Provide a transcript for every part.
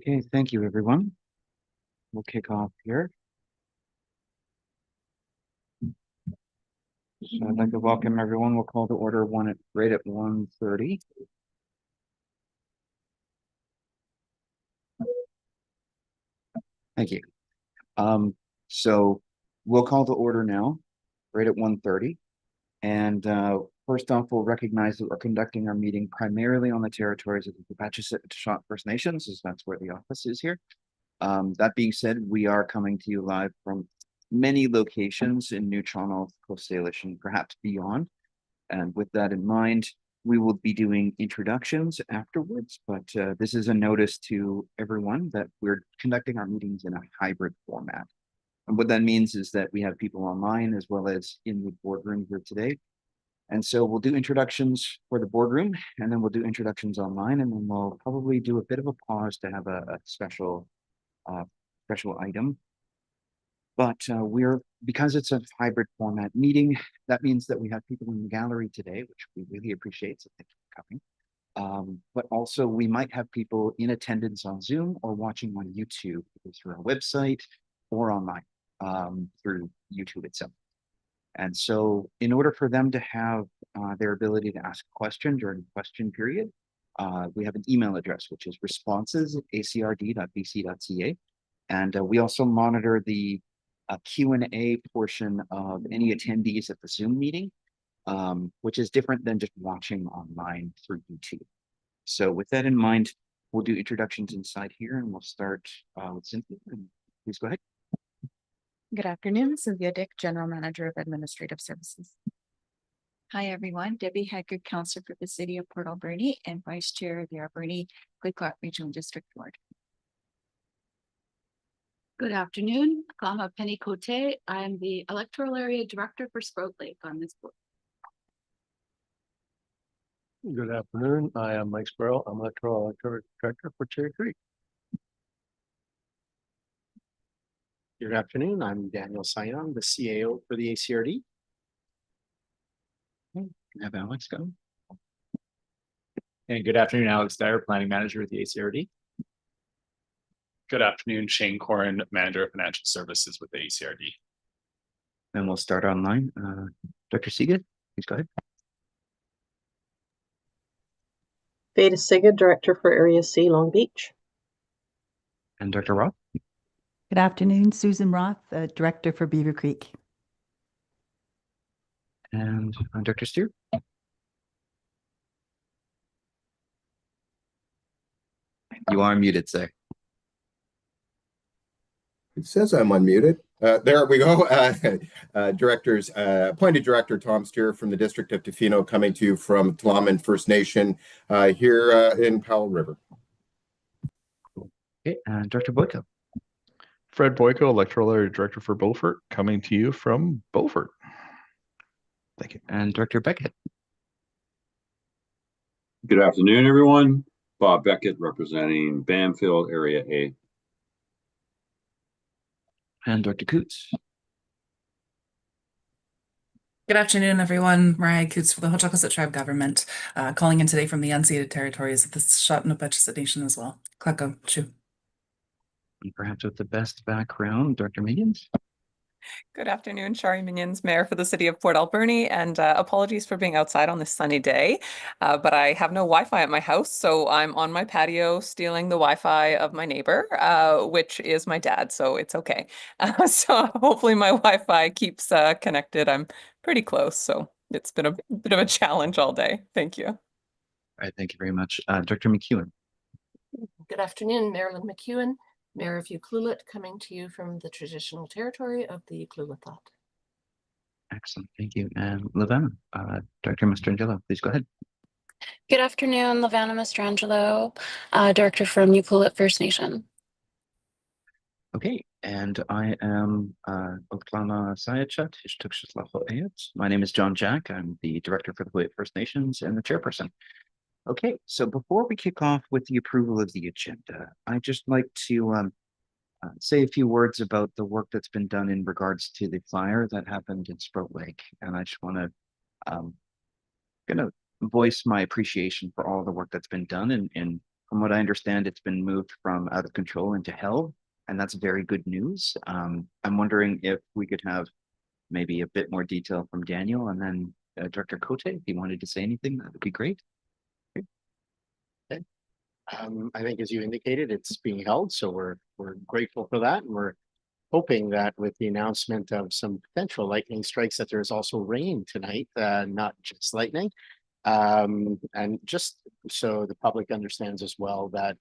Okay, thank you, everyone. We'll kick off here. So I'd like to welcome everyone. We'll call to order right at 1:30. Thank you. So we'll call to order now, right at 1:30. And first off, we'll recognize that we're conducting our meeting primarily on the territories of the Apache-Shot First Nations, as that's where the office is here. That being said, we are coming to you live from many locations in New Toronto, Coast Salish, and perhaps beyond. And with that in mind, we will be doing introductions afterwards, but this is a notice to everyone that we're conducting our meetings in a hybrid format. And what that means is that we have people online as well as in the boardroom here today. And so we'll do introductions for the boardroom, and then we'll do introductions online, and then we'll probably do a bit of a pause to have a special item. But because it's a hybrid format meeting, that means that we have people in the gallery today, which we really appreciate, so thank you for coming. But also we might have people in attendance on Zoom or watching on YouTube, either through our website or online through YouTube itself. And so in order for them to have their ability to ask a question during the question period, we have an email address, which is responses@acrd.bc.ca. And we also monitor the Q&A portion of any attendees at the Zoom meeting, which is different than just watching online through YouTube. So with that in mind, we'll do introductions inside here, and we'll start with Cynthia. Please go ahead. Good afternoon, Cynthia Dick, General Manager of Administrative Services. Hi, everyone. Debbie Haggard, Councillor for the City of Port Alberni and Vice Chair of the Alberni-Quicklot Regional District Board. Good afternoon, Kama Penny Cote. I am the Electoral Area Director for Sprout Lake on this board. Good afternoon. I am Mike Sparrow. I'm Electoral Director for Cherry Creek. Good afternoon. I'm Daniel Sion, the CAO for the ACRD. Okay, have Alex go. And good afternoon, Alex Dyer, Planning Manager with the ACRD. Good afternoon, Shane Corin, Manager of Financial Services with the ACRD. And we'll start online. Dr. Siga, please go ahead. Veda Siga, Director for Area C, Long Beach. And Dr. Roth. Good afternoon, Susan Roth, Director for Beaver Creek. And Dr. Steer. You are muted, sir. It says I'm unmuted. There we go. Appointed Director Tom Steer from the District of Tofino, coming to you from Tla'amin First Nation here in Powell River. Okay, and Dr. Boyko. Fred Boyko, Electoral Area Director for Beaufort, coming to you from Beaufort. Thank you. And Dr. Beckett. Good afternoon, everyone. Bob Beckett, representing Bamfield Area A. And Dr. Coots. Good afternoon, everyone. Mariah Coots for the Hochokosset Tribe Government, calling in today from the unceded territories of the Shatnopetchesset Nation as well. Kleko, Chu. And perhaps with the best background, Dr. Minions. Good afternoon, Shari Minions, Mayor for the City of Port Alberni, and apologies for being outside on this sunny day, but I have no Wi-Fi at my house, so I'm on my patio stealing the Wi-Fi of my neighbor, which is my dad, so it's okay. So hopefully my Wi-Fi keeps connected. I'm pretty close, so it's been a bit of a challenge all day. Thank you. All right, thank you very much. Dr. McEwen. Good afternoon, Marilyn McEwen, Mayor of Ucluelet, coming to you from the traditional territory of the Ucluelet. Excellent, thank you. And Lavana, Dr. Mastrangelo, please go ahead. Good afternoon, Lavana Mastrangelo, Director from Ucluelet First Nation. Okay, and I am Oklama Sayachat, My name is John Jack. I'm the Director for the Hawaiian First Nations and the Chairperson. Okay, so before we kick off with the approval of the agenda, I'd just like to say a few words about the work that's been done in regards to the fire that happened in Sprout Lake. And I just want to voice my appreciation for all the work that's been done in From what I understand, it's been moved from out of control into hell, and that's very good news. I'm wondering if we could have maybe a bit more detail from Daniel, and then Director Cote, if he wanted to say anything, that would be great. I think as you indicated, it's being held, so we're grateful for that. And we're hoping that with the announcement of some potential lightning strikes, that there's also rain tonight, not just lightning. And just so the public understands as well that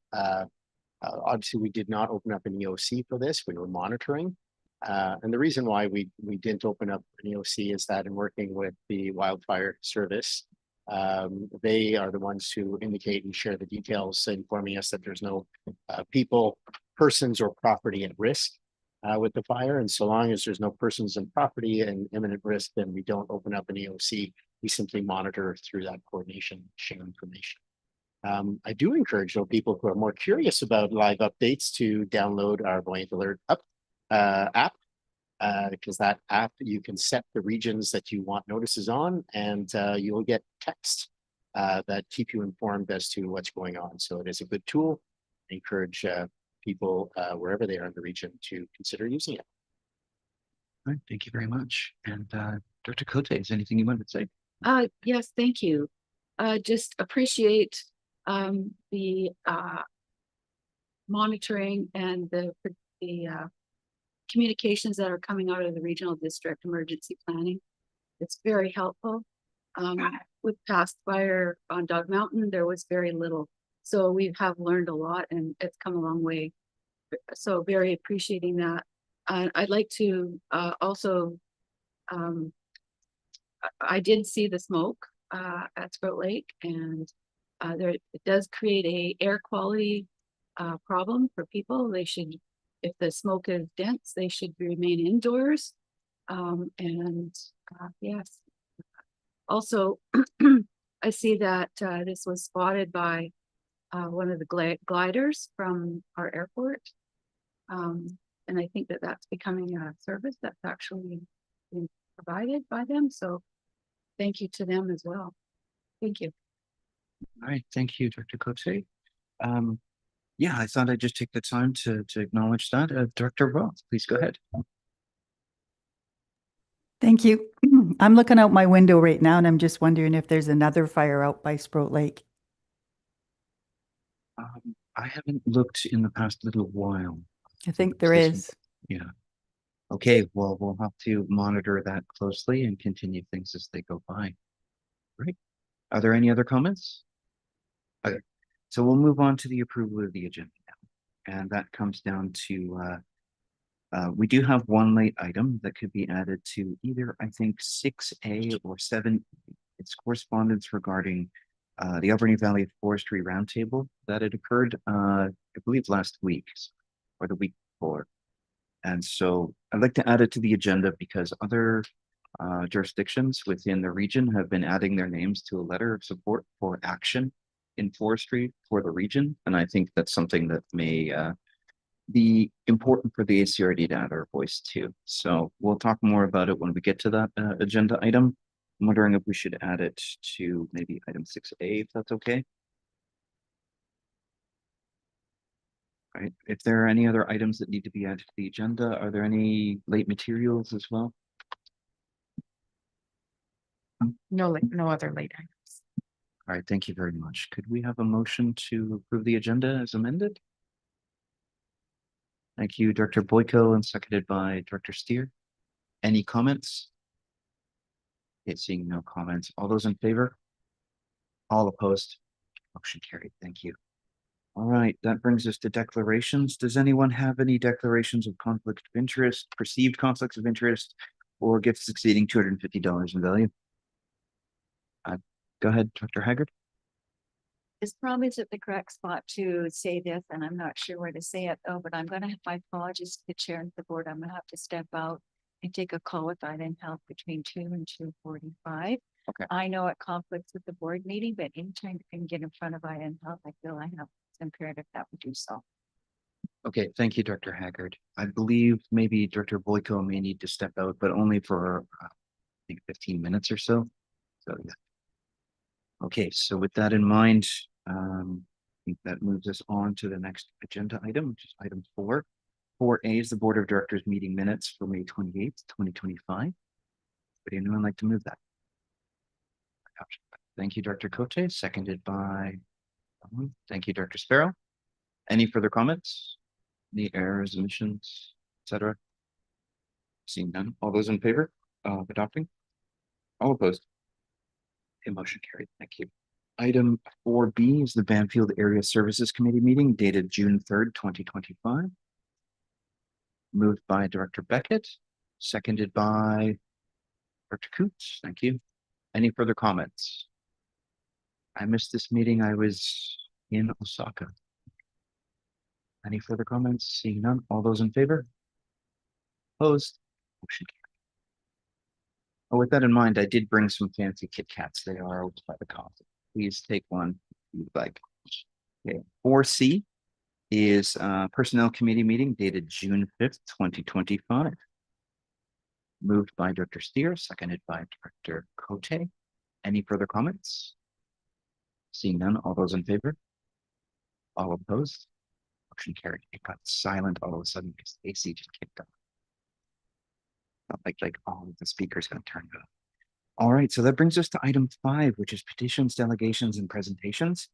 obviously we did not open up an EOC for this, we were monitoring. And the reason why we didn't open up an EOC is that in working with the Wildfire Service, they are the ones who indicate and share the details, informing us that there's no people, persons, or property at risk with the fire. And so long as there's no persons and property and imminent risk, then we don't open up an EOC. We simply monitor through that coordination, share information. I do encourage though people who are more curious about live updates to download our Voyant Alert app. Because that app, you can set the regions that you want notices on, and you'll get text that keep you informed as to what's going on. So it is a good tool. I encourage people wherever they are in the region to consider using it. All right, thank you very much. And Dr. Cote, is there anything you wanted to say? Yes, thank you. Just appreciate the monitoring and the communications that are coming out of the regional district emergency planning. It's very helpful. With past fire on Dog Mountain, there was very little. So we have learned a lot and it's come a long way. So very appreciating that. I'd like to also, I did see the smoke at Sprout Lake, and it does create a air quality problem for people. They should, if the smoke is dense, they should remain indoors. Yes. Also, I see that this was spotted by one of the gliders from our airport. And I think that that's becoming a service that's actually being provided by them. So thank you to them as well. Thank you. All right, thank you, Dr. Cote. Yeah, I thought I'd just take the time to acknowledge that. Director Roth, please go ahead. Thank you. I'm looking out my window right now and I'm just wondering if there's another fire out by Sprout Lake. I haven't looked in the past little while. I think there is. Yeah. Okay, well, we'll have to monitor that closely and continue things as they go by. Great. Are there any other comments? Okay, so we'll move on to the approval of the agenda now. And that comes down to, we do have one late item that could be added to either, I think, 6A or 7. It's correspondence regarding the Alberni Valley Forestry Roundtable that had occurred, I believe, last week or the week before. And so I'd like to add it to the agenda because other jurisdictions within the region have been adding their names to a letter of support for action in forestry for the region. And I think that's something that may be important for the ACRD to add our voice to. So we'll talk more about it when we get to that agenda item. I'm wondering if we should add it to maybe item 6A, if that's okay. All right. If there are any other items that need to be added to the agenda, are there any late materials as well? No other late items. All right, thank you very much. Could we have a motion to approve the agenda as amended? Thank you, Director Boyko, and seconded by Director Steer. Any comments? Okay, seeing no comments. All those in favor? All opposed? Motion carried. Thank you. All right, that brings us to declarations. Does anyone have any declarations of conflict of interest, perceived conflicts of interest, or gifts exceeding $250 in value? Go ahead, Dr. Haggard. This probably is at the correct spot to say this, and I'm not sure where to say it though, but I'm going to have my apologies to the chair and the board. I'm going to have to step out and take a call with Island Health between 2 and 2:45. Okay. I know it conflicts with the board meeting, but anytime I can get in front of Island Health, I feel I have it's imperative that we do so. Okay, thank you, Dr. Haggard. I believe maybe Director Boyko may need to step out, but only for I think 15 minutes or so. So yeah. Okay, so with that in mind, think that moves us on to the next agenda item, which is item 4. 4A is the Board of Directors meeting minutes for May 28th, 2025. Would anyone like to move that? Thank you, Director Cote, seconded by, thank you, Director Sparrow. Any further comments? Any errors, omissions, etc.? Seeing none. All those in favor of adopting? All opposed? Okay, motion carried. Thank you. Item 4B is the Banfield Area Services Committee meeting dated June 3rd, 2025. Moved by Director Beckett, seconded by Director Coots. Thank you. Any further comments? I missed this meeting. I was in Osaka. Any further comments? Seeing none. All those in favor? Opposed? Motion carried. Oh, with that in mind, I did bring some fancy Kit Kats. They are over by the coffee. Please take one if you'd like. Okay. 4C is Personnel Committee meeting dated June 5th, 2025. Moved by Director Steer, seconded by Director Cote. Any further comments? Seeing none, all those in favor? All opposed? Motion carried. It got silent all of a sudden because the AC just kicked up. Not like all of the speakers got turned up. All right, so that brings us to item 5, which is petitions, delegations, and presentations.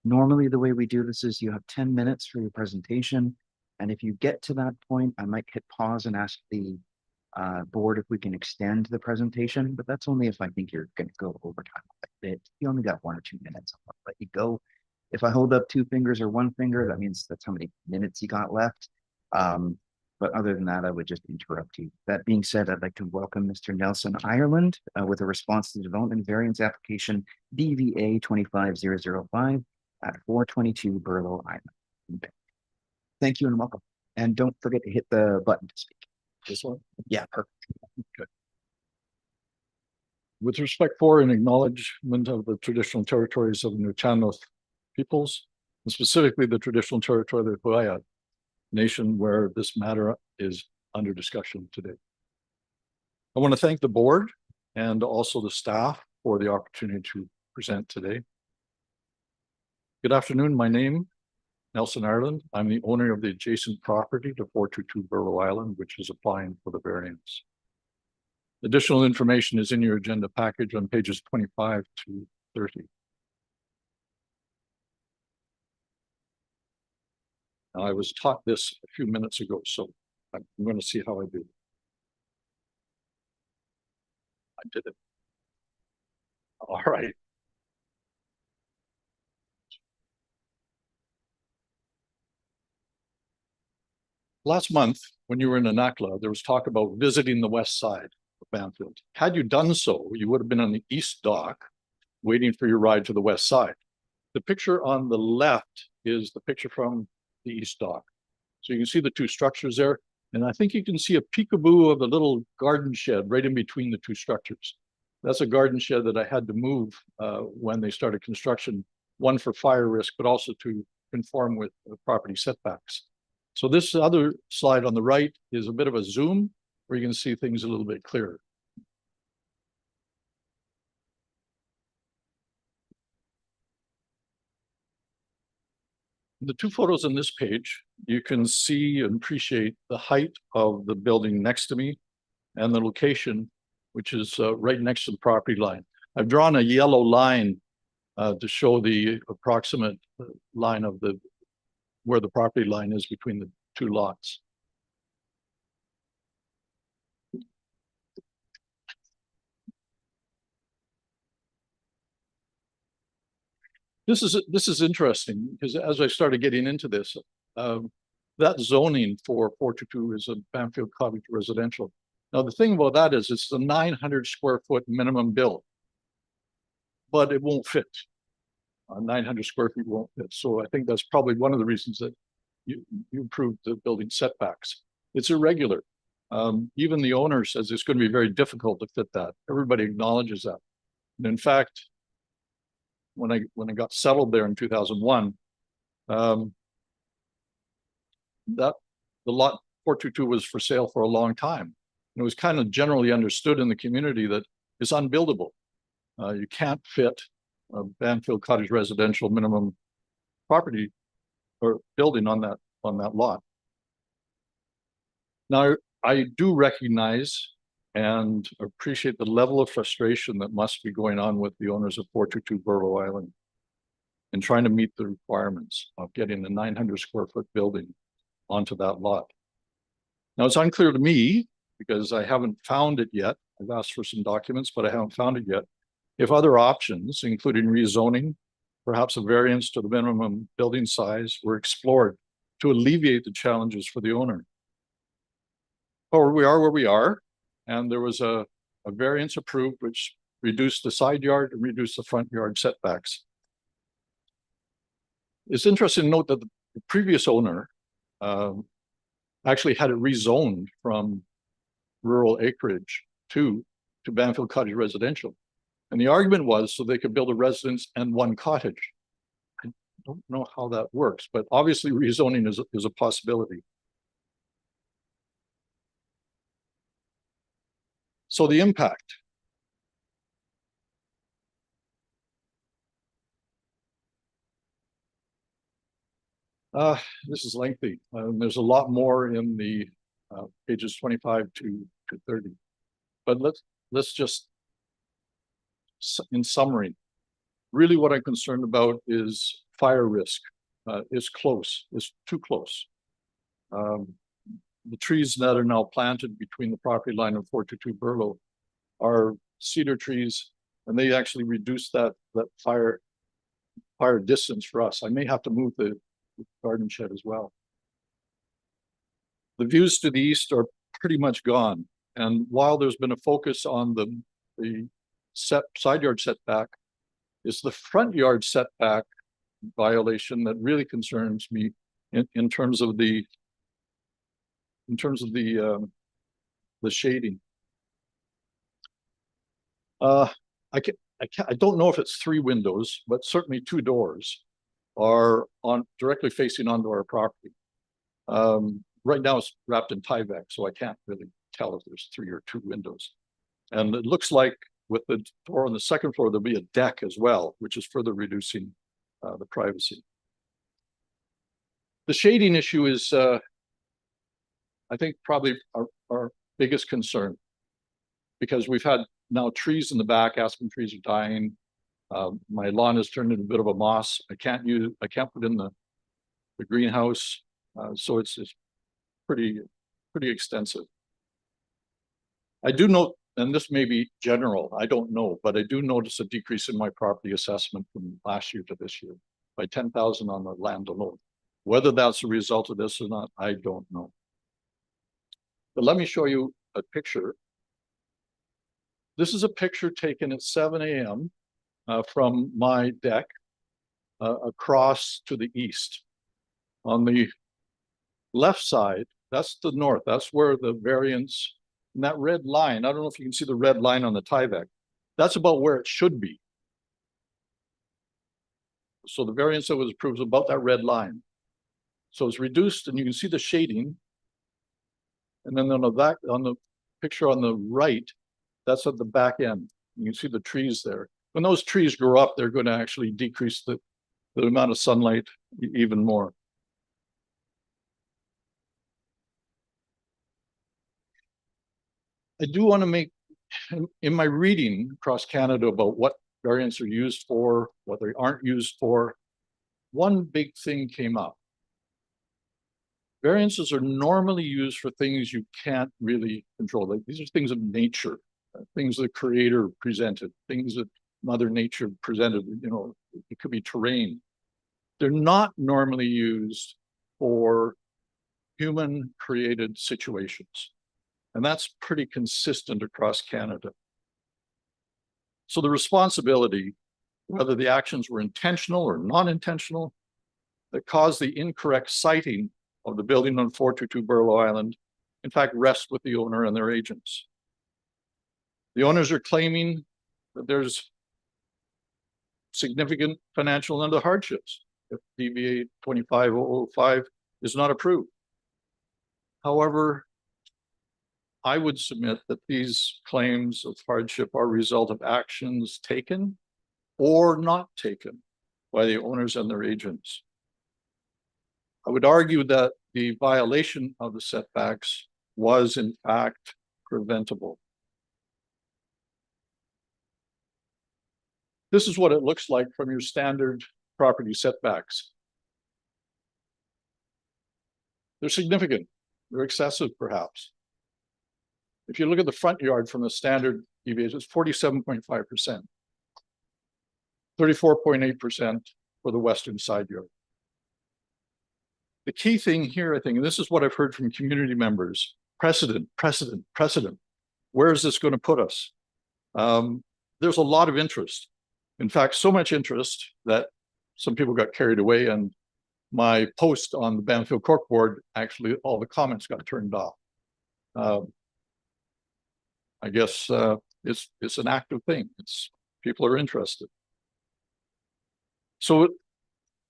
Normally, the way we do this is you have 10 minutes for your presentation. And if you get to that point, I might hit pause and ask the board if we can extend the presentation, but that's only if I think you're going to go over time a bit. You only got 1 or 2 minutes. I'll let you go. If I hold up 2 fingers or 1 finger, that means that's how many minutes you got left. But other than that, I would just interrupt you. That being said, I'd like to welcome Mr. Nelson Ireland with a response to the development variance application DVA 25005 at 422 Burlow Island. Thank you and welcome. And don't forget to hit the button to speak. This one? Yeah, perfect. Okay. With respect for and acknowledgement of the traditional territories of the Nuu-chah-nulth peoples, and specifically the traditional territory of the Huayat Nation, where this matter is under discussion today. I want to thank the board and also the staff for the opportunity to present today. Good afternoon. My name, Nelson Ireland. I'm the owner of the adjacent property to 422 Burlow Island, which is applying for the variance. Additional information is in your agenda package on pages 25 to 30. Now, I was taught this a few minutes ago, so I'm going to see how I do. I did it. All right. Last month, when you were in Anakla, there was talk about visiting the west side of Banfield. Had you done so, you would have been on the east dock, waiting for your ride to the west side. The picture on the left is the picture from the east dock. So you can see the 2 structures there. And I think you can see a peekaboo of a little garden shed right in between the 2 structures. That's a garden shed that I had to move when they started construction, one for fire risk, but also to conform with the property setbacks. So this other slide on the right is a bit of a zoom where you can see things a little bit clearer. The 2 photos on this page, you can see and appreciate the height of the building next to me and the location, which is right next to the property line. I've drawn a yellow line to show the approximate line of where the property line is between the 2 lots. This is interesting because as I started getting into this, that zoning for 422 is a Banfield cottage residential. Now the thing about that is it's a 900 square foot minimum build, but it won't fit. 900 square feet won't fit. So I think that's probably one of the reasons that you improved the building setbacks. It's irregular. Even the owner says it's going to be very difficult to fit that. Everybody acknowledges that. And in fact, when I got settled there in 2001, the lot 422 was for sale for a long time. And it was kind of generally understood in the community that it's unbuildable. You can't fit a Banfield cottage residential minimum property or building on that lot. Now, I do recognize and appreciate the level of frustration that must be going on with the owners of 422 Burlow Island in trying to meet the requirements of getting a 900 square foot building onto that lot. Now, it's unclear to me, because I haven't found it yet. I've asked for some documents, but I haven't found it yet. If other options, including rezoning, perhaps a variance to the minimum building size, were explored to alleviate the challenges for the owner. Or we are where we are, and there was a variance approved which reduced the side yard and reduced the front yard setbacks. It's interesting to note that the previous owner actually had it rezoned from rural acreage to Banfield Cottage residential. And the argument was so they could build a residence and one cottage. I don't know how that works, but obviously rezoning is a possibility. So the impact. This is lengthy. There's a lot more in the pages 25 to 30. But let's just, in summary, really what I'm concerned about is fire risk. It's close, it's too close. The trees that are now planted between the property line of 422 Burlow are cedar trees, and they actually reduce that fire distance for us. I may have to move the garden shed as well. The views to the east are pretty much gone. And while there's been a focus on the side yard setback, it's the front yard setback violation that really concerns me in terms of the shading. I don't know if it's 3 windows, but certainly 2 doors are directly facing onto our property. Right now it's wrapped in Tyvek, so I can't really tell if there's 3 or 2 windows. And it looks like with the door on the second floor, there'll be a deck as well, which is further reducing the privacy. The shading issue is, I think, probably our biggest concern, because we've had now trees in the back, aspen trees are dying. My lawn has turned into a bit of a moss. I can't put in the greenhouse, so it's pretty extensive. I do note, and this may be general, I don't know, but I do notice a decrease in my property assessment from last year to this year by 10,000 on the land alone. Whether that's a result of this or not, I don't know. But let me show you a picture. This is a picture taken at 7 a.m. From my deck across to the east. On the left side, that's the north. That's where the variance, and that red line, I don't know if you can see the red line on the Tyvek. That's about where it should be. So the variance that was approved is about that red line. So it's reduced, and you can see the shading. And then on the picture on the right, that's at the back end. You can see the trees there. When those trees grow up, they're going to actually decrease the amount of sunlight even more. I do want to make, in my reading across Canada about what variants are used for, what they aren't used for, one big thing came up. Variances are normally used for things you can't really control. Like these are things of nature, things the creator presented, things that Mother Nature presented, you know, it could be terrain. They're not normally used for human created situations. And that's pretty consistent across Canada. So the responsibility, whether the actions were intentional or non-intentional, that caused the incorrect siting of the building on 422 Burlow Island, in fact, rests with the owner and their agents. The owners are claiming that there's significant financial and other hardships if DBA 25005 is not approved. However, I would submit that these claims of hardship are a result of actions taken or not taken by the owners and their agents. I would argue that the violation of the setbacks was in fact preventable. This is what it looks like from your standard property setbacks. They're significant. They're excessive, perhaps. If you look at the front yard from the standard deviation, it's 47.5%. 34.8% for the western side yard. The key thing here, I think, and this is what I've heard from community members, precedent. Where is this going to put us? There's a lot of interest. In fact, so much interest that some people got carried away, and my post on the Banfield Cork Board, actually all the comments got turned off. I guess it's an active thing. People are interested. So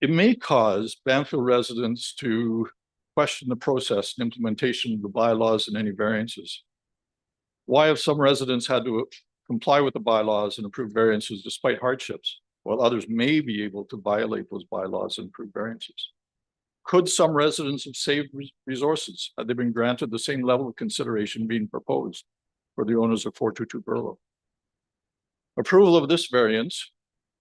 it may cause Banfield residents to question the process and implementation of the bylaws and any variances. Why have some residents had to comply with the bylaws and approve variances despite hardships, while others may be able to violate those bylaws and approve variances? Could some residents have saved resources had they been granted the same level of consideration being proposed for the owners of 422 Burlow? Approval of this variance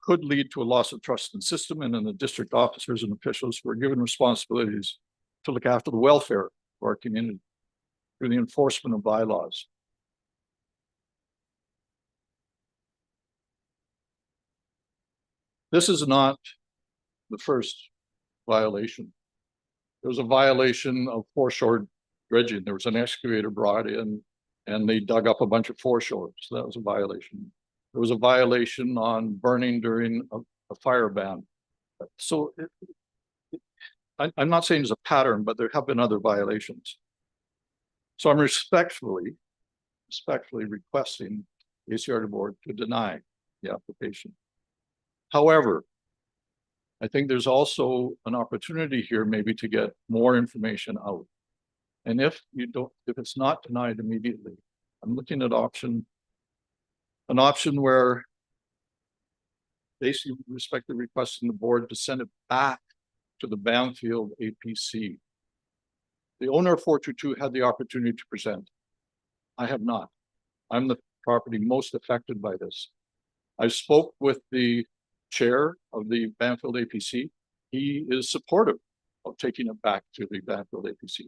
could lead to a loss of trust in the system and in the district officers and officials who are given responsibilities to look after the welfare of our community through the enforcement of bylaws. This is not the first violation. There was a violation of foreshore dredging. There was an excavator brought in and they dug up a bunch of foreshores. So that was a violation. There was a violation on burning during a fire ban. So I'm not saying there's a pattern, but there have been other violations. So I'm respectfully requesting the ACRD board to deny the application. However, I think there's also an opportunity here maybe to get more information out. And if it's not denied immediately, I'm looking at an option where basically respectfully requesting the board to send it back to the Banfield APC. The owner of 422 had the opportunity to present. I have not. I'm the property most affected by this. I spoke with the chair of the Banfield APC. He is supportive of taking it back to the Banfield APC.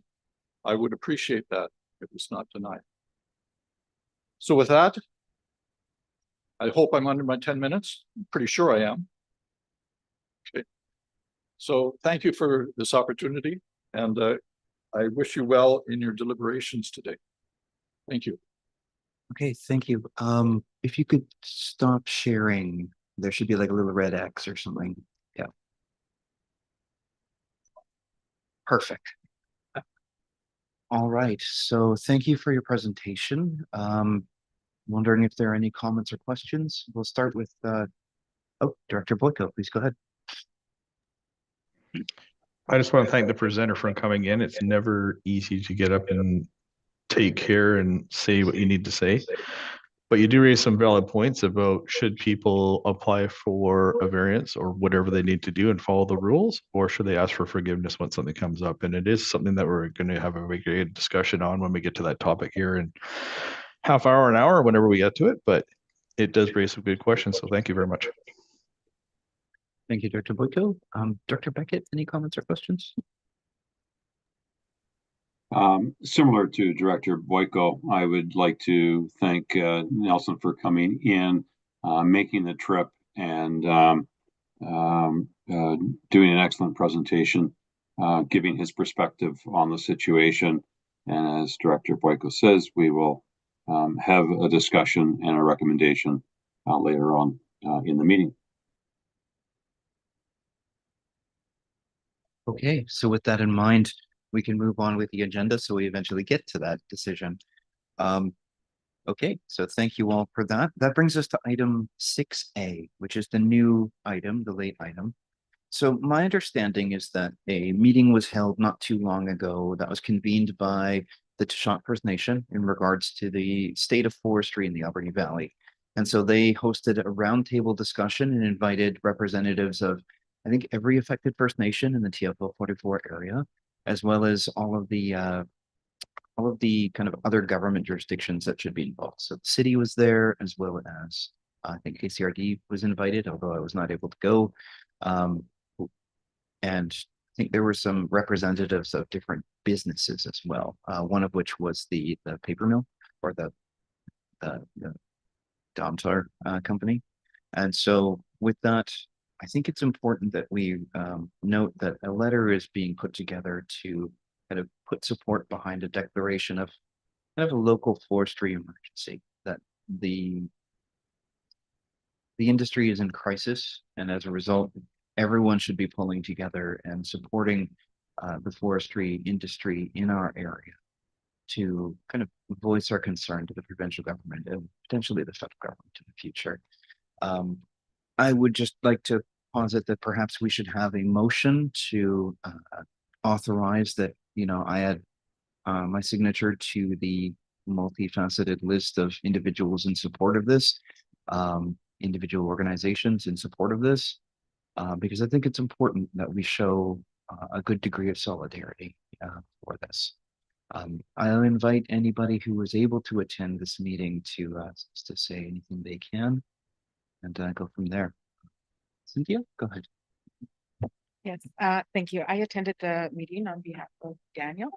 I would appreciate that if it's not denied. So with that, I hope I'm under my 10 minutes. I'm pretty sure I am. Okay. So thank you for this opportunity, and I wish you well in your deliberations today. Thank you. Okay, thank you. If you could stop sharing, there should be like a little red X or something. Yeah. Perfect. All right, so thank you for your presentation. Wondering if there are any comments or questions. We'll start with, Director Boyko, please go ahead. I just want to thank the presenter for coming in. It's never easy to get up and take care and say what you need to say. But you do raise some valid points about should people apply for a variance or whatever they need to do and follow the rules, or should they ask for forgiveness when something comes up? And it is something that we're going to have a very good discussion on when we get to that topic here in half hour, an hour, whenever we get to it. But it does raise some good questions. So thank you very much. Thank you, Director Boyko. Director Beckett, any comments or questions? Similar to Director Boyko, I would like to thank Nelson for coming in, making the trip, and doing an excellent presentation, giving his perspective on the situation. And as Director Boyko says, we will have a discussion and a recommendation later on in the meeting. Okay, so with that in mind, we can move on with the agenda so we eventually get to that decision. Okay, so thank you all for that. That brings us to item 6A, which is the new item, the late item. So my understanding is that a meeting was held not too long ago that was convened by the Tashant First Nation in regards to the state of forestry in the Alberni Valley. And so they hosted a roundtable discussion and invited representatives of I think every affected First Nation in the TFL 44 area, as well as all of the kind of other government jurisdictions that should be involved. So the city was there, as well as I think ACRD was invited, although I was not able to go. And I think there were some representatives of different businesses as well. One of which was the paper mill, or the Domtar company. And so with that, I think it's important that we note that a letter is being put together to kind of put support behind a declaration of kind of a local forestry emergency, that the industry is in crisis, and as a result, everyone should be pulling together and supporting the forestry industry in our area to kind of voice our concern to the provincial government and potentially the federal government in the future. I would just like to posit that perhaps we should have a motion to authorize that, I add my signature to the multifaceted list of individuals in support of this, individual organizations in support of this, because I think it's important that we show a good degree of solidarity for this. I'll invite anybody who was able to attend this meeting to say anything they can, and go from there. Cynthia, go ahead. Yes, thank you. I attended the meeting on behalf of Daniel,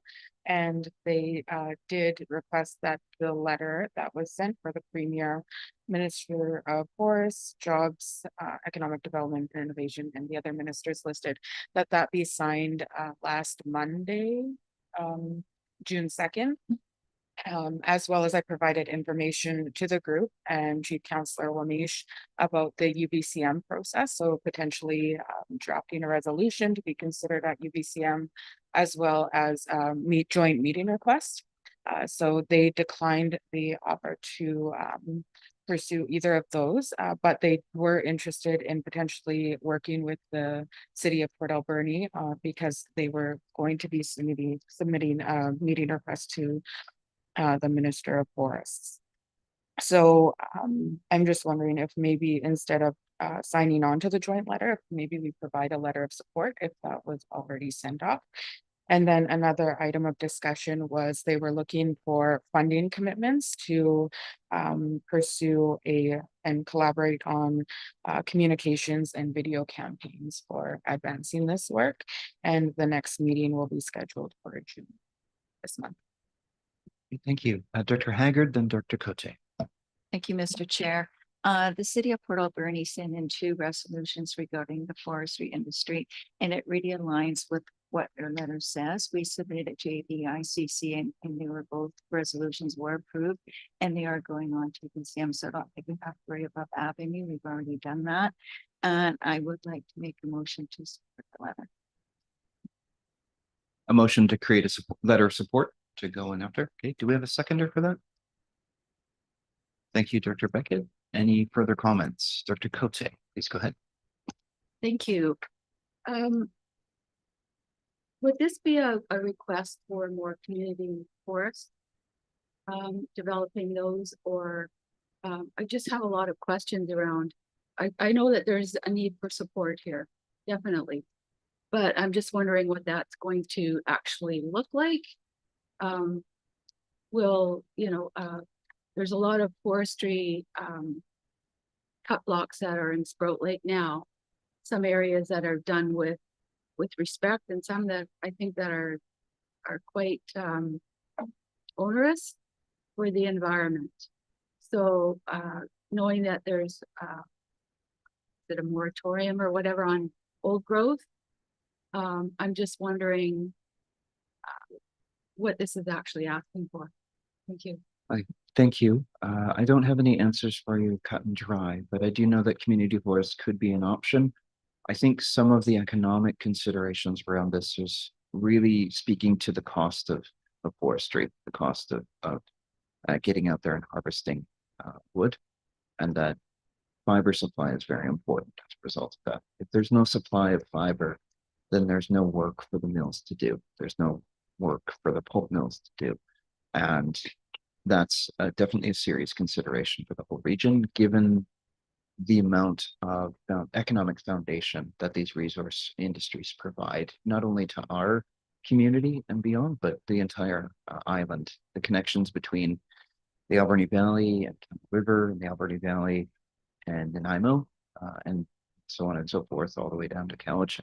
and they did request that the letter that was sent for the Premier, Minister of Forests, Jobs, Economic Development and Innovation, and the other ministers listed, that be signed last Monday, June 2nd. As well as I provided information to the group and Chief Councillor Wamish about the UBCM process. So potentially drafting a resolution to be considered at UBCM, as well as joint meeting request. So they declined the offer to pursue either of those, but they were interested in potentially working with the city of Port Alberni because they were going to be submitting a meeting request to the Minister of Forests. So I'm just wondering if maybe instead of signing on to the joint letter, if maybe we provide a letter of support if that was already sent off. And then another item of discussion was they were looking for funding commitments to pursue and collaborate on communications and video campaigns for advancing this work. And the next meeting will be scheduled for June this month. Thank you. Dr. Haggard, then Dr. Cote. Thank you, Mr. Chair. The city of Port Alberni sent in 2 resolutions regarding the forestry industry, and it really aligns with what their letter says. We submitted it to ABICC, and they were both resolutions were approved, and they are going on to UBCM. So I don't think we have to worry about Avenue. We've already done that. And I would like to make a motion to support the letter. A motion to create a letter of support to go in after. Okay, do we have a seconder for that? Thank you, Dr. Beckett. Any further comments? Dr. Cote, please go ahead. Thank you. Would this be a request for more community forests? Developing those, or I just have a lot of questions around. I know that there's a need for support here, definitely. But I'm just wondering what that's going to actually look like. There's a lot of forestry cut blocks that are in Sprout Lake now. Some areas that are done with respect, and some that I think that are quite onerous for the environment. So knowing that there's a moratorium or whatever on old growth, I'm just wondering what this is actually asking for. Thank you. Thank you. I don't have any answers for you cut and dry, but I do know that community forest could be an option. I think some of the economic considerations around this is really speaking to the cost of forestry, the cost of getting out there and harvesting wood, and that fiber supply is very important as a result of that. If there's no supply of fiber, then there's no work for the mills to do. There's no work for the pulp mills to do. And that's definitely a serious consideration for the whole region, given the amount of economic foundation that these resource industries provide, not only to our community and beyond, but the entire island. The connections between the Alberni Valley and Campbell River and the Alberni Valley and Nanaimo, and so on and so forth, all the way down to Cowichan,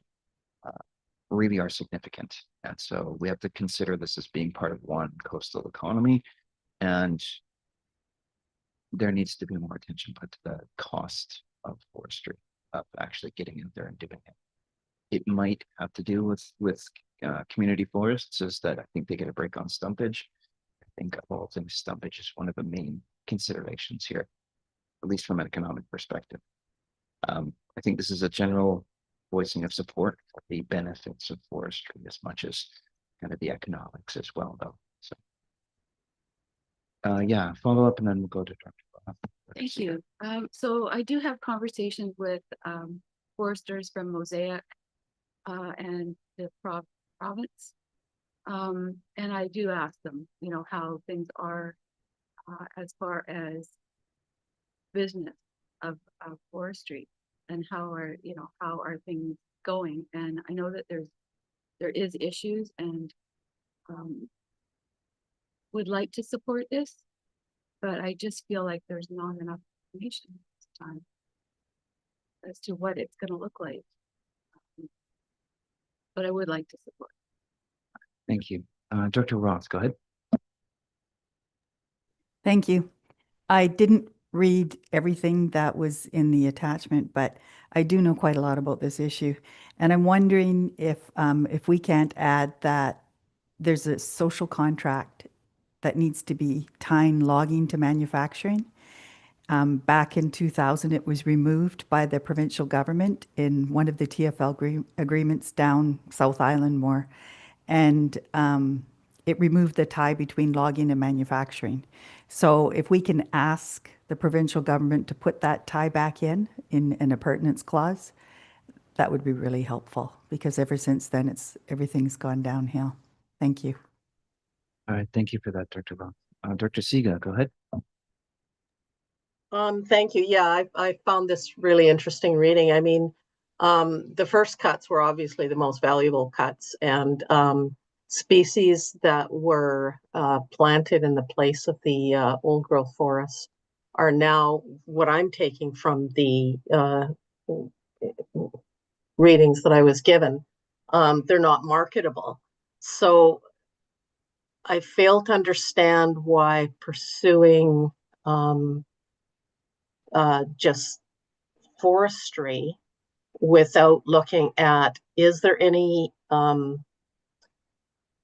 really are significant. And so we have to consider this as being part of one coastal economy, and there needs to be more attention put to the cost of forestry, of actually getting out there and doing it. It might have to do with community forests, is that I think they get a break on stumpage. I think of all things, stumpage is one of the main considerations here, at least from an economic perspective. I think this is a general voicing of support for the benefits of forestry as much as kind of the economics as well, though. So, yeah, follow up and then we'll go to Dr. Roth. Thank you. So I do have conversations with foresters from Mosaic and the province. And I do ask them, you know, how things are as far as business of forestry, and how are things going. And I know that there is issues, and would like to support this, but I just feel like there's not enough information this time as to what it's going to look like. But I would like to support. Thank you. Dr. Roth, go ahead. Thank you. I didn't read everything that was in the attachment, but I do know quite a lot about this issue. And I'm wondering if we can't add that there's a social contract that needs to be tying logging to manufacturing. Back in 2000, it was removed by the provincial government in one of the TFL agreements down South Island more. And it removed the tie between logging and manufacturing. So if we can ask the provincial government to put that tie back in an appurtenance clause, that would be really helpful, because ever since then, everything's gone downhill. Thank you. All right, thank you for that, Dr. Roth. Dr. Siga, go ahead. Thank you. Yeah, I found this really interesting reading. I mean, the first cuts were obviously the most valuable cuts, and species that were planted in the place of the old growth forests are now, what I'm taking from the readings that I was given, they're not marketable. So I fail to understand why pursuing just forestry without looking at, is there any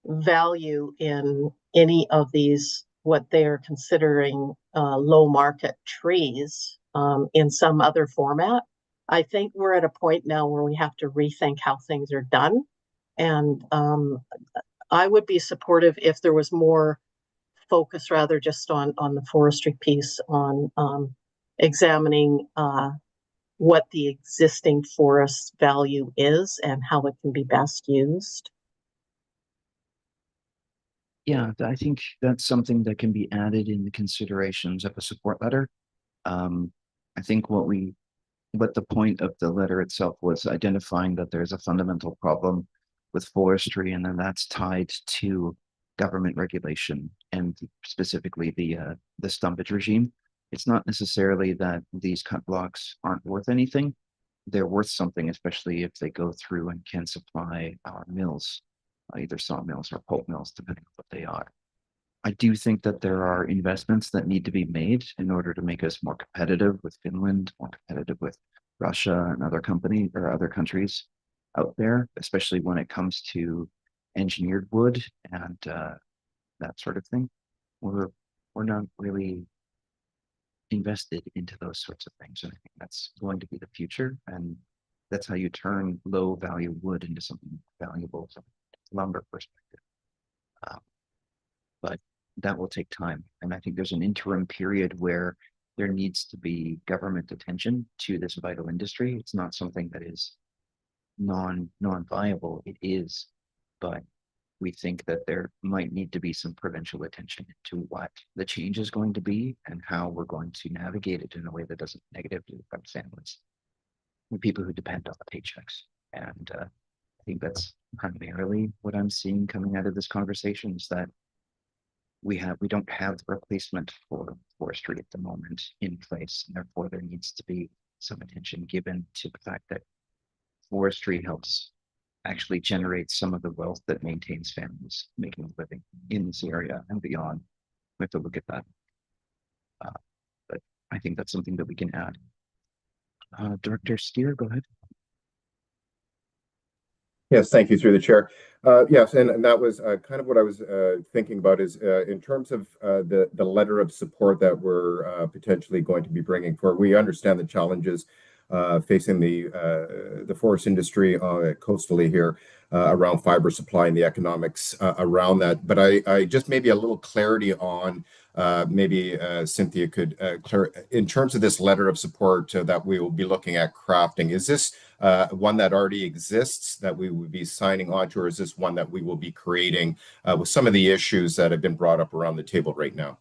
value in any of these, what they're considering low market trees in some other format. I think we're at a point now where we have to rethink how things are done. And I would be supportive if there was more focus rather just on the forestry piece, on examining what the existing forest value is and how it can be best used. Yeah, I think that's something that can be added in the considerations of a support letter. I think what the point of the letter itself was identifying that there's a fundamental problem with forestry, and then that's tied to government regulation and specifically the stumpage regime. It's not necessarily that these cut blocks aren't worth anything. They're worth something, especially if they go through and can supply our mills, either sawmills or pulp mills, depending on what they are. I do think that there are investments that need to be made in order to make us more competitive with Finland, more competitive with Russia and other companies or other countries out there, especially when it comes to engineered wood and that sort of thing. We're not really invested into those sorts of things. And I think that's going to be the future. And that's how you turn low value wood into something valuable from a lumber perspective. But that will take time. And I think there's an interim period where there needs to be government attention to this vital industry. It's not something that is non-viable. It is, but we think that there might need to be some provincial attention to what the change is going to be and how we're going to navigate it in a way that doesn't negatively affect families and people who depend on the paychecks. And I think that's primarily what I'm seeing coming out of this conversation is that we don't have the replacement for forestry at the moment in place, and therefore there needs to be some attention given to the fact that forestry helps actually generate some of the wealth that maintains families making a living in this area and beyond. We have to look at that. But I think that's something that we can add. Director Steer, go ahead. Yes, thank you through the chair. Yes, and that was kind of what I was thinking about is in terms of the letter of support that we're potentially going to be bringing forward. We understand the challenges facing the forest industry coastally here around fiber supply and the economics around that. But I just maybe a little clarity on maybe Cynthia could in terms of this letter of support that we will be looking at crafting. Is this one that already exists that we would be signing on to, or is this one that we will be creating with some of the issues that have been brought up around the table right now?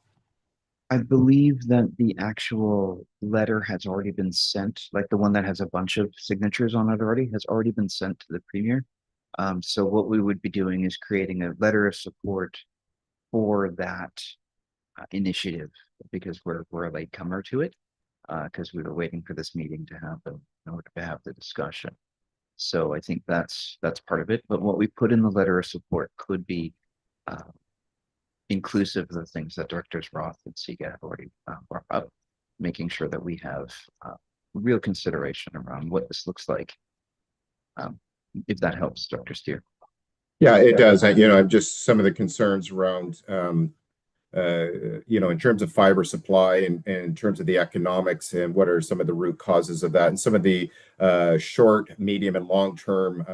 I believe that the actual letter has already been sent, like the one that has a bunch of signatures on it already, has already been sent to the Premier. So what we would be doing is creating a letter of support for that initiative, because we're a latecomer to it, because we were waiting for this meeting to happen in order to have the discussion. So I think that's part of it. But what we put in the letter of support could be inclusive of the things that Directors Roth and Siga have already brought up, making sure that we have real consideration around what this looks like. If that helps, Dr. Steer. Yeah, it does. Just some of the concerns around in terms of fiber supply and in terms of the economics and what are some of the root causes of that and some of the short, medium, and long-term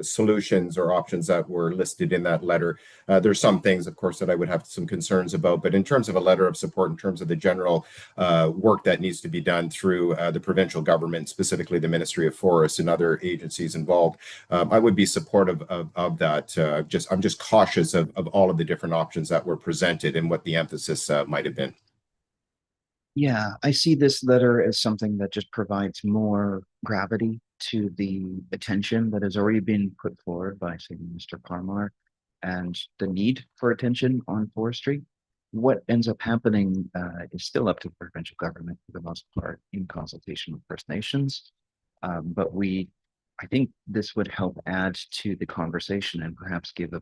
solutions or options that were listed in that letter. There's some things, of course, that I would have some concerns about, but in terms of a letter of support, in terms of the general work that needs to be done through the provincial government, specifically the Ministry of Forests and other agencies involved, I would be supportive of that. I'm just cautious of all of the different options that were presented and what the emphasis might have been. Yeah, I see this letter as something that just provides more gravity to the attention that has already been put forward by, say, Mr. Parmar and the need for attention on forestry. What ends up happening is still up to the provincial government for the most part in consultation with First Nations. But I think this would help add to the conversation and perhaps give a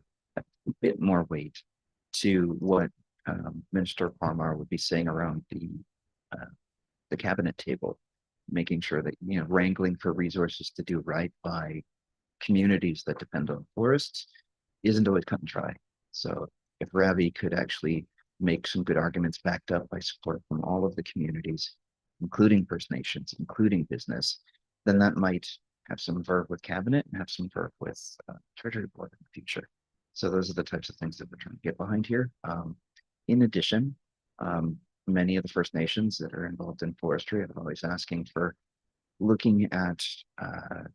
bit more weight to what Minister Parmar would be saying around the cabinet table, making sure that, wrangling for resources to do right by communities that depend on forests isn't always cut and dry. So if Ravi could actually make some good arguments backed up by support from all of the communities, including First Nations, including business, then that might have some verve with cabinet and have some verve with Treasury Board in the future. So those are the types of things that we're trying to get behind here. In addition, many of the First Nations that are involved in forestry are always asking for looking at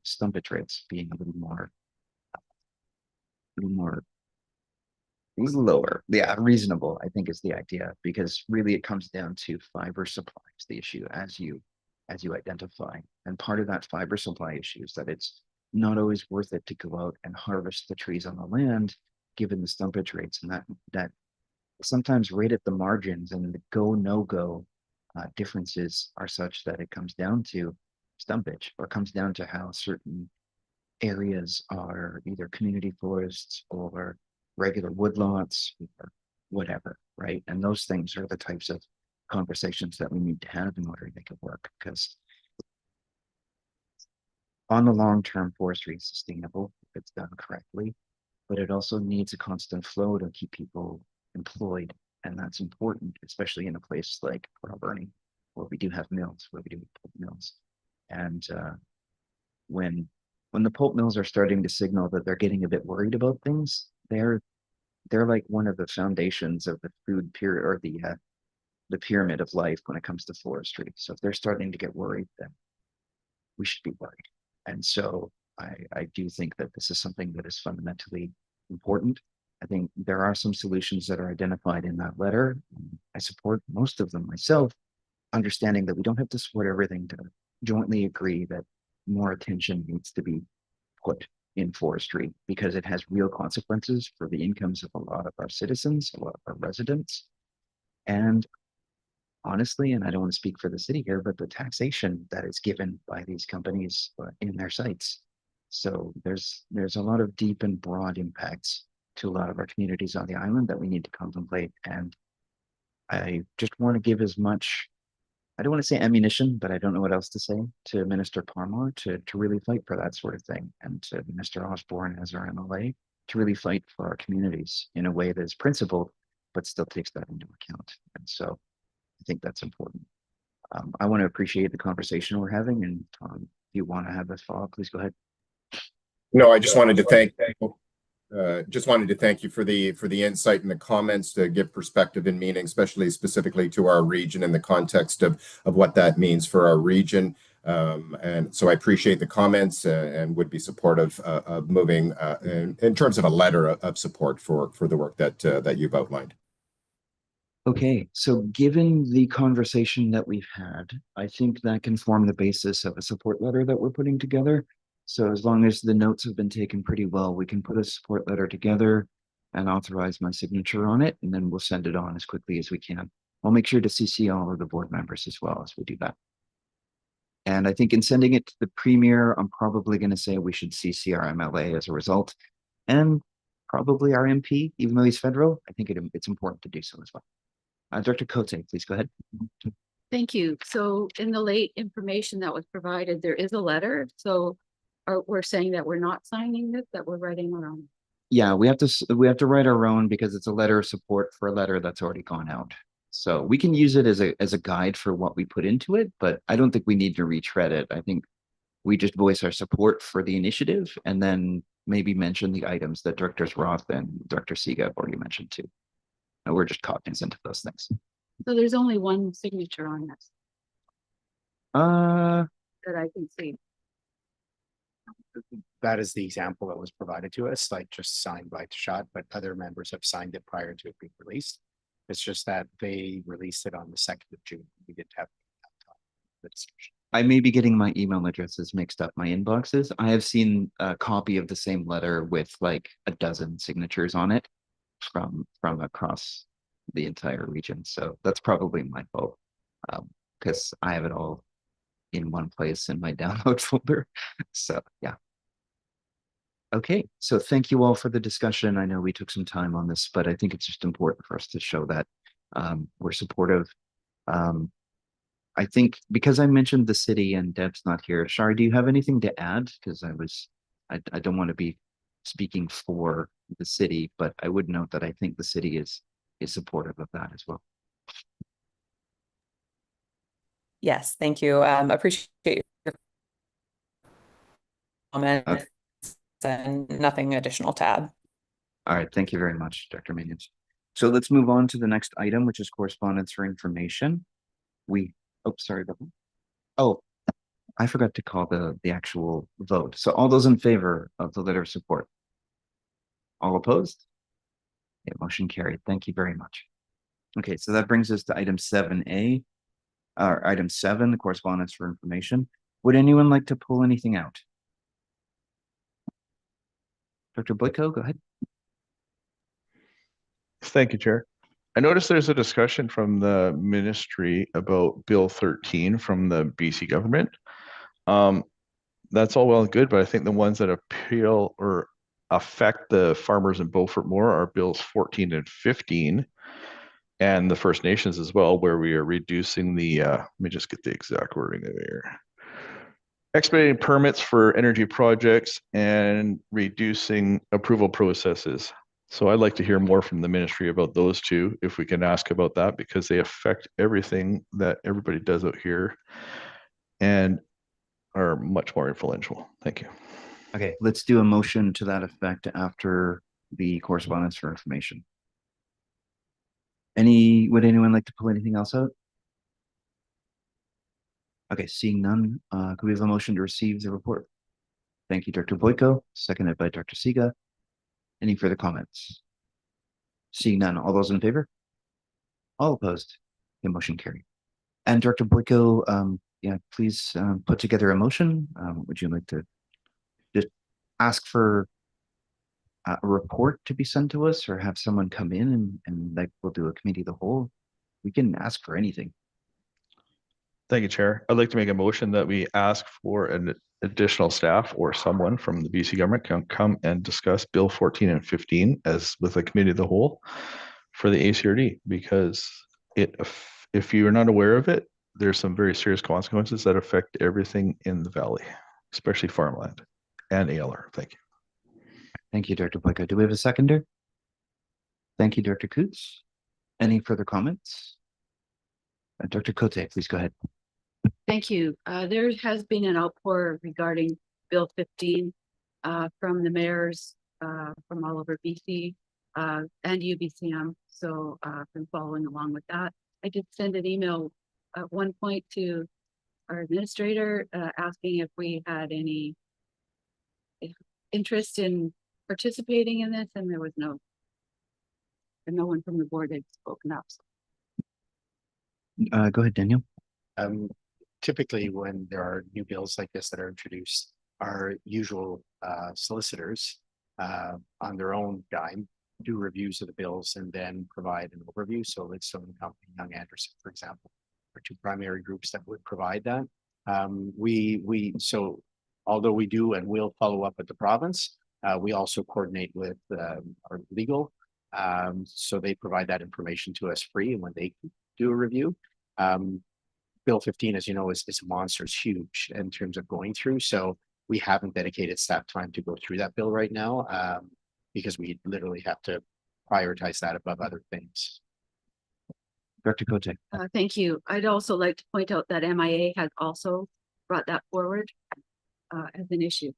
stumpage rates being a little lower. Yeah, reasonable, I think, is the idea, because really it comes down to fiber supply is the issue as you identify. And part of that fiber supply issue is that it's not always worth it to go out and harvest the trees on the land, given the stumpage rates, and that sometimes right at the margins and the no-go differences are such that it comes down to stumpage, or comes down to how certain areas are either community forests or regular woodlots or whatever, right? And those things are the types of conversations that we need to have in order to make it work, because on the long term, forestry is sustainable if it's done correctly, but it also needs a constant flow to keep people employed. And that's important, especially in a place like Alberni, where we do have mills, where we do pulp mills. And when the pulp mills are starting to signal that they're getting a bit worried about things, they're like one of the foundations of the food pyramid, or the pyramid of life when it comes to forestry. So if they're starting to get worried, then we should be worried. And so I do think that this is something that is fundamentally important I think there are some solutions that are identified in that letter. I support most of them myself, understanding that we don't have to support everything to jointly agree that more attention needs to be put in forestry because it has real consequences for the incomes of a lot of our citizens, a lot of our residents. And honestly, and I don't want to speak for the city here, but the taxation that is given by these companies in their sites. So there's a lot of deep and broad impacts to a lot of our communities on the island that we need to contemplate. And I just want to give as much, I don't want to say ammunition, but I don't know what else to say, to Minister Parmar to really fight for that sort of thing, and to Mr. Osborne as our MLA to really fight for our communities in a way that is principled, but still takes that into account. And so I think that's important. I want to appreciate the conversation we're having, and if you want to have this follow-up, please go ahead. No, I just wanted to thank you for the insight and the comments to give perspective and meaning, especially specifically to our region in the context of what that means for our region. And so I appreciate the comments and would be supportive of moving in terms of a letter of support for the work that you've outlined. Okay, so given the conversation that we've had, I think that can form the basis of a support letter that we're putting together. So as long as the notes have been taken pretty well, we can put a support letter together and authorize my signature on it, and then we'll send it on as quickly as we can. I'll make sure to CC all of the board members as well as we do that. And I think in sending it to the premier, I'm probably going to say we should CC our MLA as a result, and probably our MP, even though he's federal. I think it's important to do so as well. Director Cote, please go ahead. Thank you. So in the late information that was provided, there is a letter. So we're saying that we're not signing this, that we're writing our own. Yeah, we have to write our own because it's a letter of support for a letter that's already gone out. So we can use it as a guide for what we put into it, but I don't think we need to retread it. I think we just voice our support for the initiative and then maybe mention the items that Directors Roth and Director Siga have already mentioned too. And we're just cognizant of those things. So there's only one signature on this that I can see. That is the example that was provided to us, like just signed by Shot, but other members have signed it prior to it being released. It's just that they released it on the 2nd of June. We didn't have the discussion. I may be getting my email addresses mixed up, my inboxes. I have seen a copy of the same letter with like a dozen signatures on it from across the entire region. So that's probably my fault, because I have it all in one place in my download folder. So yeah. Okay, so thank you all for the discussion. I know we took some time on this, but I think it's just important for us to show that we're supportive. I think because I mentioned the city and Deb's not here, Shari, do you have anything to add? Because I don't want to be speaking for the city, but I would note that I think the city is supportive of that as well. Yes, thank you. Appreciate your comment and nothing additional to add. All right, thank you very much, Dr. Minions. So let's move on to the next item, which is correspondence for information. Oh, I forgot to call the actual vote. So all those in favor of the letter of support? All opposed? Yeah, motion carried. Thank you very much. Okay, so that brings us to item 7A, or item 7, the correspondence for information. Would anyone like to pull anything out? Dr. Boyko, go ahead. Thank you, Chair. I noticed there's a discussion from the ministry about Bill 13 from the BC government. That's all well and good, but I think the ones that appeal or affect the farmers in Beaufort more are Bills 14 and 15 and the First Nations as well, where we are reducing the, let me just get the exact wording of here. Expediting permits for energy projects and reducing approval processes. So I'd like to hear more from the ministry about those two, if we can ask about that, because they affect everything that everybody does out here and are much more influential. Thank you. Okay, let's do a motion to that effect after the correspondence for information. Would anyone like to pull anything else out? Okay, seeing none, could we have a motion to receive the report? Thank you, Dr. Boyko, seconded by Dr. Siga. Any further comments? Seeing none, all those in favor? All opposed? The motion carried. And Director Boyko, yeah, please put together a motion. Would you like to just ask for a report to be sent to us, or have someone come in and like we'll do a committee of the whole? We can ask for anything. Thank you, Chair. I'd like to make a motion that we ask for an additional staff or someone from the BC government can come and discuss Bill 14 and 15 as with a committee of the whole for the ACRD, because if you're not aware of it, there's some very serious consequences that affect everything in the valley, especially farmland and ALR. Thank you. Thank you, Director Boyko. Do we have a seconder? Thank you, Director Coots. Any further comments? Director Cote, please go ahead. Thank you. There has been an outpour regarding Bill 15 from the mayors from all over BC and UBCM. So I've been following along with that. I did send an email at one point to our administrator asking if we had any interest in participating in this, and there was no one from the board had spoken up. Go ahead, Daniel. Typically, when there are new bills like this that are introduced, our usual solicitors on their own dime do reviews of the bills and then provide an overview. So Lidstone Company, Young Anderson, for example, are two primary groups that would provide that. So although we do and will follow up with the province, we also coordinate with our legal. So they provide that information to us free, and when they do a review. Bill 15, as you know, is a monster. It's huge in terms of going through. So we haven't dedicated staff time to go through that bill right now because we literally have to prioritize that above other things. Director Cote. Thank you. I'd also like to point out that MIA has also brought that forward as an issue.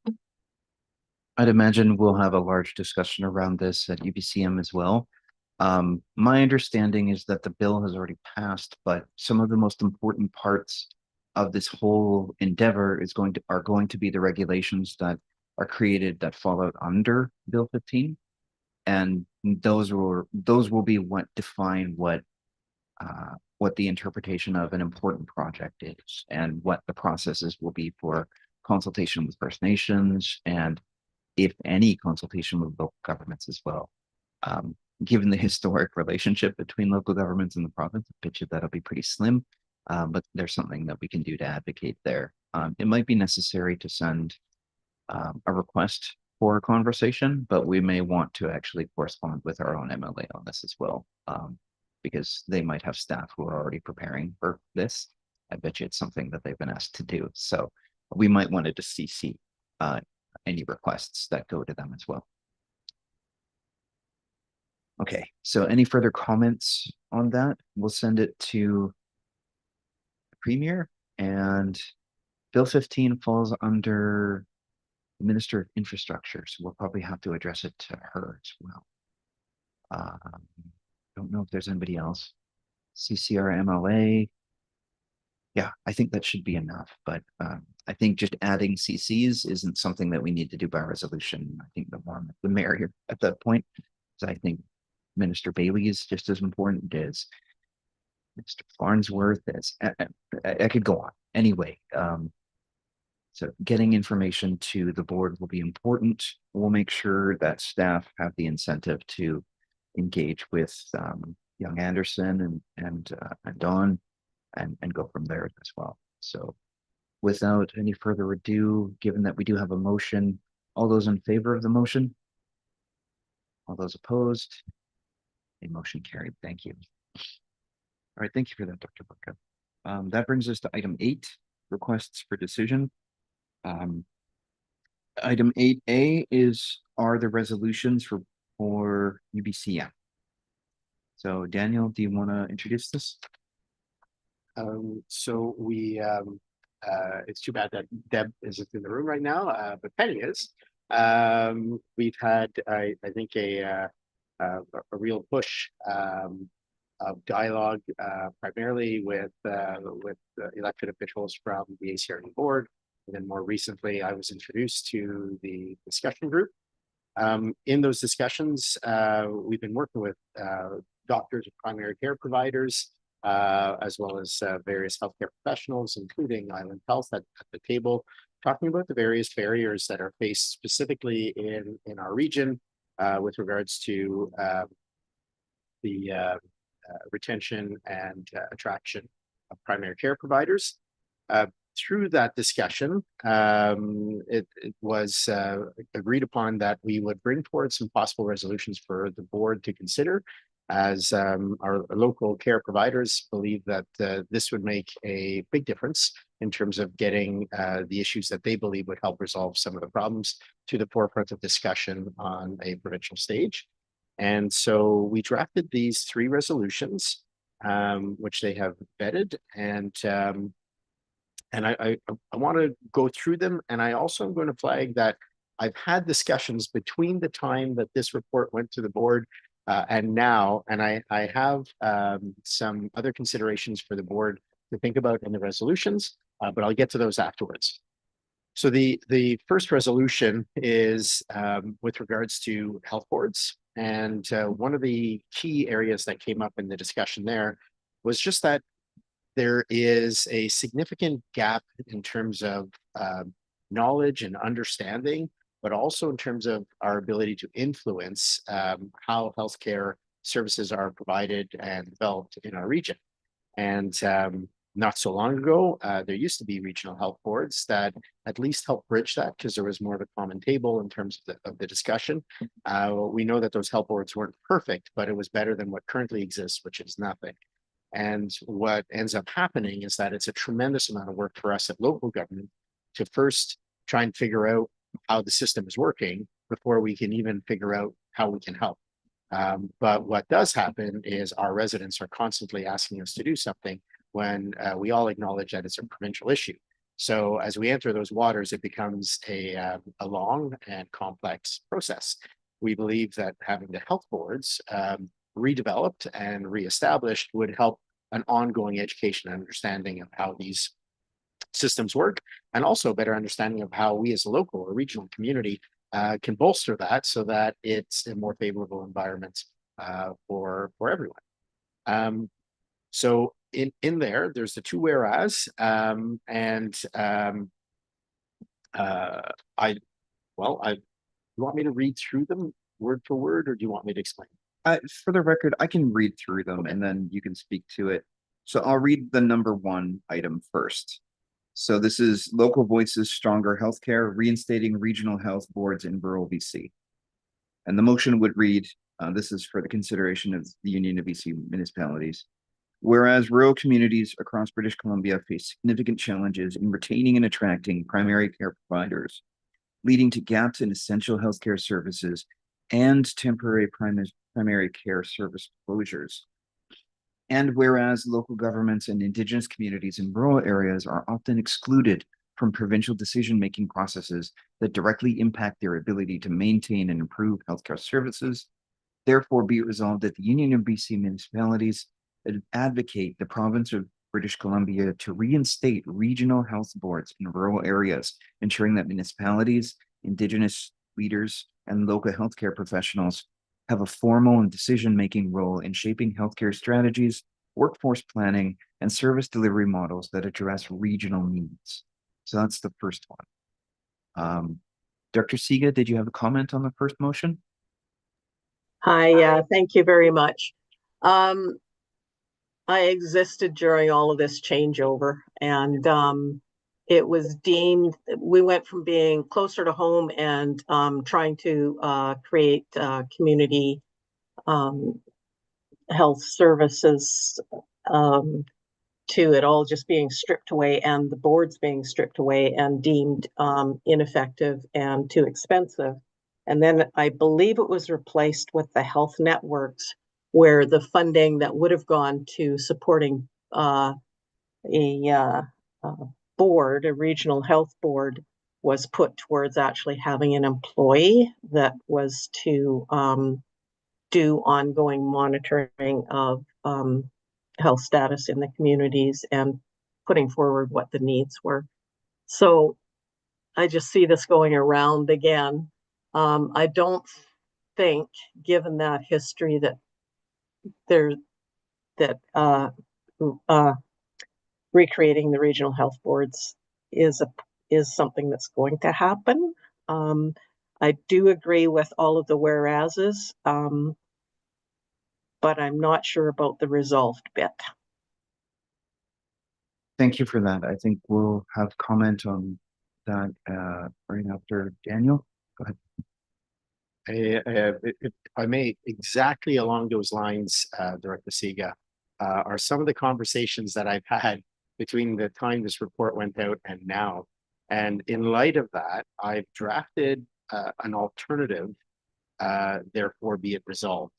I'd imagine we'll have a large discussion around this at UBCM as well. My understanding is that the bill has already passed, but some of the most important parts of this whole endeavor are going to be the regulations that are created that fall out under Bill 15, and those will be what define what the interpretation of an important project is, and what the processes will be for consultation with First Nations, and if any consultation with local governments as well. Given the historic relationship between local governments and the province, I bet you that'll be pretty slim, but there's something that we can do to advocate there. It might be necessary to send a request for a conversation, but we may want to actually correspond with our own MLA on this as well, because they might have staff who are already preparing for this. I bet you it's something that they've been asked to do. So we might want to just CC any requests that go to them as well. Okay, so any further comments on that? We'll send it to the Premier, and Bill 15 falls under the Minister of Infrastructure, so we'll probably have to address it to her as well. Don't know if there's anybody else. CCR MLA. Yeah, I think that should be enough, but I think just adding CCs isn't something that we need to do by resolution. I think the merrier at that point. So I think Minister Bailey is just as important as Mr. Farnsworth. As I could go on. Anyway, so getting information to the board will be important. We'll make sure that staff have the incentive to engage with Young Anderson and Don and go from there as well. So without any further ado, given that we do have a motion, all those in favor of the motion? All those opposed? A motion carried. Thank you. All right, thank you for that, Dr. Burka. That brings us to item 8, requests for decision. Item 8A are the resolutions for UBCM. So Daniel, do you want to introduce this? So we it's too bad that Deb isn't in the room right now, but Penny is. We've had I think a real push of dialogue, primarily with elected officials from the ACRD board. And then more recently, I was introduced to the discussion group In those discussions, we've been working with doctors and primary care providers, as well as various healthcare professionals, including Island Health at the table, talking about the various barriers that are faced specifically in our region with regards to the retention and attraction of primary care providers. Through that discussion, it was agreed upon that we would bring forward some possible resolutions for the board to consider, as our local care providers believe that this would make a big difference in terms of getting the issues that they believe would help resolve some of the problems to the forefront of discussion on a provincial stage. And so we drafted these 3 resolutions, which they have vetted, and I want to go through them. And I also am going to flag that I've had discussions between the time that this report went to the board and now, and I have some other considerations for the board to think about in the resolutions, but I'll get to those afterwards. So the first resolution is with regards to health boards. And one of the key areas that came up in the discussion there was just that there is a significant gap in terms of knowledge and understanding, but also in terms of our ability to influence how healthcare services are provided and developed in our region. And not so long ago, there used to be regional health boards that at least helped bridge that, because there was more of a common table in terms of the discussion. We know that those health boards weren't perfect, but it was better than what currently exists, which is nothing. And what ends up happening is that it's a tremendous amount of work for us at local government to first try and figure out how the system is working before we can even figure out how we can help. But what does happen is our residents are constantly asking us to do something when we all acknowledge that it's a provincial issue. So as we enter those waters, it becomes a long and complex process. We believe that having the health boards redeveloped and reestablished would help an ongoing education and understanding of how these systems work, and also a better understanding of how we as a local or regional community can bolster that so that it's a more favorable environment for everyone. So in there's the 2 whereas, you want me to read through them word for word, or do you want me to explain? For the record, I can read through them and then you can speak to it. So I'll read the number 1 item first. So this is Local Voices Stronger Healthcare, reinstating regional health boards in rural BC. And the motion would read, this is for the consideration of the Union of BC municipalities. Whereas rural communities across British Columbia face significant challenges in retaining and attracting primary care providers, leading to gaps in essential healthcare services and temporary primary care service closures. And whereas local governments and Indigenous communities in rural areas are often excluded from provincial decision-making processes that directly impact their ability to maintain and improve healthcare services, therefore be it resolved that the Union of BC municipalities advocate the province of British Columbia to reinstate regional health boards in rural areas, ensuring that municipalities, Indigenous leaders, and local healthcare professionals have a formal and decision-making role in shaping healthcare strategies, workforce planning, and service delivery models that address regional needs. So that's the first one. Dr. Siga, did you have a comment on the first motion? Hi, thank you very much. I existed during all of this changeover, and it was deemed, we went from being closer to home and trying to create community health services to it all just being stripped away, and the boards being stripped away and deemed ineffective and too expensive. And then I believe it was replaced with the health networks, where the funding that would have gone to supporting a board, a regional health board, was put towards actually having an employee that was to do ongoing monitoring of health status in the communities and putting forward what the needs were. So I just see this going around again. I don't think, given that history, that there that recreating the regional health boards is something that's going to happen. I do agree with all of the whereases, but I'm not sure about the resolved bit. Thank you for that. I think we'll have comment on that right after Daniel. Go ahead. If I may, exactly along those lines, Director Siga, are some of the conversations that I've had between the time this report went out and now. And in light of that, I've drafted an alternative, therefore be it resolved.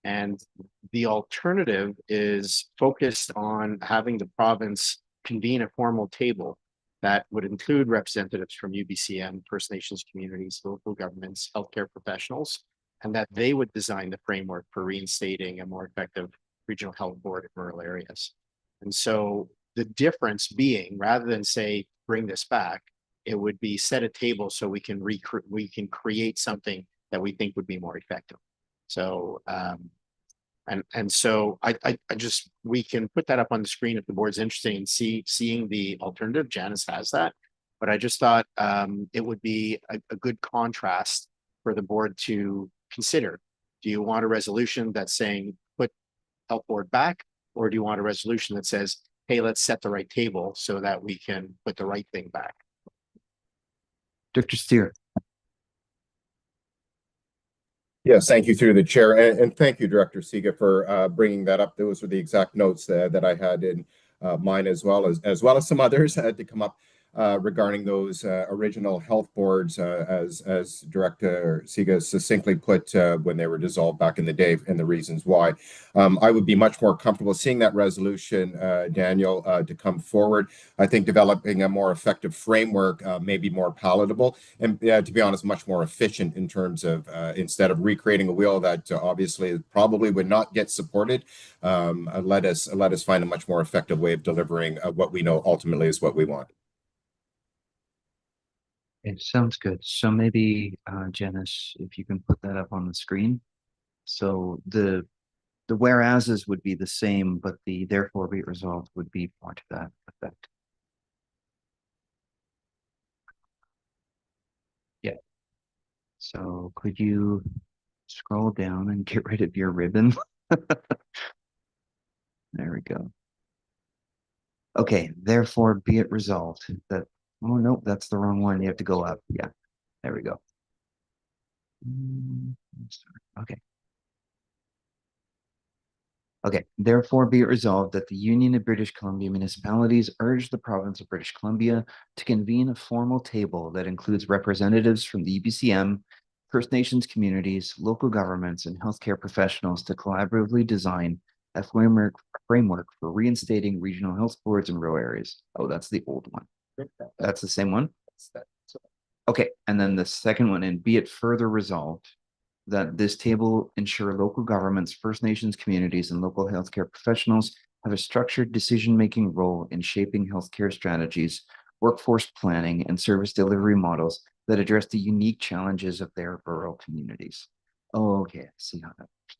And the alternative is focused on having the province convene a formal table that would include representatives from UBCM, First Nations communities, local governments, healthcare professionals, and that they would design the framework for reinstating a more effective regional health board in rural areas. And so the difference being, rather than say, bring this back, it would be set a table so we can create something that we think would be more effective. So, so I just, we can put that up on the screen if the board's interested in seeing the alternative. Janice has that, but I just thought it would be a good contrast for the board to consider. Do you want a resolution that's saying put health board back, or do you want a resolution that says, hey, let's set the right table so that we can put the right thing back? Dr. Steer. Yes, thank you through the chair, and thank you, Director Siga, for bringing that up. Those were the exact notes that I had in mine, as well as some others had to come up regarding those original health boards, as Director Siga succinctly put when they were dissolved back in the day, and the reasons why. I would be much more comfortable seeing that resolution, Daniel, to come forward. I think developing a more effective framework may be more palatable, and to be honest, much more efficient in terms of instead of recreating a wheel that obviously probably would not get supported. Let us find a much more effective way of delivering what we know ultimately is what we want. It sounds good. So maybe Janice, if you can put that up on the screen. So the whereases would be the same, but the therefore be it resolved would be more to that effect. Yeah. So could you scroll down and get rid of your ribbon? There we go. Okay, therefore be it resolved that, oh no, that's the wrong one. You have to go up. Yeah, there we go. Okay. Okay, therefore be it resolved that the Union of British Columbia Municipalities urge the province of British Columbia to convene a formal table that includes representatives from the UBCM, First Nations communities, local governments, and healthcare professionals to collaboratively design a framework for reinstating regional health boards in rural areas. Oh, that's the old one. That's the same one? Okay, and then the second one, and be it further resolved that this table ensure local governments, First Nations communities, and local healthcare professionals have a structured decision-making role in shaping healthcare strategies, workforce planning, and service delivery models that address the unique challenges of their rural communities. Oh, okay, I see how that works.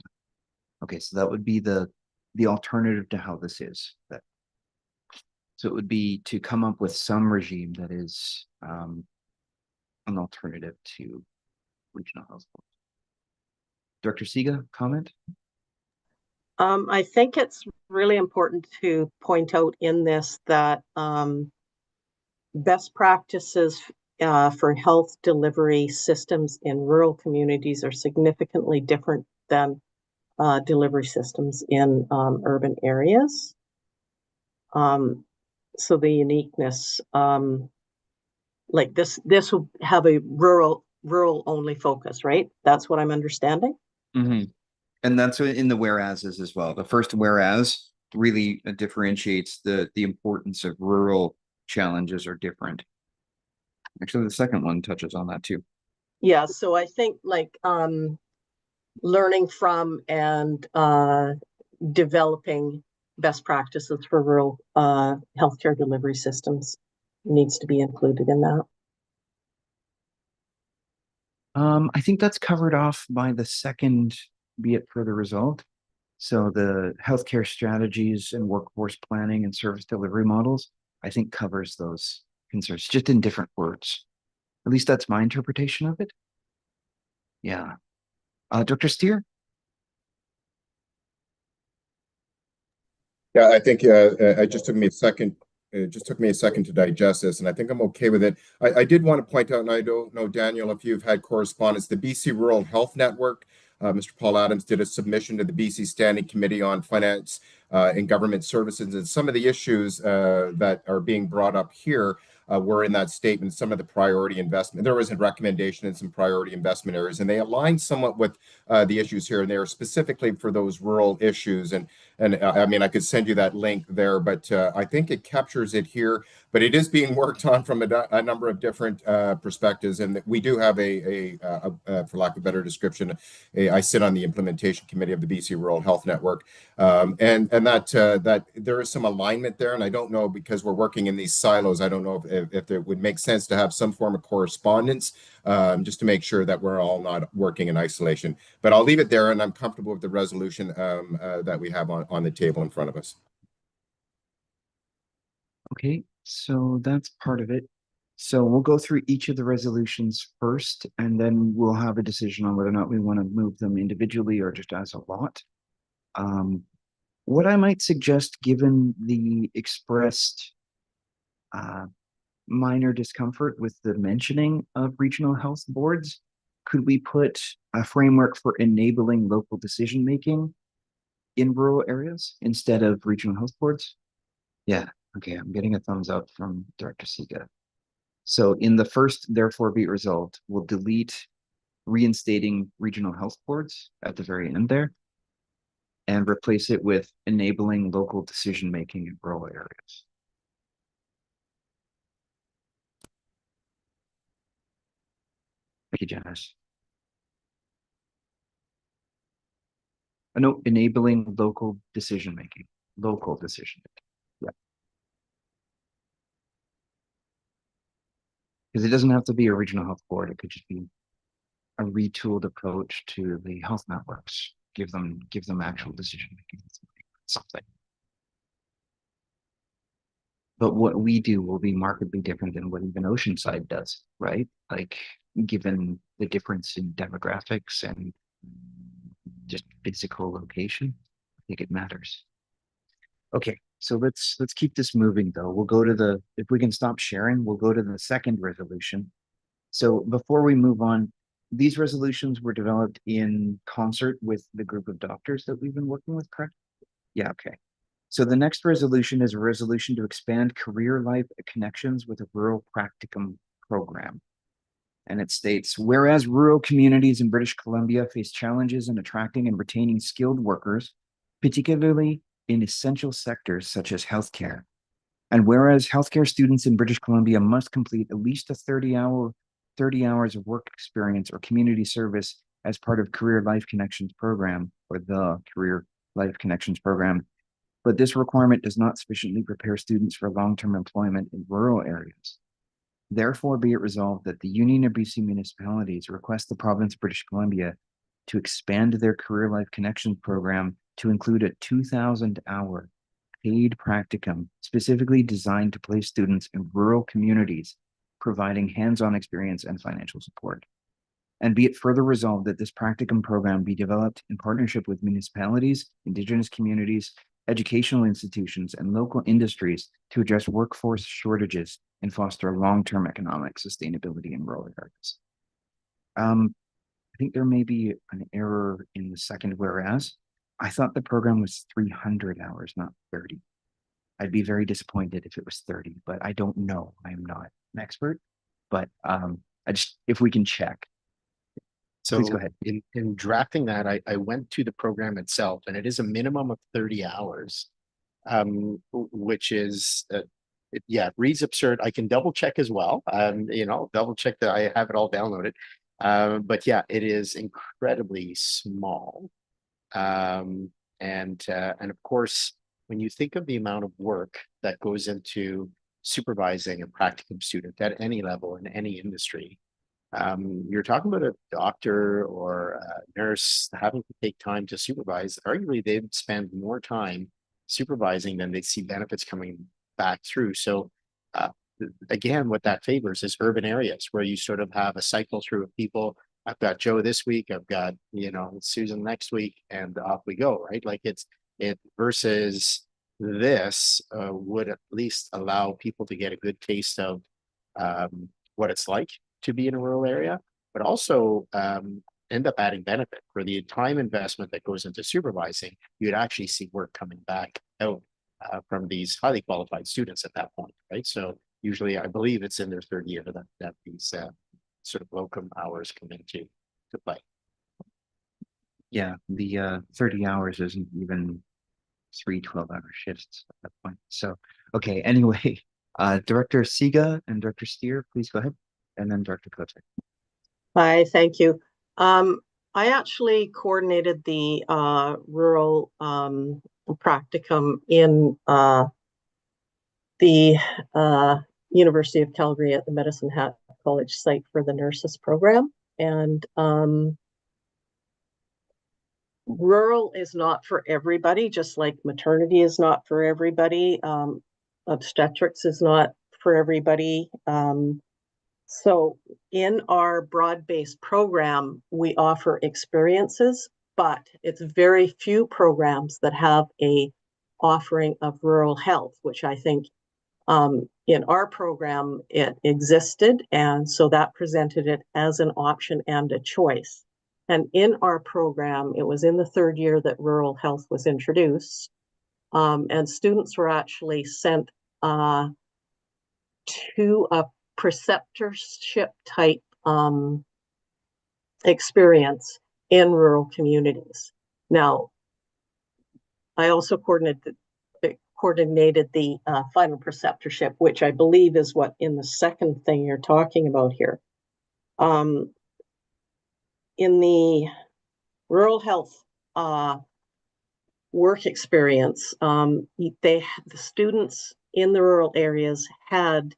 Okay, so that would be the alternative to how this is. So it would be to come up with some regime that is an alternative to regional health boards. Dr. Siga, comment? I think it's really important to point out in this that best practices for health delivery systems in rural communities are significantly different than delivery systems in urban areas. So the uniqueness, like this will have a rural only focus, right? That's what I'm understanding. Mm-hmm. And that's in the whereases as well. The first whereas really differentiates the importance of rural challenges are different. Actually, the second one touches on that too. Yeah, so I think like learning from and developing best practices for rural healthcare delivery systems needs to be included in that. I think that's covered off by the second, be it further result. So the healthcare strategies and workforce planning and service delivery models, I think covers those concerns, just in different words. At least that's my interpretation of it. Yeah. Dr. Steer? Yeah, I think it just took me a second. It just took me a second to digest this, and I think I'm okay with it. I did want to point out, and I don't know, Daniel, if you've had correspondence, the BC Rural Health Network. Mr. Paul Adams did a submission to the BC Standing Committee on Finance and Government Services, and some of the issues that are being brought up here were in that statement. Some of the priority investment, there was a recommendation in some priority investment areas, and they align somewhat with the issues here, and they are specifically for those rural issues. And I mean, I could send you that link there, but I think it captures it here. But it is being worked on from a number of different perspectives, and we do have for lack of a better description, I sit on the implementation committee of the BC Rural Health Network, and that there is some alignment there. And I don't know, because we're working in these silos, I don't know if it would make sense to have some form of correspondence, just to make sure that we're all not working in isolation. But I'll leave it there, and I'm comfortable with the resolution that we have on the table in front of us. Okay, so that's part of it. So we'll go through each of the resolutions first, and then we'll have a decision on whether or not we want to move them individually or just as a lot. What I might suggest, given the expressed minor discomfort with the mentioning of regional health boards, could we put a framework for enabling local decision-making in rural areas instead of regional health boards? Yeah, okay, I'm getting a thumbs up from Director Siga. So in the first, therefore be it resolved, we'll delete reinstating regional health boards at the very end there and replace it with enabling local decision-making in rural areas. Thank you, Janice. No, enabling local decision-making. Local decision-making. Yeah. Because it doesn't have to be a regional health board. It could just be a retooled approach to the health networks. Give them actual decision-making. Something. But what we do will be markedly different than what even Oceanside does, right? Like, given the difference in demographics and just physical location, I think it matters. Okay, so let's keep this moving though. We'll go to if we can stop sharing, we'll go to the second resolution. So before we move on, these resolutions were developed in concert with the group of doctors that we've been working with, correct? Yeah, okay. So the next resolution is a resolution to expand career life connections with a rural practicum program. And it states, whereas rural communities in British Columbia face challenges in attracting and retaining skilled workers, particularly in essential sectors such as healthcare. And whereas healthcare students in British Columbia must complete at least a 30 hours of work experience or community service as part of Career Life Connections program, or the Career Life Connections program. But this requirement does not sufficiently prepare students for long-term employment in rural areas. Therefore, be it resolved that the Union of BC Municipalities request the province of British Columbia to expand their Career Life Connections program to include a 2,000-hour paid practicum specifically designed to place students in rural communities, providing hands-on experience and financial support. And be it further resolved that this practicum program be developed in partnership with municipalities, Indigenous communities, educational institutions, and local industries to address workforce shortages and foster long-term economic sustainability in rural areas. I think there may be an error in the second whereas. I thought the program was 300 hours, not 30. I'd be very disappointed if it was 30, but I don't know. I am not an expert, but if we can check. So Please go ahead. In drafting that, I went to the program itself, and it is a minimum of 30 hours, which is, it reads absurd. I can double check as well. Double check that I have it all downloaded. But yeah, it is incredibly small. And of course, when you think of the amount of work that goes into supervising a practicum student at any level in any industry, you're talking about a doctor or a nurse having to take time to supervise. Arguably, they'd spend more time supervising than they see benefits coming back through. So again, what that favors is urban areas where you sort of have a cycle through of people. I've got Joe this week, I've got, Susan next week, and off we go, right? Like it versus this would at least allow people to get a good taste of what it's like to be in a rural area, but also end up adding benefit for the time investment that goes into supervising. You'd actually see work coming back out from these highly qualified students at that point, right? So usually, I believe it's in their third year that these sort of locum hours come into play. Yeah, the 30 hours isn't even 3 12-hour shifts at that point. So, okay, anyway, Director Siga and Director Steer, please go ahead. And then Dr. Kotek. Hi, thank you. I actually coordinated the rural practicum in the University of Calgary at the Medicine Hat College site for the nurses program. And rural is not for everybody, just like maternity is not for everybody. Obstetrics is not for everybody. So in our broad-based program, we offer experiences, but it's very few programs that have a offering of rural health, which I think in our program, it existed. And so that presented it as an option and a choice. And in our program, it was in the third year that rural health was introduced. And students were actually sent to a preceptorship type experience in rural communities. Now, I also coordinated the final preceptorship, which I believe is what in the second thing you're talking about here. In the rural health work experience, the students in the rural areas had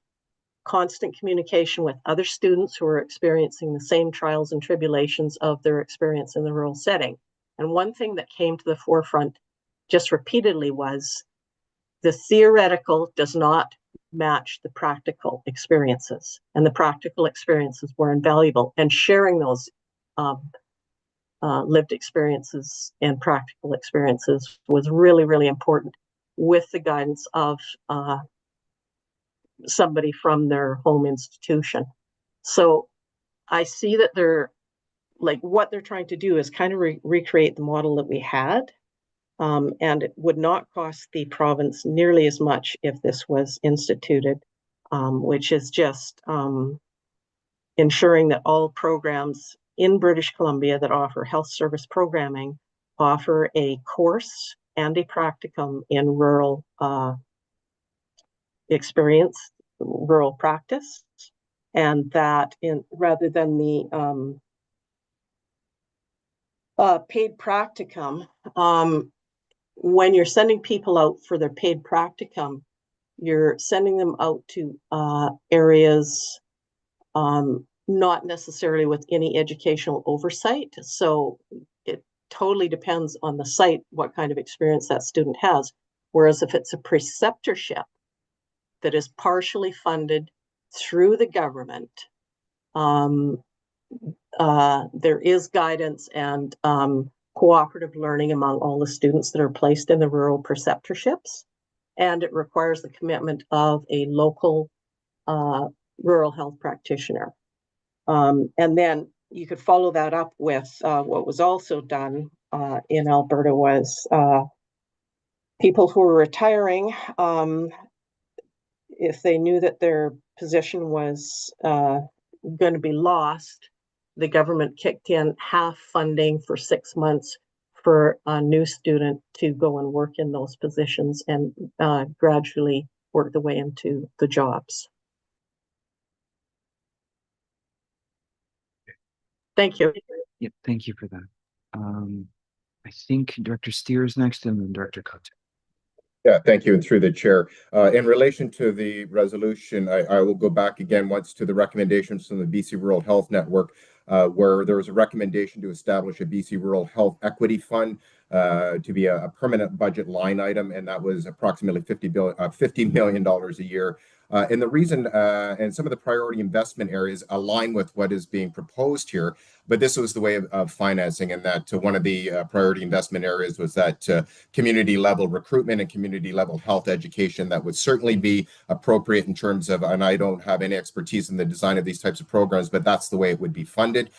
constant communication with other students who were experiencing the same trials and tribulations of their experience in the rural setting. And one thing that came to the forefront just repeatedly was the theoretical does not match the practical experiences, and the practical experiences were invaluable. And sharing those lived experiences and practical experiences was really, really important with the guidance of somebody from their home institution. So I see that what they're trying to do is kind of recreate the model that we had. And it would not cost the province nearly as much if this was instituted, which is just ensuring that all programs in British Columbia that offer health service programming offer a course and a practicum in rural experience, rural practice, and that rather than the paid practicum, when you're sending people out for their paid practicum, you're sending them out to areas not necessarily with any educational oversight. So it totally depends on the site, what kind of experience that student has. Whereas if it's a preceptorship that is partially funded through the government, there is guidance and cooperative learning among all the students that are placed in the rural preceptorships. And it requires the commitment of a local rural health practitioner. And then you could follow that up with what was also done in Alberta was people who were retiring, if they knew that their position was going to be lost, the government kicked in half funding for 6 months for a new student to go and work in those positions and gradually work the way into the jobs. Thank you. Yeah, thank you for that. I think Director Steer is next and then Director Kotek. Yeah, thank you. And through the chair, in relation to the resolution, I will go back again once to the recommendations from the BC Rural Health Network, where there was a recommendation to establish a BC Rural Health Equity Fund to be a permanent budget line item, and that was approximately $50 million a year. And the reason and some of the priority investment areas align with what is being proposed here, but this was the way of financing, and that one of the priority investment areas was that community level recruitment and community level health education that would certainly be appropriate in terms of, and I don't have any expertise in the design of these types of programs, but that's the way it would be funded.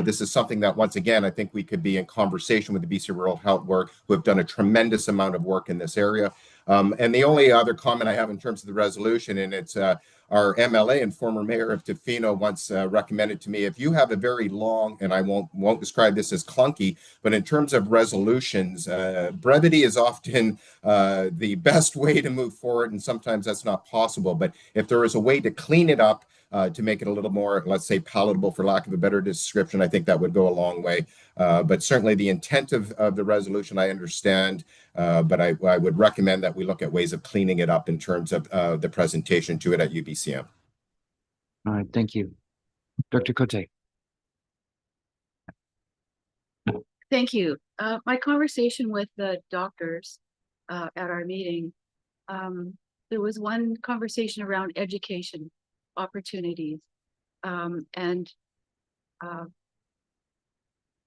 This is something that, once again, I think we could be in conversation with the BC Rural Health Work, who have done a tremendous amount of work in this area. And the only other comment I have in terms of the resolution, and it's our MLA and former mayor of Tofino once recommended to me, if you have a very long, and I won't describe this as clunky, but in terms of resolutions, brevity is often the best way to move forward, and sometimes that's not possible. But if there is a way to clean it up, to make it a little more, let's say, palatable, for lack of a better description, I think that would go a long way. But certainly the intent of the resolution, I understand, but I would recommend that we look at ways of cleaning it up in terms of the presentation to it at UBCM. All right, thank you. Dr. Cote. Thank you. My conversation with the doctors at our meeting, there was one conversation around education opportunities. And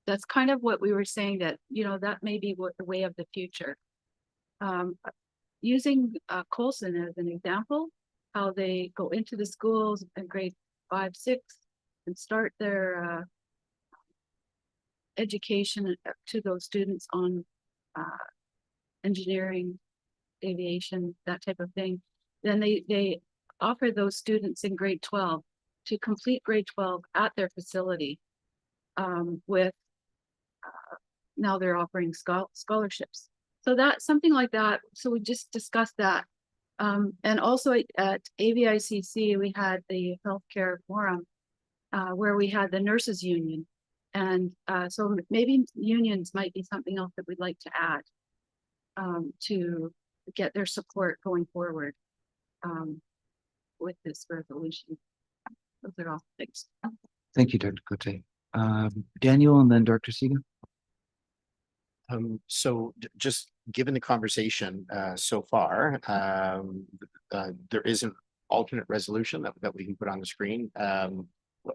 that's kind of what we were saying, that, you know, that may be what the way of the future. Using Colson as an example, how they go into the schools in grade 5, 6 and start their education to those students on engineering, aviation, that type of thing. Then they offer those students in grade 12 to complete grade 12 at their facility with now they're offering scholarships. So that's something like that. So we just discussed that. And also at AVICC, we had the healthcare forum where we had the nurses union. And so maybe unions might be something else that we'd like to add to get their support going forward with this resolution. Those are all things. Thank you, Dr. Cote. Daniel and then Dr. Siga. So just given the conversation so far, there is an alternate resolution that we can put on the screen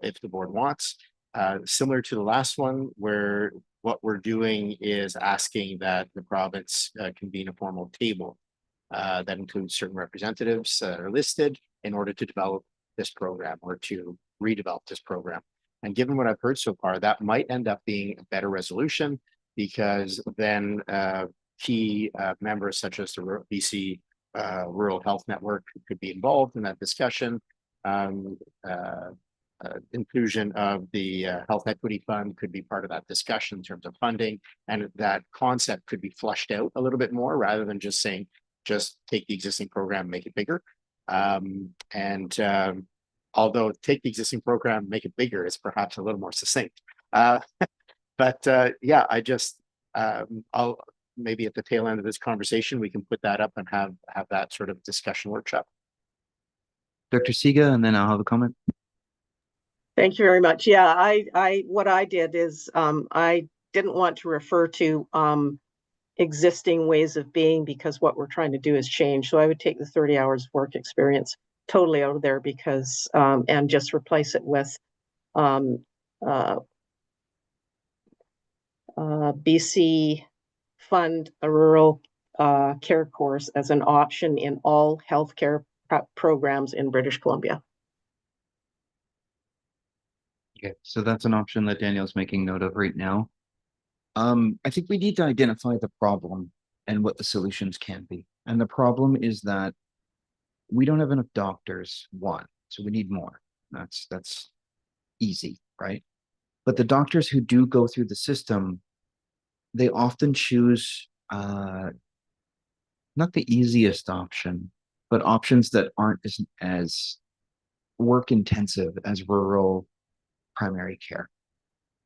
if the board wants. Similar to the last one, where what we're doing is asking that the province convene a formal table that includes certain representatives that are listed in order to develop this program or to redevelop this program. And given what I've heard so far, that might end up being a better resolution, because then key members such as the BC Rural Health Network could be involved in that discussion. Inclusion of the Health Equity Fund could be part of that discussion in terms of funding, and that concept could be flushed out a little bit more rather than just saying, just take the existing program and make it bigger. Although take the existing program, make it bigger is perhaps a little more succinct. But yeah, I just, I'll maybe at the tail end of this conversation, we can put that up and have that sort of discussion workshop. Dr. Siga, and then I'll have a comment. Thank you very much. Yeah, what I did is I didn't want to refer to existing ways of being, because what we're trying to do is change. So I would take the 30 hours of work experience totally out of there, because and just replace it with BC fund a rural care course as an option in all healthcare programs in British Columbia. Okay, so that's an option that Daniel's making note of right now. I think we need to identify the problem and what the solutions can be. And the problem is that we don't have enough doctors, one, so we need more. That's easy, right? But the doctors who do go through the system, they often choose not the easiest option, but options that aren't as work intensive as rural primary care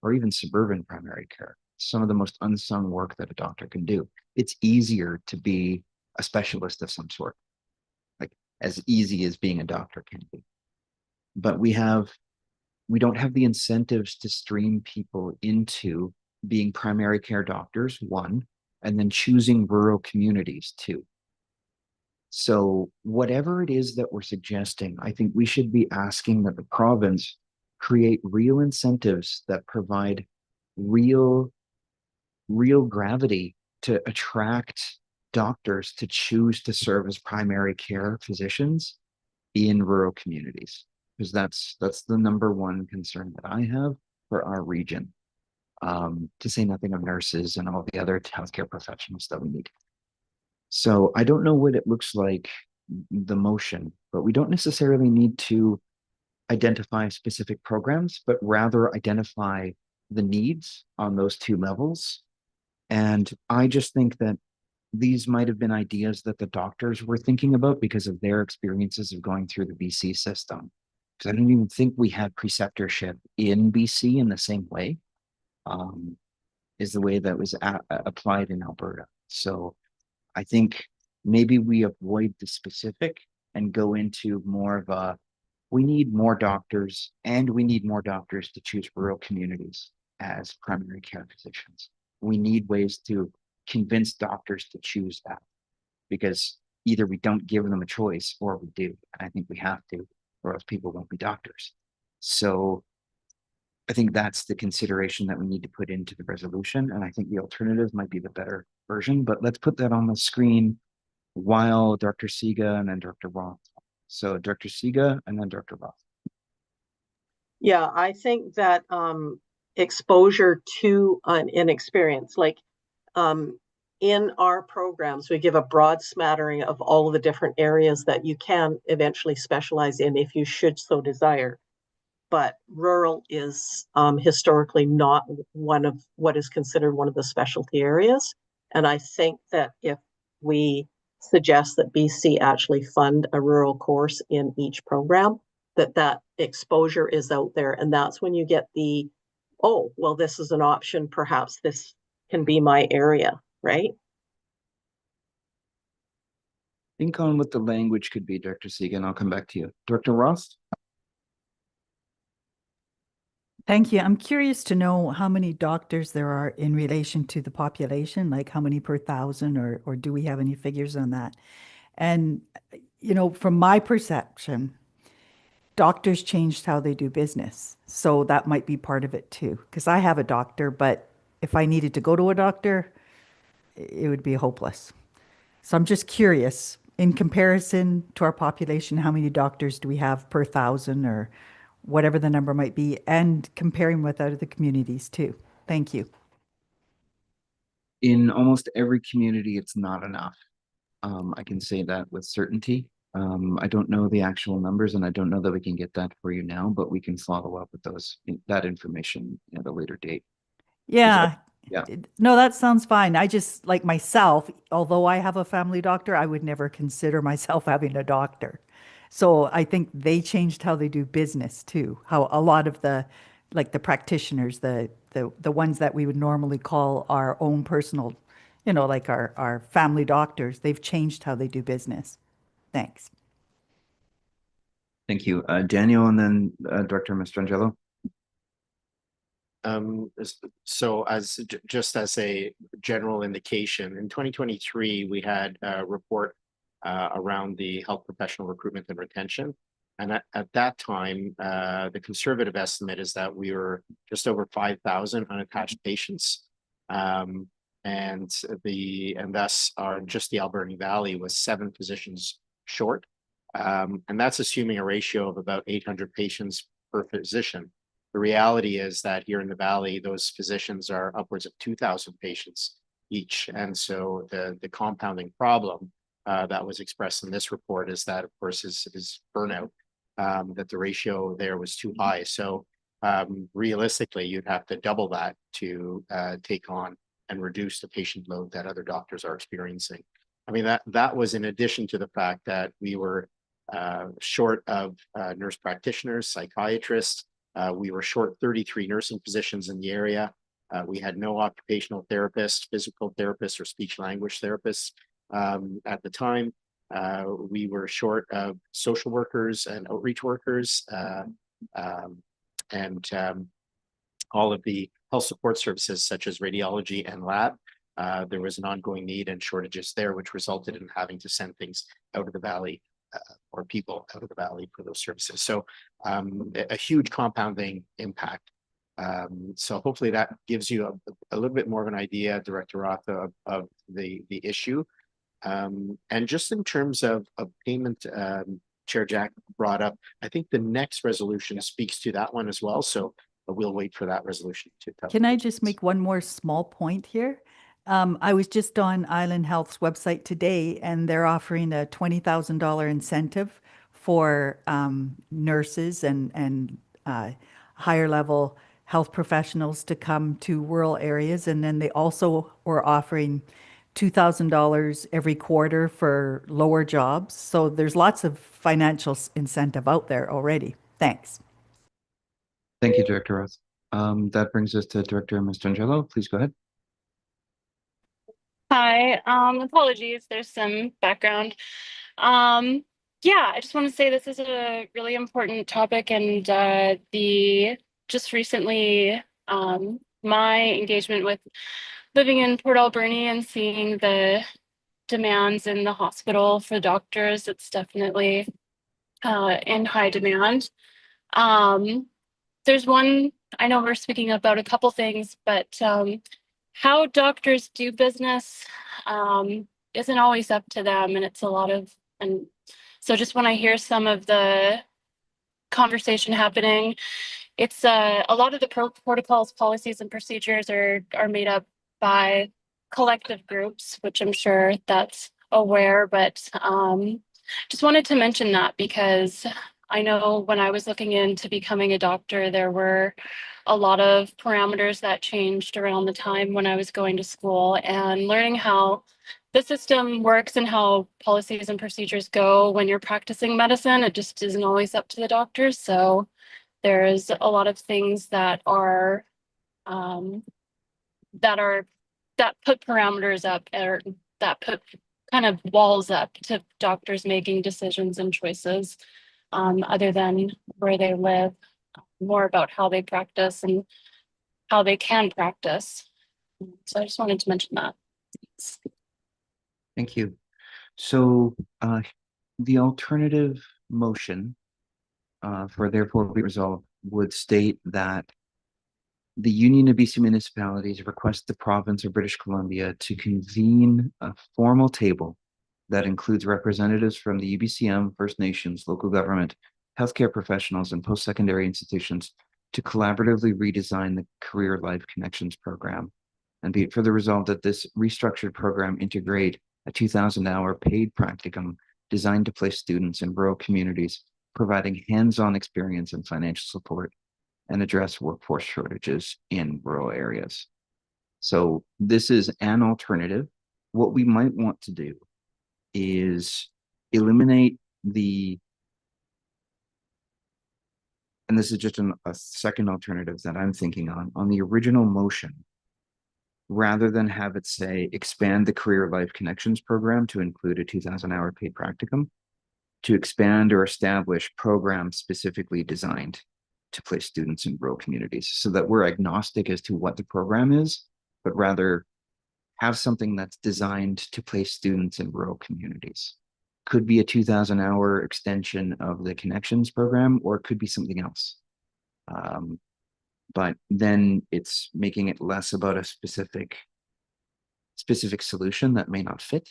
or even suburban primary care. Some of the most unsung work that a doctor can do. It's easier to be a specialist of some sort, like as easy as being a doctor can be. But we don't have the incentives to stream people into being primary care doctors, one, and then choosing rural communities, two. So whatever it is that we're suggesting, I think we should be asking that the province create real incentives that provide real gravity to attract doctors to choose to serve as primary care physicians in rural communities, because that's the number one concern that I have for our region. To say nothing of nurses and all the other healthcare professionals that we need. So I don't know what it looks like, the motion, but we don't necessarily need to identify specific programs, but rather identify the needs on those two levels. And I just think that these might have been ideas that the doctors were thinking about because of their experiences of going through the BC system. Because I don't even think we had preceptorship in BC in the same way, is the way that was applied in Alberta. So I think maybe we avoid the specific and go into more of a, we need more doctors, and we need more doctors to choose rural communities as primary care physicians. We need ways to convince doctors to choose that, because either we don't give them a choice or we do. And I think we have to, or else people won't be doctors. So I think that's the consideration that we need to put into the resolution. And I think the alternative might be the better version, but let's put that on the screen while Dr. Siga and then Dr. Roth. So Dr. Siga and then Dr. Roth. Yeah, I think that exposure to an experience, like in our programs, we give a broad smattering of all of the different areas that you can eventually specialize in if you should so desire. But rural is historically not one of what is considered one of the specialty areas. And I think that if we suggest that BC actually fund a rural course in each program, that exposure is out there. And that's when you get the, oh, well, this is an option. Perhaps this can be my area, right? Think on what the language could be, Dr. Siga, and I'll come back to you. Dr. Roth? Thank you. I'm curious to know how many doctors there are in relation to the population, like how many per thousand, or do we have any figures on that? And, you know, from my perception, doctors changed how they do business. So that might be part of it too. Because I have a doctor, but if I needed to go to a doctor, it would be hopeless. So I'm just curious, in comparison to our population, how many doctors do we have per thousand or whatever the number might be, and comparing with other communities too? Thank you. In almost every community, it's not enough. I can say that with certainty. I don't know the actual numbers, and I don't know that we can get that for you now, but we can follow up with that information at a later date. Yeah. Yeah. No, that sounds fine. I just, like myself, although I have a family doctor, I would never consider myself having a doctor. So I think they changed how they do business too. How a lot of the, like the practitioners, the ones that we would normally call our own personal, you know, like our family doctors, they've changed how they do business. Thanks. Thank you. Daniel, and then Dr. Mastrangelo. So just as a general indication, in 2023, we had a report around the health professional recruitment and retention. And at that time, the conservative estimate is that we were just over 5,000 unattached patients. And thus just the Alberni Valley was 7 physicians short. And that's assuming a ratio of about 800 patients per physician. The reality is that here in the Valley, those physicians are upwards of 2,000 patients each. And so the compounding problem that was expressed in this report is that, of course, is burnout, that the ratio there was too high. So realistically, you'd have to double that to take on and reduce the patient load that other doctors are experiencing. I mean, that was in addition to the fact that we were short of nurse practitioners, psychiatrists. We were short 33 nursing positions in the area. We had no occupational therapists, physical therapists, or speech language therapists. At the time, we were short of social workers and outreach workers, and all of the health support services such as radiology and lab. There was an ongoing need and shortages there, which resulted in having to send things out of the valley, or people out of the valley for those services. So a huge compounding impact. So hopefully that gives you a little bit more of an idea, Director Roth, of the issue. And just in terms of payment, Chair Jack brought up, I think the next resolution speaks to that one as well. So we'll wait for that resolution to. Can I just make one more small point here? I was just on Island Health's website today, and they're offering a $20,000 incentive for nurses and higher level health professionals to come to rural areas. And then they also were offering $2,000 every quarter for lower jobs. So there's lots of financial incentive out there already. Thanks. Thank you, Director Roth. That brings us to Director Mastrangelo. Please go ahead. Hi, apologies, there's some background. Yeah, I just want to say this is a really important topic, and just recently my engagement with living in Port Alberni and seeing the demands in the hospital for doctors, it's definitely in high demand. There's one, I know we're speaking about a couple things, but how doctors do business isn't always up to them, and it's a lot of, and so just when I hear some of the conversation happening, it's a lot of the protocols, policies, and procedures are made up by collective groups, which I'm sure that's aware, but just wanted to mention that because I know when I was looking into becoming a doctor, there were a lot of parameters that changed around the time when I was going to school, and learning how the system works and how policies and procedures go when you're practicing medicine, it just isn't always up to the doctors. So there's a lot of things that are that put parameters up, or that put kind of walls up to doctors making decisions and choices other than where they live, more about how they practice and how they can practice. So I just wanted to mention that. Thank you. So the alternative motion for therefore be resolved would state that the Union of BC Municipalities request the province of British Columbia to convene a formal table that includes representatives from the UBCM, First Nations, local government, healthcare professionals, and post-secondary institutions to collaboratively redesign the Career Life Connections program. And be it further resolved that this restructured program integrate a 2,000-hour paid practicum designed to place students in rural communities, providing hands-on experience and financial support, and address workforce shortages in rural areas. So this is an alternative. What we might want to do is eliminate the, and this is just a second alternative that I'm thinking on the original motion, rather than have it say expand the Career Life Connections program to include a 2,000-hour paid practicum, to expand or establish programs specifically designed to place students in rural communities, so that we're agnostic as to what the program is, but rather have something that's designed to place students in rural communities. Could be a 2,000-hour extension of the Connections program, or it could be something else. But then it's making it less about a specific solution that may not fit,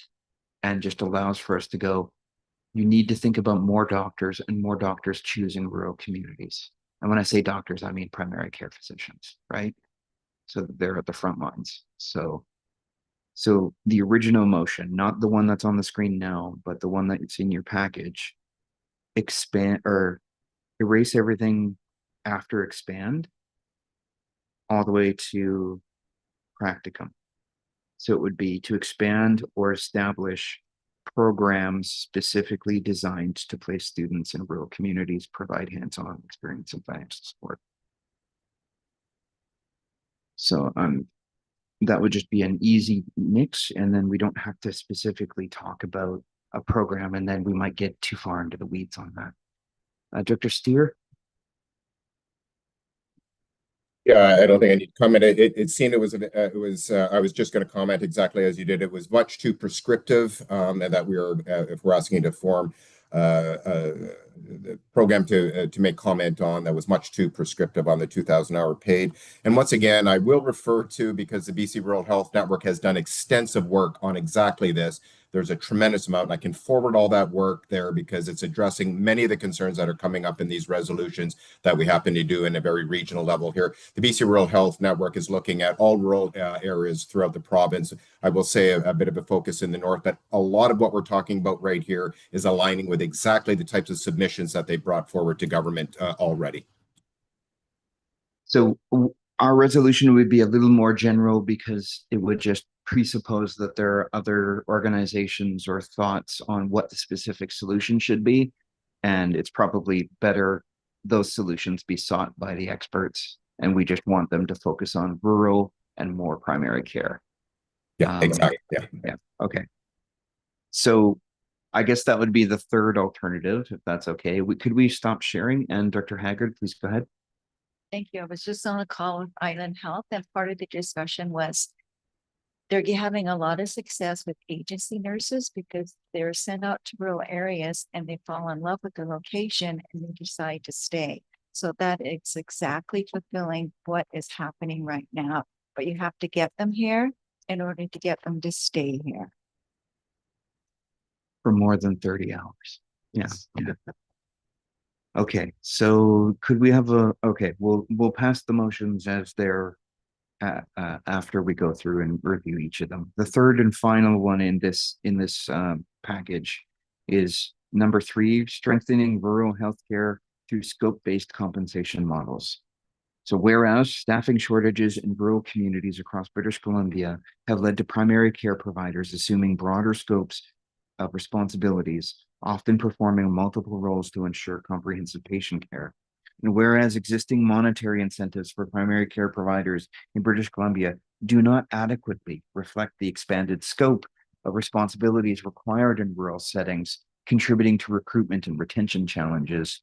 and just allows for us to go, you need to think about more doctors and more doctors choosing rural communities. And when I say doctors, I mean primary care physicians, right? So they're at the front lines. So the original motion, not the one that's on the screen now, but the one that's in your package, expand or erase everything after expand all the way to practicum. So it would be to expand or establish programs specifically designed to place students in rural communities, provide hands-on experience and financial support. So that would just be an easy mix, and then we don't have to specifically talk about a program, and then we might get too far into the weeds on that. Dr. Steer? Yeah, I don't think I need to comment. It seemed I was just going to comment exactly as you did. It was much too prescriptive, and that if we're asking to form the program to make comment on, that was much too prescriptive on the 2,000 hour paid. And once again, I will refer to, because the BC Rural Health Network has done extensive work on exactly this. There's a tremendous amount, and I can forward all that work there because it's addressing many of the concerns that are coming up in these resolutions that we happen to do in a very regional level here. The BC Rural Health Network is looking at all rural areas throughout the province. I will say a bit of a focus in the north, but a lot of what we're talking about right here is aligning with exactly the types of submissions that they brought forward to government already. So our resolution would be a little more general because it would just presuppose that there are other organizations or thoughts on what the specific solution should be. And it's probably better those solutions be sought by the experts, and we just want them to focus on rural and more primary care. Yeah, exactly. Yeah. Okay. So I guess that would be the third alternative, if that's okay. Could we stop sharing? And Dr. Haggard, please go ahead. Thank you. I was just on a call with Island Health, and part of the discussion was they're having a lot of success with agency nurses because they're sent out to rural areas and they fall in love with the location and they decide to stay. So that is exactly fulfilling what is happening right now. But you have to get them here in order to get them to stay here. For more than 30 hours. Yeah. Okay, so could we have okay, we'll pass the motions as they're after we go through and review each of them. The third and final one in this package is number 3, strengthening rural healthcare through scope-based compensation models. So whereas staffing shortages in rural communities across British Columbia have led to primary care providers assuming broader scopes of responsibilities, often performing multiple roles to ensure comprehensive patient care. And whereas existing monetary incentives for primary care providers in British Columbia do not adequately reflect the expanded scope of responsibilities required in rural settings, contributing to recruitment and retention challenges,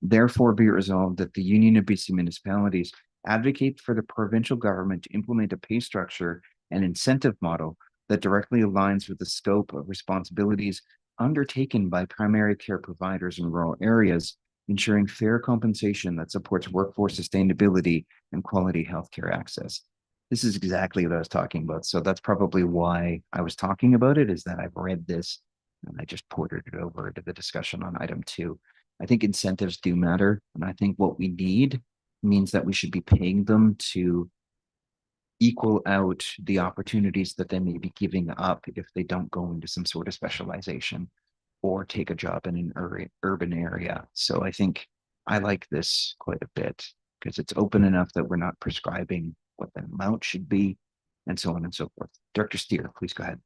therefore be it resolved that the Union of BC Municipalities advocate for the provincial government to implement a pay structure and incentive model that directly aligns with the scope of responsibilities undertaken by primary care providers in rural areas, ensuring fair compensation that supports workforce sustainability and quality healthcare access. This is exactly what I was talking about. So that's probably why I was talking about it, is that I've read this and I just ported it over to the discussion on item 2. I think incentives do matter. And I think what we need means that we should be paying them to equal out the opportunities that they may be giving up if they don't go into some sort of specialization or take a job in an urban area. So I think I like this quite a bit because it's open enough that we're not prescribing what the amount should be and so on and so forth. Dr. Steer, please go ahead.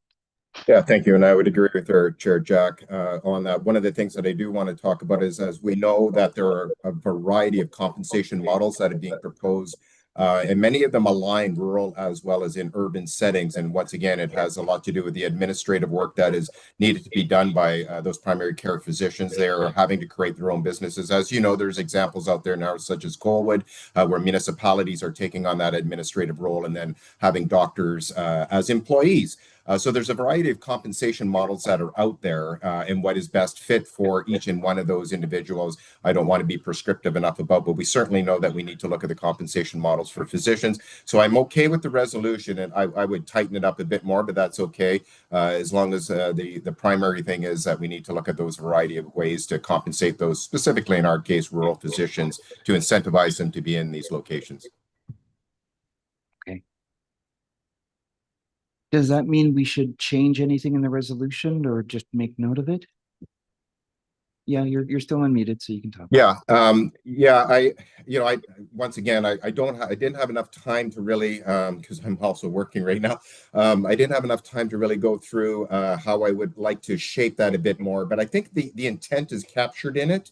Yeah, thank you. And I would agree with our Chair Jack on that. One of the things that I do want to talk about is, as we know, that there are a variety of compensation models that are being proposed, and many of them align rural as well as in urban settings. And once again, it has a lot to do with the administrative work that is needed to be done by those primary care physicians. They are having to create their own businesses. As you know, there's examples out there now, such as Colwood, where municipalities are taking on that administrative role and then having doctors as employees. So there's a variety of compensation models that are out there, and what is best fit for each and one of those individuals, I don't want to be prescriptive enough about, but we certainly know that we need to look at the compensation models for physicians. So I'm okay with the resolution, and I would tighten it up a bit more, but that's okay, as long as the primary thing is that we need to look at those variety of ways to compensate those, specifically in our case, rural physicians, to incentivize them to be in these locations. Does that mean we should change anything in the resolution or just make note of it? Yeah, you're still unmuted, so you can talk. Yeah, once again, I didn't have enough time to really, because I'm also working right now. I didn't have enough time to really go through how I would like to shape that a bit more, but I think the intent is captured in it,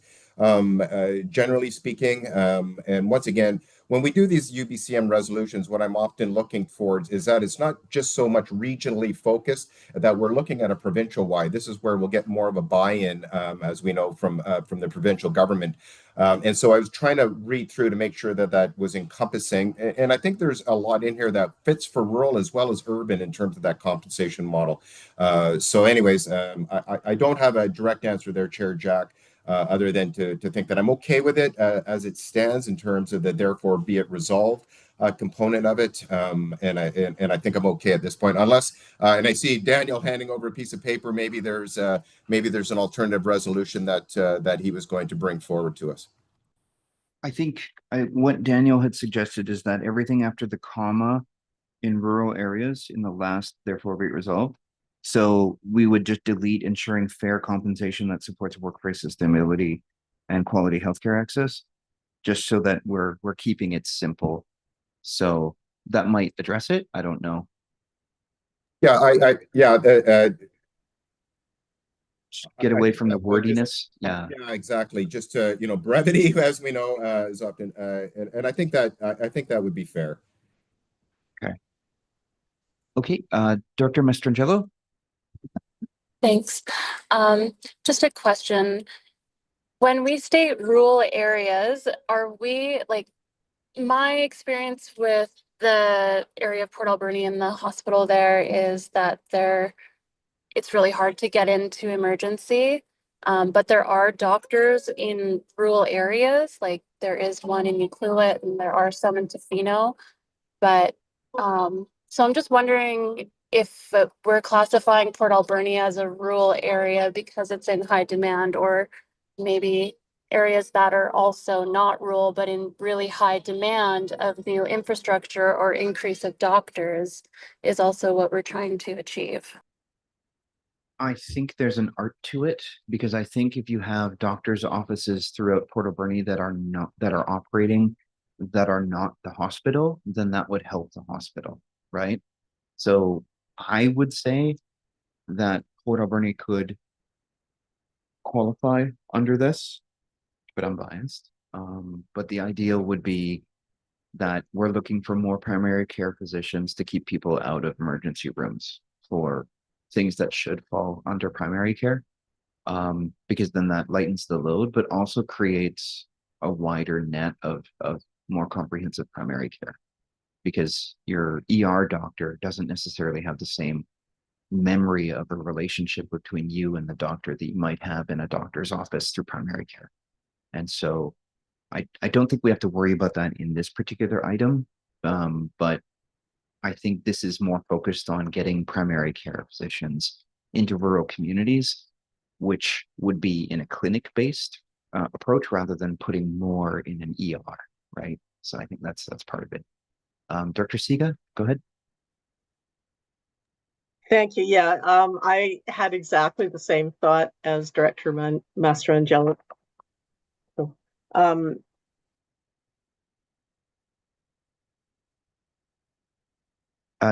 generally speaking. And once again, when we do these UBCM resolutions, what I'm often looking for is that it's not just so much regionally focused, that we're looking at a provincial wide. This is where we'll get more of a buy-in, as we know from the provincial government. And so I was trying to read through to make sure that that was encompassing. And I think there's a lot in here that fits for rural as well as urban in terms of that compensation model. So anyways, I don't have a direct answer there, Chair Jack, other than to think that I'm okay with it as it stands in terms of the therefore be it resolved component of it. And I think I'm okay at this point, unless, and I see Daniel handing over a piece of paper. Maybe there's an alternative resolution that he was going to bring forward to us. I think what Daniel had suggested is that everything after the comma in rural areas in the last therefore be it resolved. So we would just delete ensuring fair compensation that supports workplace sustainability and quality healthcare access, just so that we're keeping it simple. So that might address it. I don't know. Yeah, just get away from the wordiness. Yeah, exactly. Just brevity, as we know, is often, and I think that would be fair. Okay, Dr. Mastrangelo. Thanks. Just a question. When we state rural areas, are we like, my experience with the area of Port Alberni and the hospital there is that it's really hard to get into emergency. But there are doctors in rural areas, like there is one in Ucluelet and there are some in Tofino. But so I'm just wondering if we're classifying Port Alberni as a rural area because it's in high demand, or maybe areas that are also not rural but in really high demand of new infrastructure or increase of doctors is also what we're trying to achieve. I think there's an art to it, because I think if you have doctors' offices throughout Port Alberni that are operating that are not the hospital, then that would help the hospital, right? So I would say that Port Alberni could qualify under this, but I'm biased. But the ideal would be that we're looking for more primary care physicians to keep people out of emergency rooms for things that should fall under primary care, because then that lightens the load, but also creates a wider net of more comprehensive primary care, because your ER doctor doesn't necessarily have the same memory of a relationship between you and the doctor that you might have in a doctor's office through primary care. And so I don't think we have to worry about that in this particular item, but I think this is more focused on getting primary care physicians into rural communities, which would be in a clinic-based approach rather than putting more in an ER, right? So I think that's part of it. Dr. Siga, go ahead. Thank you. Yeah, I had exactly the same thought as Director Mastrangelo. So,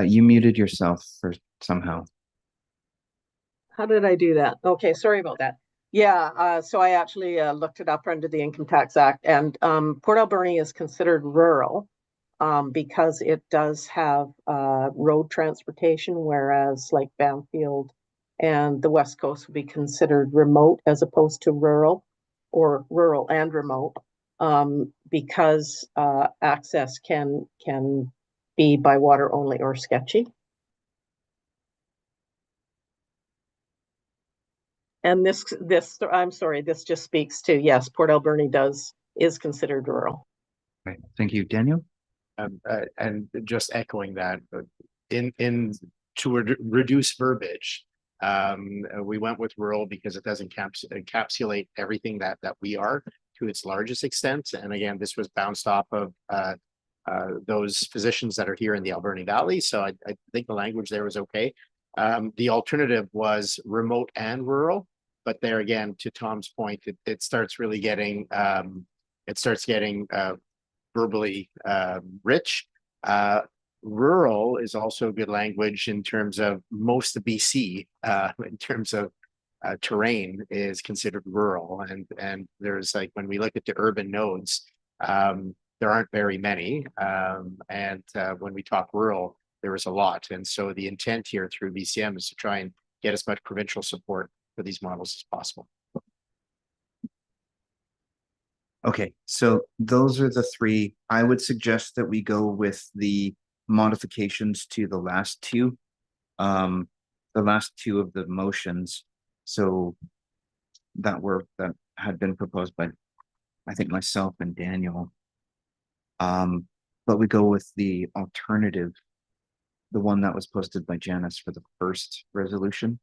you muted yourself for somehow. how did I do that? Okay, sorry about that. Yeah, so I actually looked it up under the Income Tax Act, and Port Alberni is considered rural because it does have road transportation, whereas like Banfield and the West Coast would be considered remote as opposed to rural, or rural and remote, because access can be by water only or sketchy. And this, I'm sorry, this just speaks to, yes, Port Alberni is considered rural. Right. Thank you, Daniel. And just echoing that, to reduce verbiage, we went with rural because it does encapsulate everything that we are to its largest extent. And again, this was bounced off of those physicians that are here in the Alberni Valley. So I think the language there was okay. The alternative was remote and rural, but there again, to Tom's point, it starts really getting verbally rich. Rural is also good language in terms of most of BC, in terms of terrain is considered rural, and there's like, when we look at the urban nodes, there aren't very many. When we talk rural, there is a lot. And so the intent here through BCM is to try and get as much provincial support for these models as possible. Okay, so those are the three. I would suggest that we go with the modifications to the last two. The last two of the motions. So that had been proposed by, I think, myself and Daniel. But we go with the alternative, the one that was posted by Janice for the first resolution.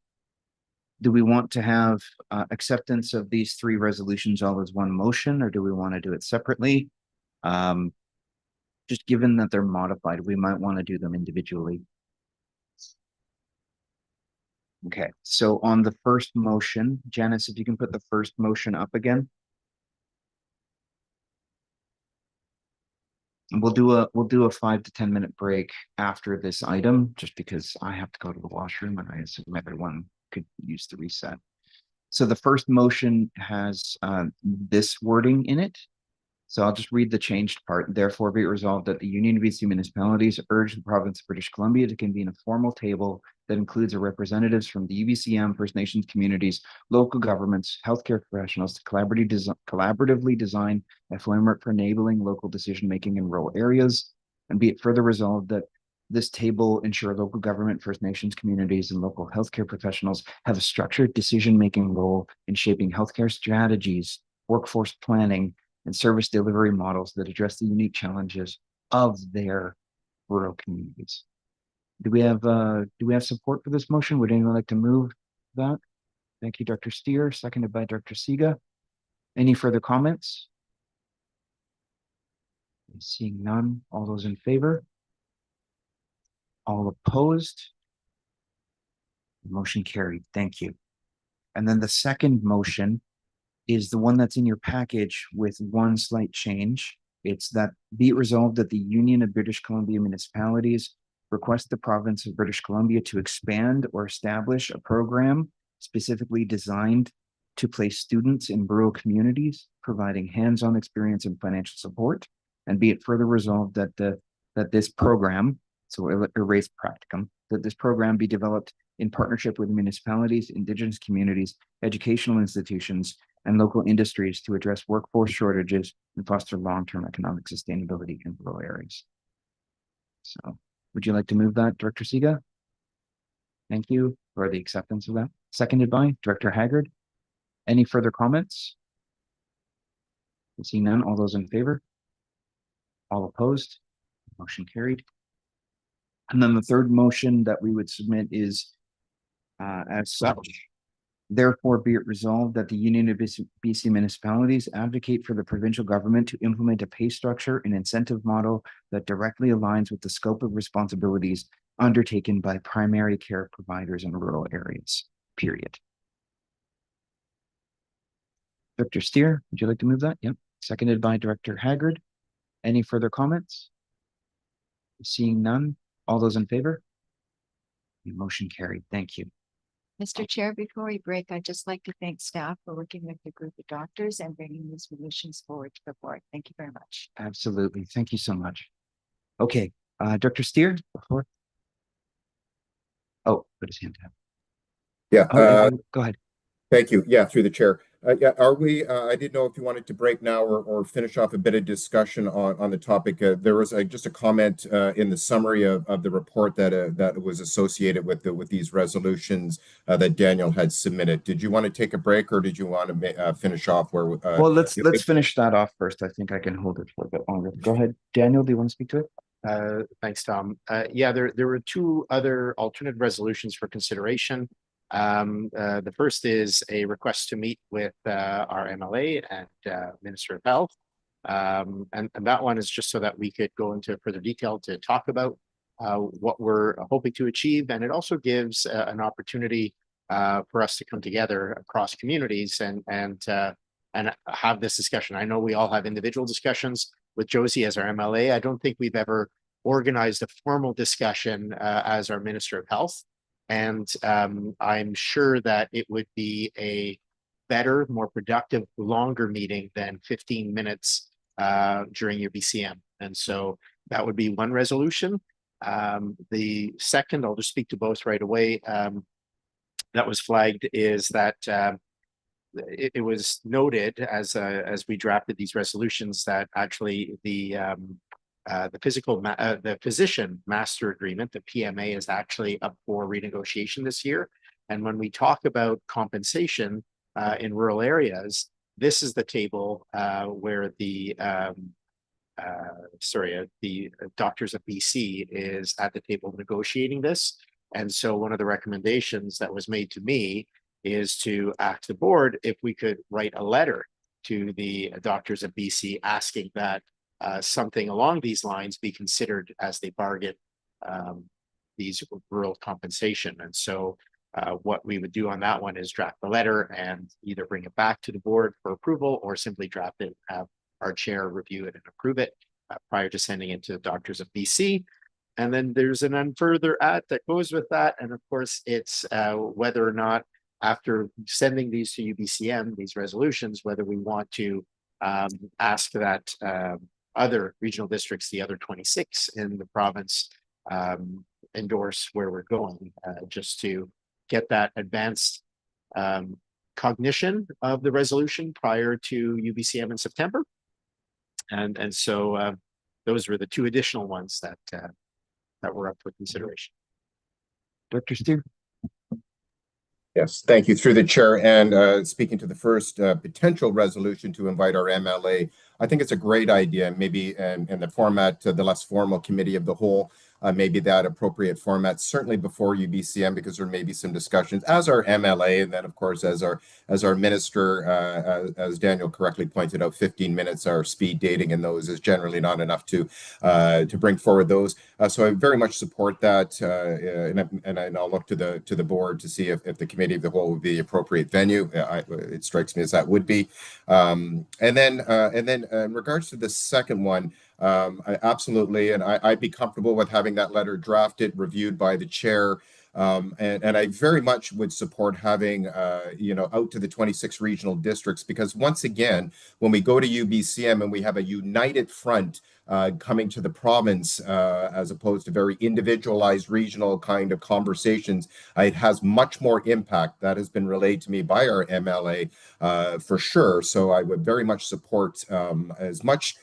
Do we want to have acceptance of these three resolutions all as one motion, or do we want to do it separately? Just given that they're modified, we might want to do them individually. Okay, so on the first motion, Janice, if you can put the first motion up again. And we'll do a 5 to 10 minute break after this item, just because I have to go to the washroom and I assume everyone could use the reset. So the first motion has this wording in it. So I'll just read the changed part. Therefore, be it resolved that the Union of BC Municipalities urge the province of British Columbia to convene a formal table that includes representatives from the UBCM, First Nations communities, local governments, healthcare professionals to collaboratively design a framework for enabling local decision-making in rural areas. And be it further resolved that this table ensure local government, First Nations communities, and local healthcare professionals have a structured decision-making role in shaping healthcare strategies, workforce planning, and service delivery models that address the unique challenges of their rural communities. Do we have support for this motion? Would anyone like to move that? Thank you, Dr. Steer, seconded by Dr. Siga. Any further comments? Seeing none, all those in favor? All opposed? Motion carried. Thank you. And then the second motion is the one that's in your package with one slight change. It's that be it resolved that the Union of British Columbia Municipalities request the province of British Columbia to expand or establish a program specifically designed to place students in rural communities, providing hands-on experience and financial support. And be it further resolved that this program, so erase practicum, that this program be developed in partnership with municipalities, Indigenous communities, educational institutions, and local industries to address workforce shortages and foster long-term economic sustainability in rural areas. So would you like to move that, Director Siga? Thank you for the acceptance of that. Seconded by Director Haggard. Any further comments? Seeing none, all those in favor? All opposed? Motion carried. And then the third motion that we would submit is as such. Therefore, be it resolved that the Union of BC Municipalities advocate for the provincial government to implement a pay structure and incentive model that directly aligns with the scope of responsibilities undertaken by primary care providers in rural areas, period. Director Steer, would you like to move that? Yep. Seconded by Director Haggard. Any further comments? Seeing none, all those in favor? The motion carried. Thank you. Mr. Chair, before we break, I'd just like to thank staff for working with the group of doctors and bringing these solutions forward to the board. Thank you very much. Absolutely. Thank you so much. Okay, Director Steer, before. Oh, put his hand down. Yeah. Go ahead. Thank you. Yeah, through the chair. Yeah, are we, I didn't know if you wanted to break now or finish off a bit of discussion on the topic. There was just a comment in the summary of the report that was associated with these resolutions that Daniel had submitted. Did you want to take a break or did you want to finish off where? Well, let's finish that off first. I think I can hold it for a bit longer. Go ahead, Daniel. Do you want to speak to it? Thanks, Tom. Yeah, there were two other alternate resolutions for consideration. The first is a request to meet with our MLA and Minister of Health. And that one is just so that we could go into further detail to talk about what we're hoping to achieve. And it also gives an opportunity for us to come together across communities and have this discussion. I know we all have individual discussions with Josie as our MLA. I don't think we've ever organized a formal discussion as our Minister of Health. And I'm sure that it would be a better, more productive, longer meeting than 15 minutes during your BCM. And so that would be one resolution. The second, I'll just speak to both right away. That was flagged is that it was noted as we drafted these resolutions that actually the physician master agreement, the PMA, is actually up for renegotiation this year. And when we talk about compensation in rural areas, this is the table where the Doctors of BC is at the table negotiating this. And so one of the recommendations that was made to me is to ask the board if we could write a letter to the Doctors of BC asking that something along these lines be considered as they bargain these rural compensation. And so what we would do on that one is draft the letter and either bring it back to the board for approval or simply draft it, have our chair review it and approve it prior to sending it to the Doctors of BC. And then there's an further add that goes with that. And of course, it's whether or not after sending these to UBCM, these resolutions, whether we want to ask that other regional districts, the other 26 in the province, endorse where we're going, just to get that advanced cognition of the resolution prior to UBCM in September. And so those were the two additional ones that were up for consideration. Dr. Steer? Yes, thank you through the chair. And speaking to the first potential resolution to invite our MLA, I think it's a great idea. Maybe in the format, the less formal committee of the whole, maybe that appropriate format, certainly before UBCM, because there may be some discussions as our MLA, and then of course as our minister, as Daniel correctly pointed out, 15 minutes, our speed dating in those is generally not enough to bring forward those. So I very much support that, and I'll look to the board to see if the committee of the whole would be the appropriate venue. It strikes me as that would be. And then in regards to the second one, absolutely, and I'd be comfortable with having that letter drafted, reviewed by the chair, and I very much would support having out to the 26 regional districts, because once again, when we go to UBCM and we have a united front coming to the province, as opposed to very individualized regional kind of conversations, it has much more impact. That has been relayed to me by our MLA for sure. So I would very much support as much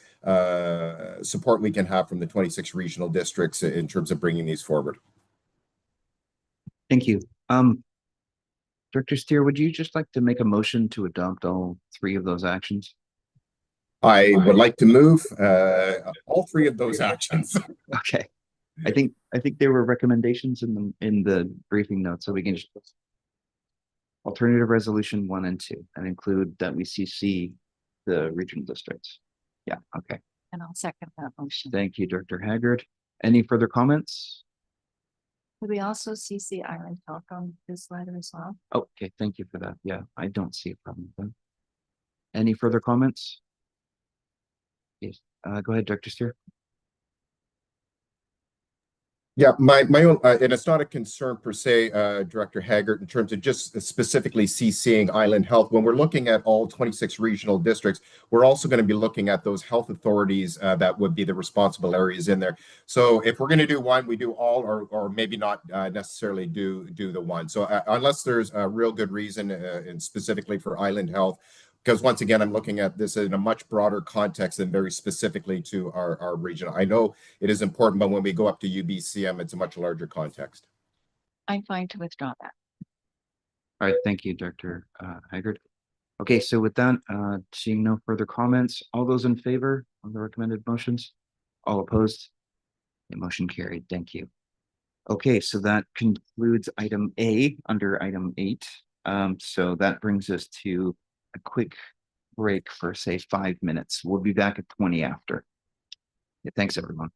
support we can have from the 26 regional districts in terms of bringing these forward. Thank you. Director Steer, would you just like to make a motion to adopt all three of those actions? I would like to move all three of those actions. Okay. I think there were recommendations in the briefing notes, so we can just alternative resolution 1 and 2 and include that we CC the regional districts. Yeah, okay. And I'll second that motion. Thank you, Director Haggard. Any further comments? Could we also CC Island Health on this letter as well? Okay, thank you for that. Yeah, I don't see a problem with that. Any further comments? Yes, go ahead, Director Steer. Yeah, my own, and it's not a concern per se, Director Haggard, in terms of just specifically CCing Island Health. When we're looking at all 26 regional districts, we're also going to be looking at those health authorities that would be the responsible areas in there. So if we're going to do one, we do all, or maybe not necessarily do the one. So unless there's a real good reason, and specifically for Island Health, because once again, I'm looking at this in a much broader context than very specifically to our region. I know it is important, but when we go up to UBCM, it's a much larger context. I'm fine to withdraw that. All right, thank you, Director Haggard. Okay, so with that, seeing no further comments, all those in favor of the recommended motions? All opposed? The motion carried. Thank you. Okay, so that concludes item A under item 8. So that brings us to a quick break for say 5 minutes. We'll be back at 20 after. Yeah, thanks everyone.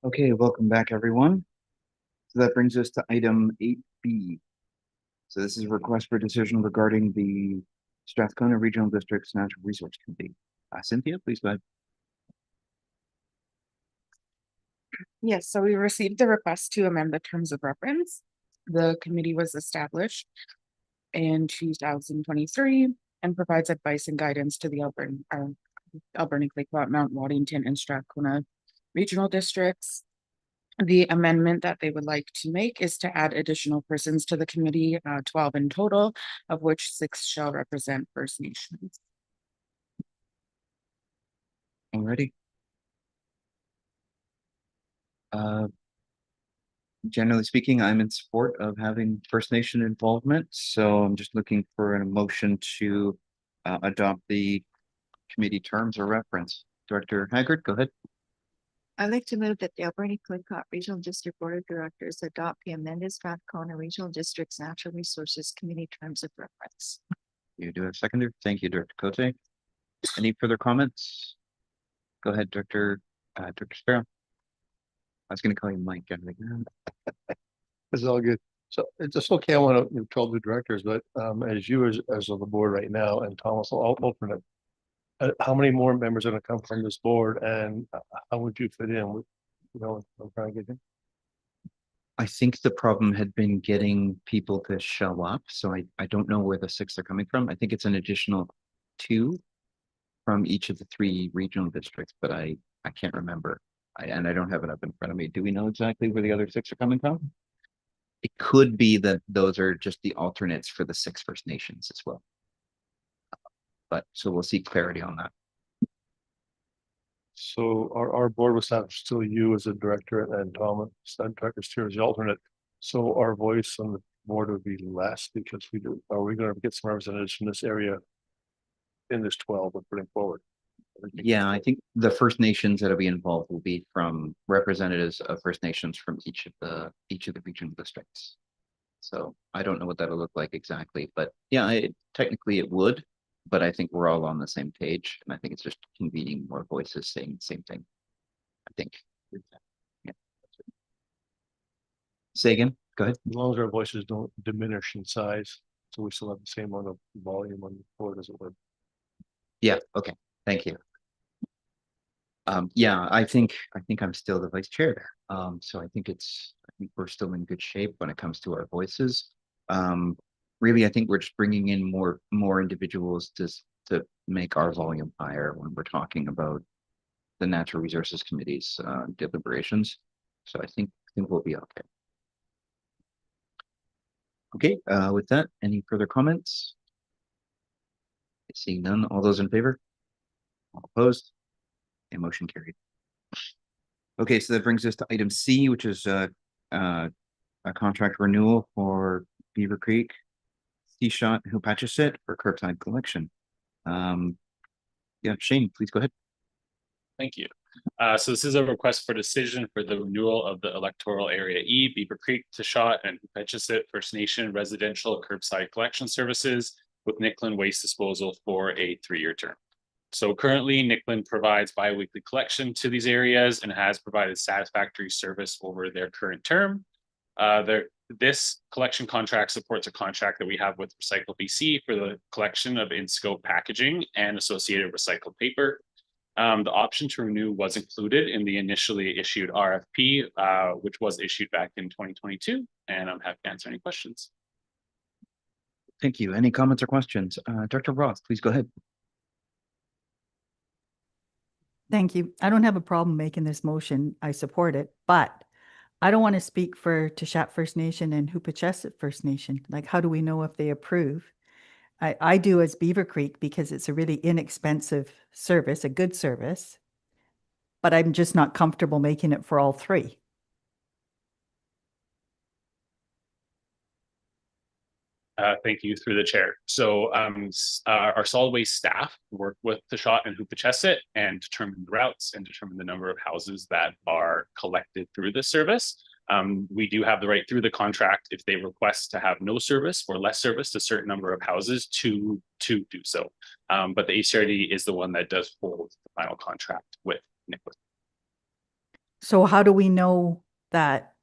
Okay, welcome back, everyone. So that brings us to item 8B. So this is a request for decision regarding the Strathcona Regional District's Natural Resource Committee. Cynthia, please go ahead. Yes, so we received the request to amend the terms of reference. The committee was established in 2023 and provides advice and guidance to the Alberni, Clayoquot, Mount Waddington, and Strathcona regional districts. The amendment that they would like to make is to add additional persons to the committee, 12 in total, of which 6 shall represent First Nations. Alrighty. Generally speaking, I'm in support of having First Nation involvement, so I'm just looking for a motion to adopt the committee terms of reference. Director Haggard, go ahead. I'd like to move that the Alberni Clayoquot Regional District Board of Directors adopt the amended Strathcona Regional District's Natural Resources Committee terms of reference. You do have seconder. Thank you, Director Cote. Any further comments? Go ahead, Director Sparrow. I was going to call you Mike. I'm like, no. It's all good. So it's just okay. I want to tell the directors, but as you as of the board right now, and Thomas will alternate, how many more members are going to come from this board, and how would you fit in with, I'm trying to get in? I think the problem had been getting people to show up, so I don't know where the 6 are coming from. I think it's an additional 2 from each of the 3 regional districts, but I can't remember. And I don't have it up in front of me. Do we know exactly where the other 6 are coming from? It could be that those are just the alternates for the 6 First Nations as well. But so we'll see clarity on that. So our board was have still you as a director and Thomas, Director Steer as the alternate. So our voice on the board would be less because are we going to get some representatives from this area in this 12 we're putting forward? Yeah, I think the First Nations that'll be involved will be from representatives of First Nations from each of the regional districts. So I don't know what that'll look like exactly, but yeah, technically it would, but I think we're all on the same page, and I think it's just convening more voices saying the same thing. I think. Yeah. Say again. Go ahead. As long as our voices don't diminish in size, so we still have the same amount of volume on the board as it would. Yeah. Okay. Thank you. Yeah, I think I'm still the vice chair there. So I think we're still in good shape when it comes to our voices. Really, I think we're just bringing in more individuals to make our volume higher when we're talking about the Natural Resources Committee's deliberations. So I think we'll be okay. Okay, with that, any further comments? Seeing none, all those in favor? All opposed? A motion carried. Okay, so that brings us to item C, which is a contract renewal for Beaver Creek, T-Shot, Hupatchisitt for curbside collection. Yeah, Shane, please go ahead. Thank you. So this is a request for decision for the renewal of the electoral area E, Beaver Creek, T-Shot, and Hupatchisitt First Nation residential curbside collection services with Nicklin Waste Disposal for a 3-year term. So currently, Nicklin provides bi-weekly collection to these areas and has provided satisfactory service over their current term. This collection contract supports a contract that we have with Recycle BC for the collection of in-scope packaging and associated recycled paper. The option to renew was included in the initially issued RFP, which was issued back in 2022, and I'm happy to answer any questions. Thank you. Any comments or questions? Dr. Roth, please go ahead. Thank you. I don't have a problem making this motion. I support it, but I don't want to speak for T-Shot First Nation and Hupatchisitt First Nation. Like, how do we know if they approve? I do as Beaver Creek because it's a really inexpensive service, a good service, but I'm just not comfortable making it for all 3. Thank you through the chair. So our solid waste staff work with T-Shot and Hupatchisitt and determine routes and determine the number of houses that are collected through this service. We do have the right through the contract if they request to have no service or less service to a certain number of houses to do so. But the ACRD is the one that does hold the final contract with Nicklin. So how do we know that?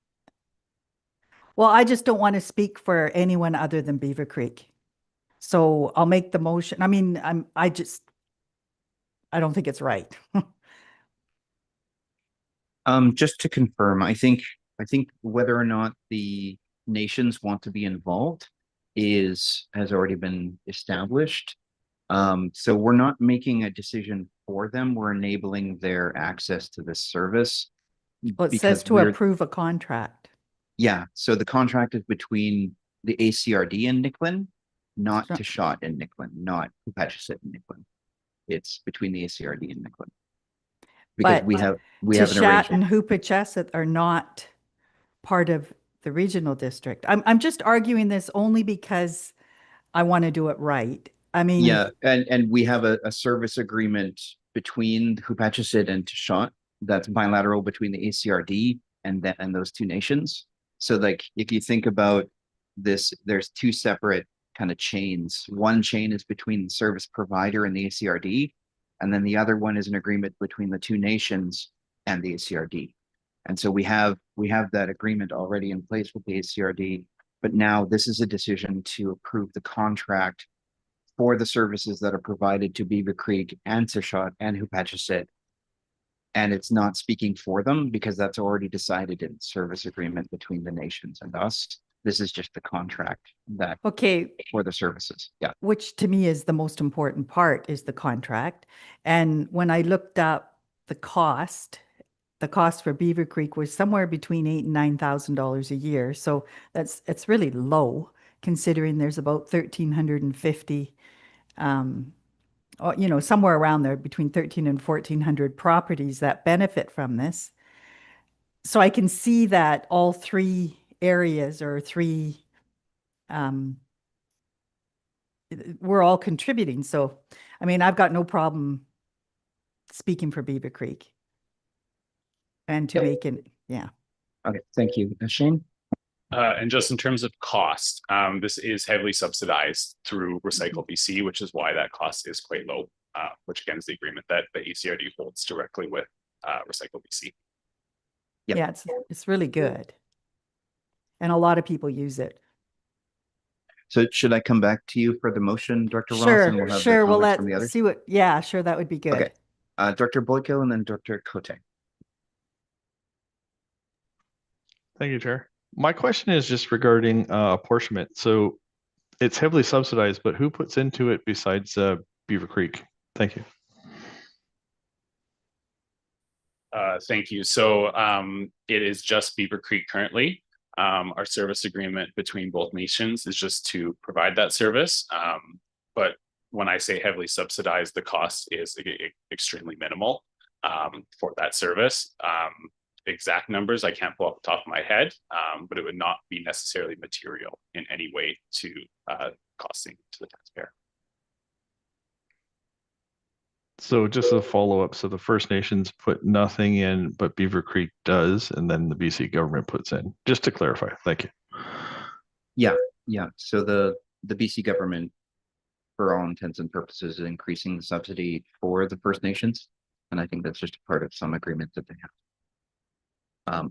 Well, I just don't want to speak for anyone other than Beaver Creek. So I'll make the motion. I mean, I don't think it's right. Just to confirm, I think whether or not the nations want to be involved has already been established. So we're not making a decision for them. We're enabling their access to this service. Well, it says because to approve a contract. Yeah, so the contract is between the ACRD and Nicklin, not Sure. to Shot and Nicklin, not Hupatchison and Nicklin. It's between the ACRD and Nicklin. Because But we have an Tishat and arrangement. Hupatchesset are not part of the regional district. I'm just arguing this only because I want to do it right. I mean, Yeah, and we have a service agreement between Hupatchison and Tishat that's bilateral between the ACRD and those two nations. So like if you think about this, there's two separate kind of chains. One chain is between the service provider and the ACRD, and then the other one is an agreement between the two nations and the ACRD. And so we have that agreement already in place with the ACRD, but now this is a decision to approve the contract for the services that are provided to Beaver Creek and Tishat and Hupatchison. And it's not speaking for them because that's already decided in the service agreement between the nations and us. This is just the contract that okay, for the services. Yeah. which to me is the most important part is the contract. And when I looked up the cost for Beaver Creek was somewhere between $8,000 and $9,000 a year. So it's really low considering there's about 1,350 somewhere around there between 13 and 1,400 properties that benefit from this. So I can see that all three areas or three, we're all contributing. So, I mean, I've got no problem speaking for Beaver Creek and to make it, yeah. Okay, thank you. Shane? And just in terms of cost, this is heavily subsidized through Recycle BC, which is why that cost is quite low, which again is the agreement that the ACRD holds directly with Recycle BC. Yep. Yeah, it's really good. And a lot of people use it. So should I come back to you for the motion, Director Ross? Sure, And we'll have sure. the We'll comments from the others? see what, yeah, sure. That would be good. Okay. Director Boyko and then Director Cote. Thank you, Chair. My question is just regarding apportionment. So it's heavily subsidized, but who puts into it besides Beaver Creek? Thank you. Thank you. So it is just Beaver Creek currently. Our service agreement between both nations is just to provide that service. But when I say heavily subsidized, the cost is extremely minimal for that service. Exact numbers I can't pull off the top of my head, but it would not be necessarily material in any way to costing to the taxpayer. So just a follow-up. So the First Nations put nothing in, but Beaver Creek does, and then the BC government puts in. Just to clarify. Thank you. Yeah. So the BC government, for all intents and purposes, is increasing the subsidy for the First Nations. And I think that's just a part of some agreement that they have.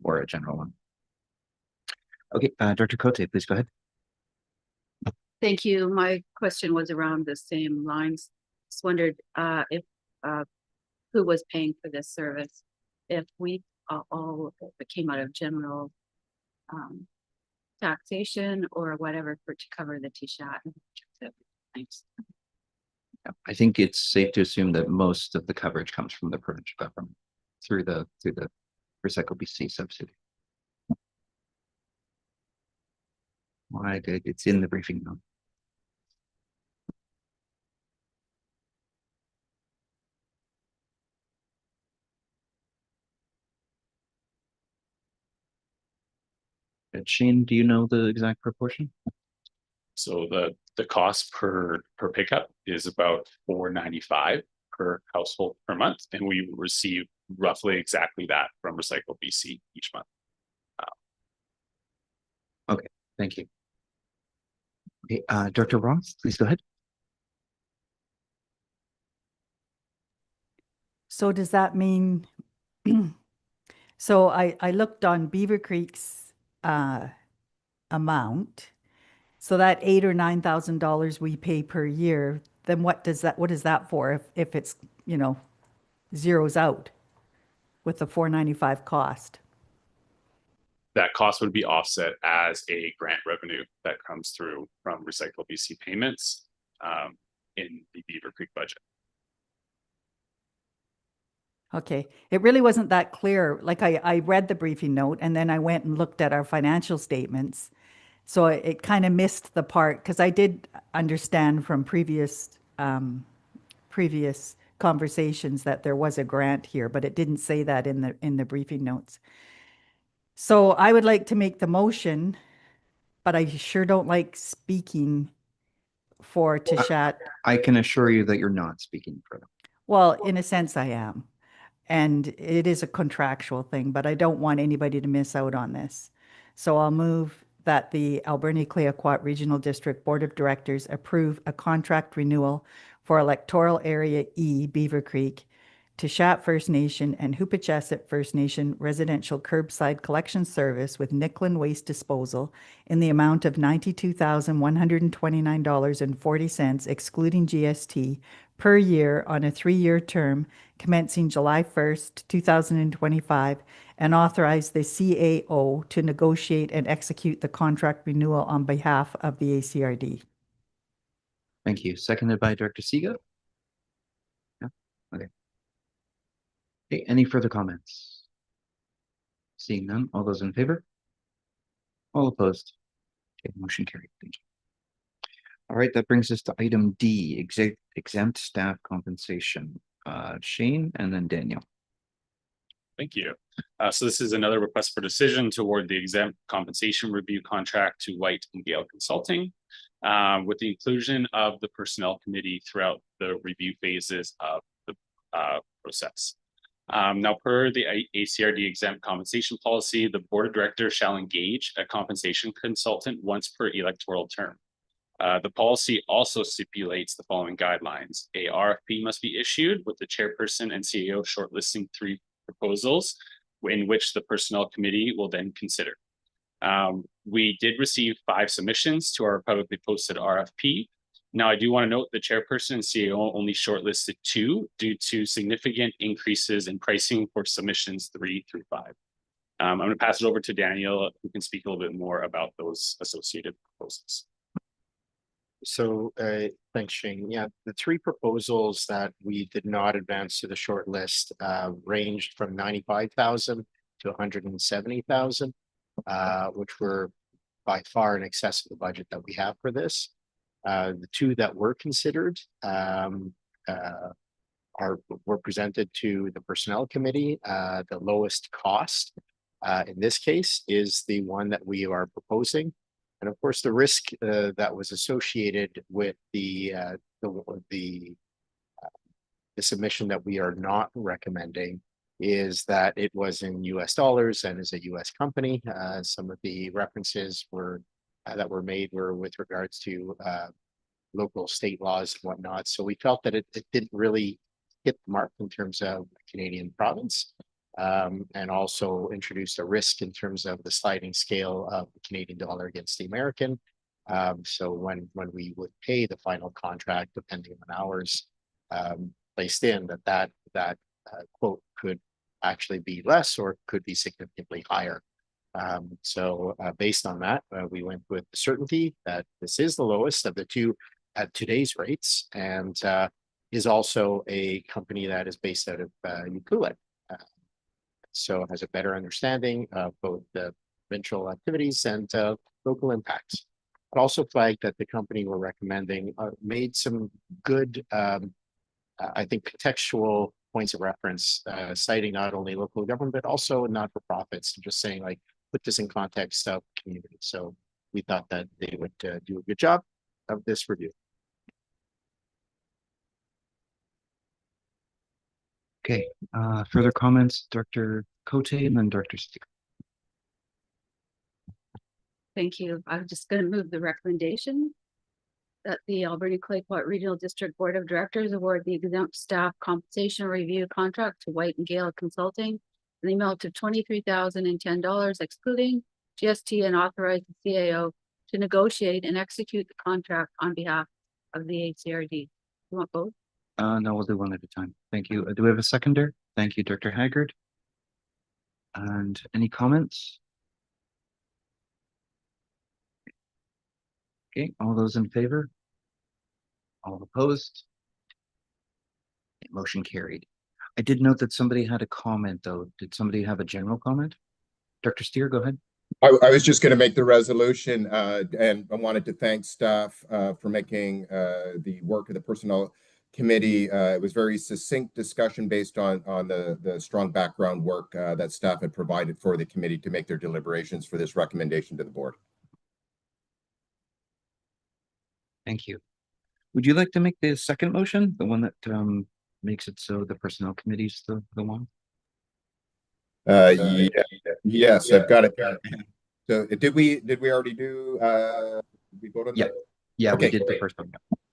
Or a general one. Okay, Director Cote, please go ahead. Thank you. My question was around the same lines. Just wondered if who was paying for this service? If we all if it came out of general taxation or whatever to cover the Tishat. Thanks. I think it's safe to assume that most of the coverage comes from the provincial government through the Recycle BC subsidy. Why good? It's in the briefing note. Shane, do you know the exact proportion? So the cost per pickup is about $4.95 per household per month, and we receive roughly exactly that from Recycle BC each month. Okay, thank you. Okay, Director Ross, please go ahead. So does that mean, So I looked on Beaver Creek's amount. So that $8,000 or $9,000 we pay per year, then what is that for if it's, zeroes out with the $495 cost? That cost would be offset as a grant revenue that comes through from Recycle BC payments in the Beaver Creek budget. Okay, it really wasn't that clear. Like I read the briefing note and then I went and looked at our financial statements. So it kind of missed the part because I did understand from previous conversations that there was a grant here, but it didn't say that in the briefing notes. So I would like to make the motion, but I sure don't like speaking for Tishat. I can assure you that you're not speaking for them. Well, in a sense I am. And it is a contractual thing, but I don't want anybody to miss out on this. So I'll move that the Alberni-Clayoquot Regional District Board of Directors approve a contract renewal for Electoral Area E, Beaver Creek, Tishat First Nation and Hoopachesset First Nation residential curbside collection service with Nicklin Waste Disposal in the amount of $92,129.40, excluding GST, per year on a 3-year term commencing July 1st, 2025, and authorize the CAO to negotiate and execute the contract renewal on behalf of the ACRD. Thank you. Seconded by Director Siga. Yeah. Okay. Okay, any further comments? Seeing none, all those in favor? All opposed? Okay, motion carried. Thank you. All right, that brings us to item D, exempt staff compensation. Shane and then Daniel. Thank you. So this is another request for decision to award the exempt compensation review contract to White and Gale Consulting with the inclusion of the personnel committee throughout the review phases of the process. Now, per the ACRD exempt compensation policy, the board of directors shall engage a compensation consultant once per electoral term. The policy also stipulates the following guidelines. A RFP must be issued with the chairperson and CEO shortlisting 3 proposals in which the personnel committee will then consider. We did receive 5 submissions to our publicly posted RFP. Now, I do want to note the chairperson and CEO only shortlisted 2 due to significant increases in pricing for submissions 3 through 5. I'm going to pass it over to Daniel, who can speak a little bit more about those associated proposals. So thanks, Shane. Yeah, the 3 proposals that we did not advance to the short list ranged from 95,000 to 170,000, which were by far in excess of the budget that we have for this. The 2 that were considered were presented to the personnel committee. The lowest cost in this case is the one that we are proposing. And of course, the risk that was associated with the submission that we are not recommending is that it was in US dollars and is a US company. Some of the references that were made were with regards to local state laws and whatnot. So we felt that it didn't really hit the mark in terms of Canadian province. And also introduced a risk in terms of the sliding scale of the Canadian dollar against the American. So when we would pay the final contract, depending on hours placed in, that quote could actually be less or could be significantly higher. So based on that, we went with the certainty that this is the lowest of the 2 at today's rates, and is also a company that is based out of Ucluelet. So has a better understanding of both the provincial activities and local impacts. But also flagged that the company we're recommending made some good, I think, contextual points of reference, citing not only local government, but also not-for-profits, just saying, like, put this in context of community. So we thought that they would do a good job of this review. Okay, further comments, Dr. Cote and then Dr. Stick. Thank you. I'm just going to move the recommendation that the Alberni-Clayoquot Regional District Board of Directors award the exempt staff compensation review contract to White and Gale Consulting in the amount of $23,010 excluding GST, and authorize the CAO to negotiate and execute the contract on behalf of the ACRD. You want both? No, we'll do one at a time. Thank you. Do we have a seconder? Thank you, Director Haggard. And any comments? Okay, all those in favor? All opposed? Motion carried. I did note that somebody had a comment though. Did somebody have a general comment? Dr. Steer, go ahead. I was just going to make the resolution, and I wanted to thank staff for making the work of the personnel committee. It was very succinct discussion based on the strong background work that staff had provided for the committee to make their deliberations for this recommendation to the board. Thank you. Would you like to make the second motion, the one that makes it so the personnel committee is the one? Yes, I've got it. So did we already do we vote on that? Yeah, Okay, we did the great. first one.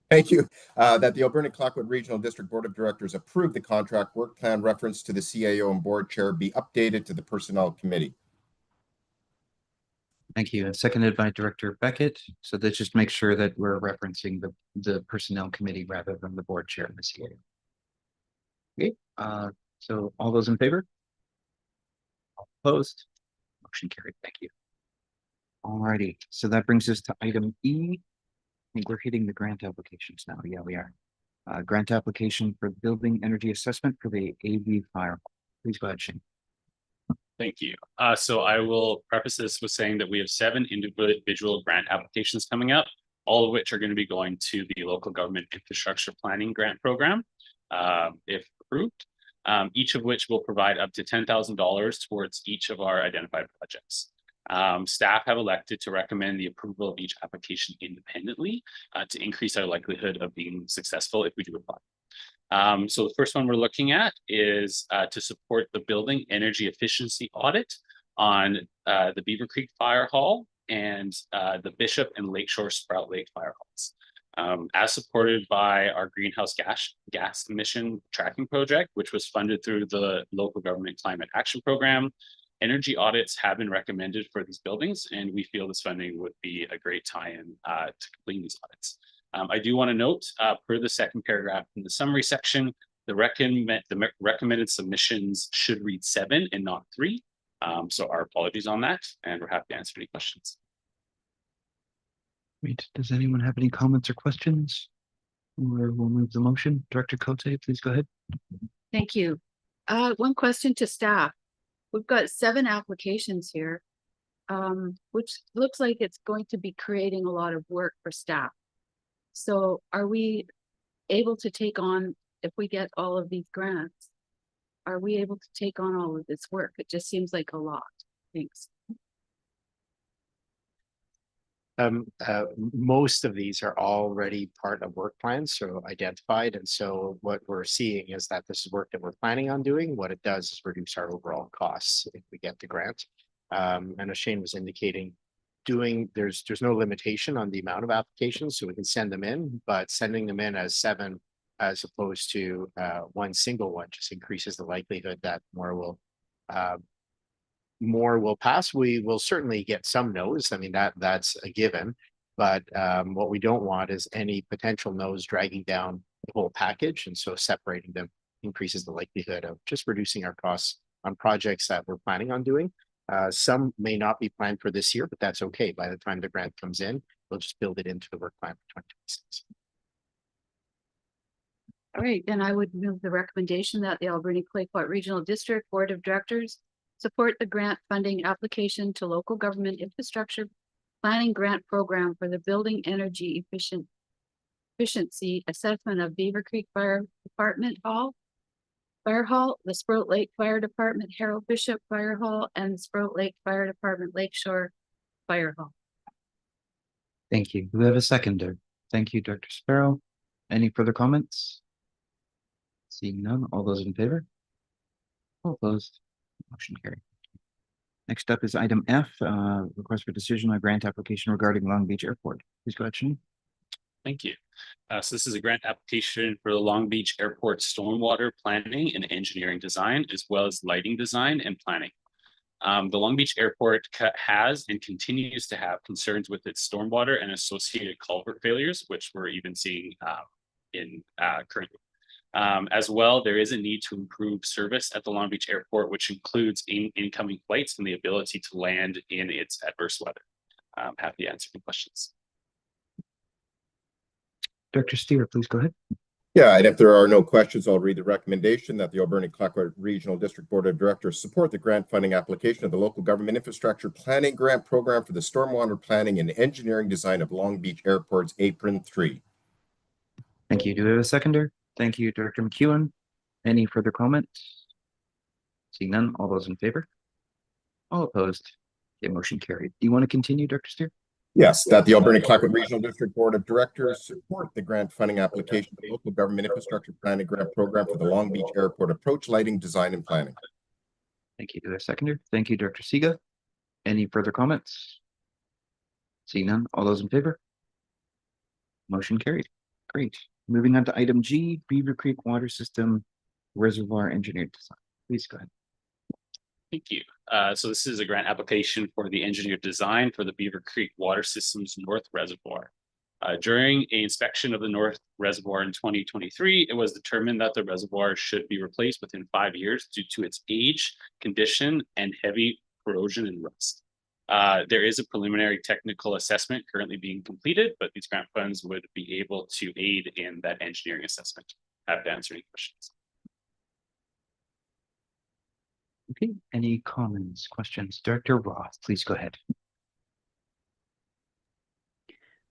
Thank you. That the Alberni Clayoquot Regional District Board of Directors approve the contract work plan reference to the CAO and board chair be updated to the personnel committee. Thank you. And seconded by Director Beckett. So that just makes sure that we're referencing the personnel committee rather than the board chair and the CAO. Okay, so all those in favor? All opposed? Motion carried. Thank you. Alrighty, so that brings us to item E. I think we're hitting the grant applications now. Yeah, we are. Grant application for building energy assessment for the AV fire. Please go ahead, Shane. Thank you. So I will preface this with saying that we have 7 individual grant applications coming up, all of which are going to be going to the local government infrastructure planning grant program, if approved. Each of which will provide up to $10,000 towards each of our identified projects. Staff have elected to recommend the approval of each application independently to increase our likelihood of being successful if we do apply. So the first one we're looking at is to support the building energy efficiency audit on the Beaver Creek Fire Hall and the Bishop and Lakeshore Sprout Lake Fire Halls. As supported by our greenhouse gas emission tracking project, which was funded through the local government climate action program, energy audits have been recommended for these buildings, and we feel this funding would be a great tie-in to complete these audits. I do want to note, per the second paragraph in the summary section, the recommended submissions should read 7 and not 3. So our apologies on that, and we're happy to answer any questions. Great. Does anyone have any comments or questions? Or we'll move the motion. Director Cote, please go ahead. Thank you. One question to staff. We've got 7 applications here, which looks like it's going to be creating a lot of work for staff. So are we able to take on, if we get all of these grants, are we able to take on all of this work? It just seems like a lot. Thanks. Most of these are already part of work plans, so identified. And so what we're seeing is that this is work that we're planning on doing. What it does is reduce our overall costs if we get the grant. And as Shane was indicating, there's no limitation on the amount of applications, so we can send them in, but sending them in as 7 as opposed to one single one just increases the likelihood that more will pass. We will certainly get some no's. I mean, that's a given, but what we don't want is any potential no's dragging down the whole package, and so separating them increases the likelihood of just reducing our costs on projects that we're planning on doing. Some may not be planned for this year, but that's okay. By the time the grant comes in, we'll just build it into the work plan for 2026. All right, then I would move the recommendation that the Alberni Clayoquot Regional District Board of Directors support the grant funding application to local government infrastructure planning grant program for the building energy efficiency assessment of Beaver Creek Fire Hall, the Sprout Lake Fire Department, Harold Bishop Fire Hall, and the Sprout Lake Fire Department, Lakeshore Fire Hall. Thank you. Do we have a seconder? Thank you, Director Sparrow. Any further comments? Seeing none, all those in favor? All opposed? Motion carried. Next up is item F, request for decision on grant application regarding Long Beach Airport. Please go ahead, Shane. Thank you. So this is a grant application for the Long Beach Airport stormwater planning and engineering design, as well as lighting design and planning. The Long Beach Airport has and continues to have concerns with its stormwater and associated culvert failures, which we're even seeing currently. As well, there is a need to improve service at the Long Beach Airport, which includes incoming flights and the ability to land in its adverse weather. Happy to answer any questions. Director Steer, please go ahead. Yeah, and if there are no questions, I'll read the recommendation that the Alberni-Clayoquot Regional District Board of Directors support the grant funding application of the Local Government Infrastructure Planning Grant Program for the Stormwater Planning and Engineering Design of Long Beach Airport's Apron 3. Thank you. Do we have a seconder? Thank you, Director McEwen. Any further comments? Seeing none, all those in favor? All opposed? Okay, motion carried. Do you want to continue, Director Steer? Yes, that the Alberni-Clayoquot Regional District Board of Directors support the grant funding application of the Local Government Infrastructure Planning Grant Program for the Long Beach Airport Approach Lighting Design and Planning. Thank you. Do we have a seconder? Thank you, Director Siga. Any further comments? Seeing none, all those in favor? Motion carried. Great. Moving on to item G, Beaver Creek Water System Reservoir Engineered Design. Please go ahead. Thank you. So this is a grant application for the engineered design for the Beaver Creek Water System's North Reservoir. During an inspection of the North Reservoir in 2023, it was determined that the reservoir should be replaced within 5 years due to its age, condition, and heavy corrosion and rust. There is a preliminary technical assessment currently being completed, but these grant funds would be able to aid in that engineering assessment. Happy to answer any questions. Okay, any comments, questions? Director Roth, please go ahead.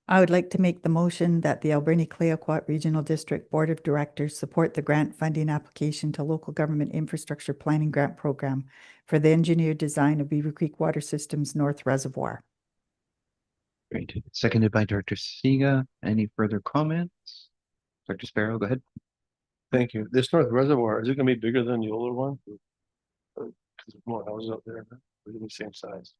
I would like to make the motion that the Alberni-Clayoquot Regional District Board of Directors support the grant funding application to Local Government Infrastructure Planning Grant Program for the engineered design of Beaver Creek Water System's North Reservoir. Great. Seconded by Director Siga. Any further comments? Director Sparrow, go ahead. Thank you. This North Reservoir, is it going to be bigger than the older one? Because there's more houses up there, or is it the same size?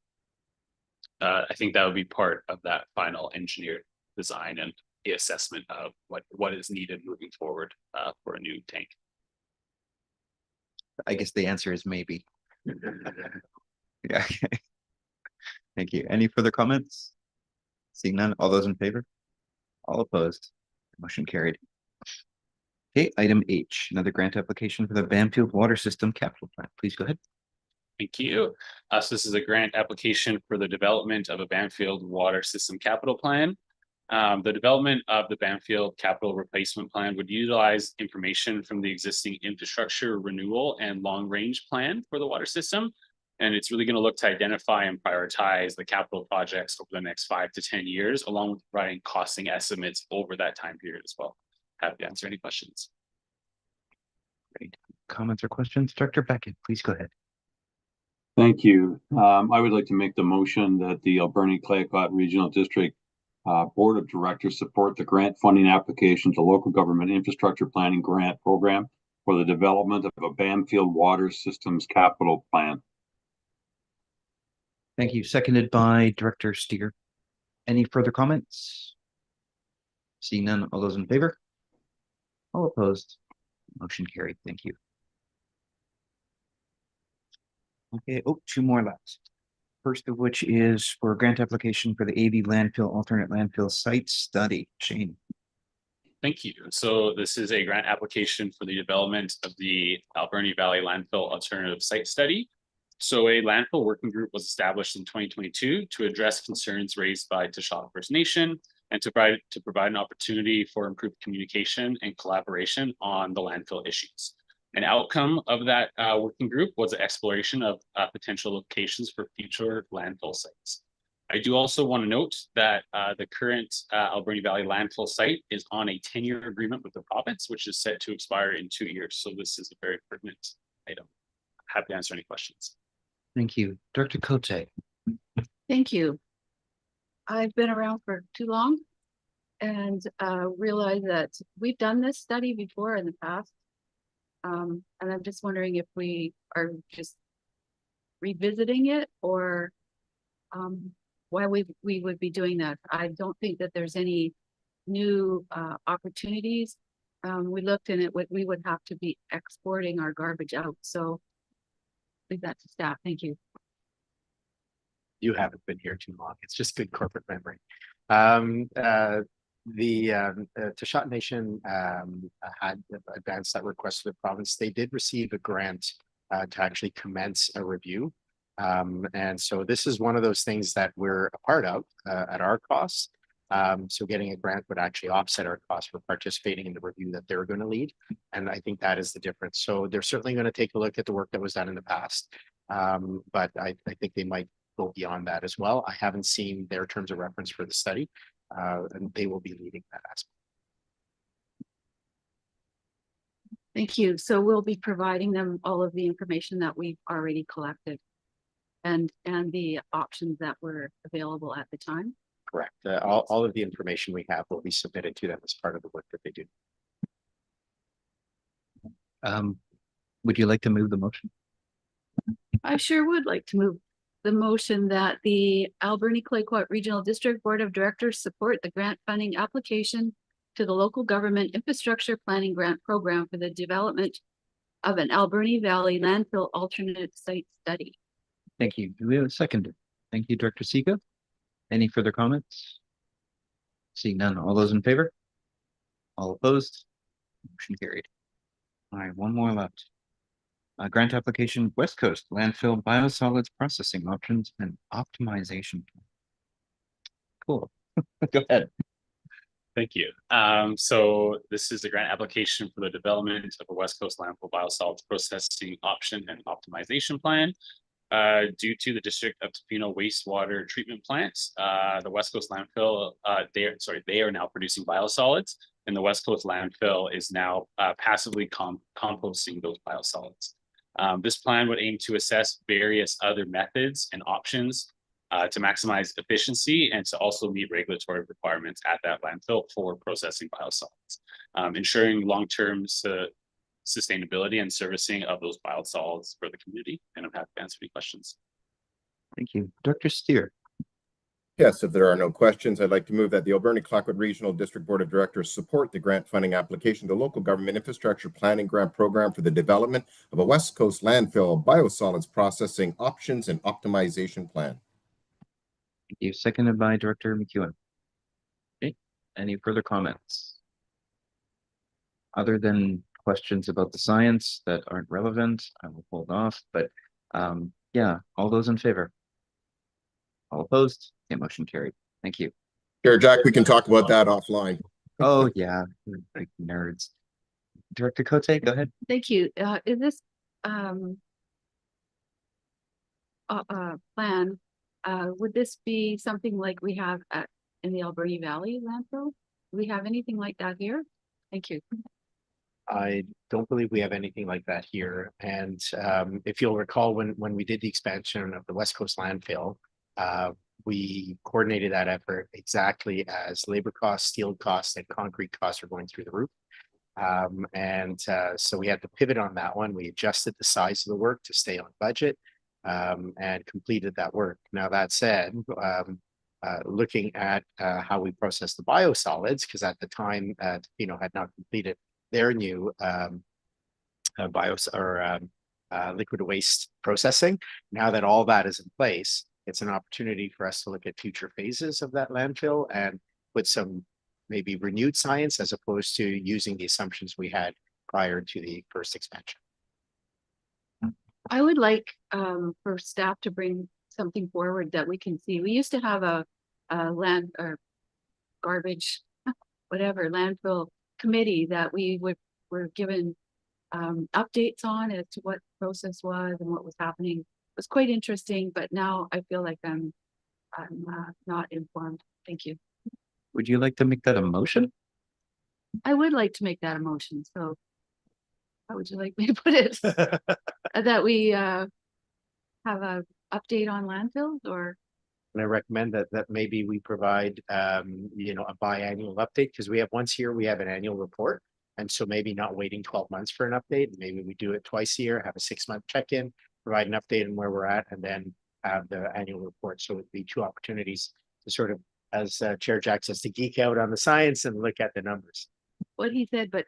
I think that would be part of that final engineered design and the assessment of what is needed moving forward for a new tank. I guess the answer is maybe. Yeah. Thank you. Any further comments? Seeing none, all those in favor? All opposed? Motion carried. Okay, item H, another grant application for the Bamfield Water System Capital Plan. Please go ahead. Thank you. So this is a grant application for the development of a Bamfield Water System Capital Plan. The development of the Bamfield Capital Replacement Plan would utilize information from the existing infrastructure renewal and long-range plan for the water system. And it's really going to look to identify and prioritize the capital projects over the next 5 to 10 years, along with providing costing estimates over that time period as well. Happy to answer any questions. Great. Comments or questions? Director Beckett, please go ahead. Thank you. I would like to make the motion that the Alberni-Clayoquot Regional District Board of Directors support the grant funding application to Local Government Infrastructure Planning Grant Program for the development of a Bamfield Water Systems Capital Plan. Thank you. Seconded by Director Steer. Any further comments? Seeing none, all those in favor? All opposed? Motion carried. Thank you. Okay, oh, 2 more left. First of which is for a grant application for the AV landfill alternate landfill site study. Shane. Thank you. So this is a grant application for the development of the Alberni Valley Landfill Alternative Site Study. So a landfill working group was established in 2022 to address concerns raised by Tashana First Nation and to provide an opportunity for improved communication and collaboration on the landfill issues. An outcome of that working group was the exploration of potential locations for future landfill sites. I do also want to note that the current Alberni Valley landfill site is on a 10-year agreement with the province, which is set to expire in 2 years. So this is a very pertinent item. Happy to answer any questions. Thank you. Director Cote. Thank you. I've been around for too long and realize that we've done this study before in the past. And I'm just wondering if we are just revisiting it or why we would be doing that. I don't think that there's any new opportunities. We looked and we would have to be exporting our garbage out. So leave that to staff. Thank you. You haven't been here too long. It's just good corporate memory. Shot Nation had advanced that request to the province. They did receive a grant to actually commence a review. And so this is one of those things that we're a part of at our cost. So getting a grant would actually offset our costs for participating in the review that they're going to lead. And I think that is the difference. So they're certainly going to take a look at the work that was done in the past. But I think they might go beyond that as well. I haven't seen their terms of reference for the study, and they will be leading that aspect. Thank you. So we'll be providing them all of the information that we've already collected and the options that were available at the time. Correct. All of the information we have will be submitted to them as part of the work that they do. Would you like to move the motion? I sure would like to move the motion that the Alberni Claycourt Regional District Board of Directors support the grant funding application to the local government infrastructure planning grant program for the development of an Alberni Valley landfill alternate site study. Thank you. Do we have a second? Thank you, Director Sika. Any further comments? Seeing none, all those in favor? All opposed? Motion carried. All right, one more left. Grant application, West Coast landfill biosolids processing options and optimization. Cool. Go ahead. Thank you. So this is a grant application for the development of a West Coast landfill biosolids processing option and optimization plan. Due to the District of Tofino wastewater treatment plants, the West Coast landfill, they are now producing biosolids, and the West Coast landfill is now passively composting those biosolids. This plan would aim to assess various other methods and options to maximize efficiency and to also meet regulatory requirements at that landfill for processing biosolids, ensuring long-term sustainability and servicing of those biosolids for the community. And I'm happy to answer any questions. Thank you. Dr. Steer. Yes, if there are no questions, I'd like to move that the Alberni-Clayoquot Regional District Board of Directors support the grant funding application to the Local Government Infrastructure Planning Grant Program for the development of a West Coast landfill biosolids processing options and optimization plan. Thank you. Seconded by Director McEwen. Okay. Any further comments? Other than questions about the science that aren't relevant, I will hold off. But yeah, all those in favor? All opposed? Okay, motion carried. Thank you. Here, Jack, we can talk about that offline. Oh yeah, like nerds. Director Cote, go ahead. Thank you. Is this plan, would this be something like we have in the Alberni Valley landfill? Do we have anything like that here? Thank you. I don't believe we have anything like that here. And if you'll recall, when we did the expansion of the West Coast landfill, we coordinated that effort exactly as labor costs, steel costs, and concrete costs are going through the roof. So we had to pivot on that one. We adjusted the size of the work to stay on budget and completed that work. Now, that said, looking at how we process the biosolids, because at the time, Tofino had not completed their new liquid waste processing. Now that all that is in place, it's an opportunity for us to look at future phases of that landfill and put some maybe renewed science as opposed to using the assumptions we had prior to the first expansion. I would like for staff to bring something forward that we can see. We used to have a land or garbage, whatever, landfill committee that were given updates on as to what the process was and what was happening. It was quite interesting, but now I feel like I'm not informed. Thank you. Would you like to make that a motion? I would like to make that a motion. So how would you like me to put it? That we have a update on landfills, or? And I recommend that maybe we provide a biannual update, because we have once a year, we have an annual report. And so maybe not waiting 12 months for an update. Maybe we do it twice a year, have a 6-month check-in, provide an update on where we're at, and then have the annual report. So it'd be 2 opportunities to sort of as Chair Jack says, to geek out on the science and look at the numbers. What he said, but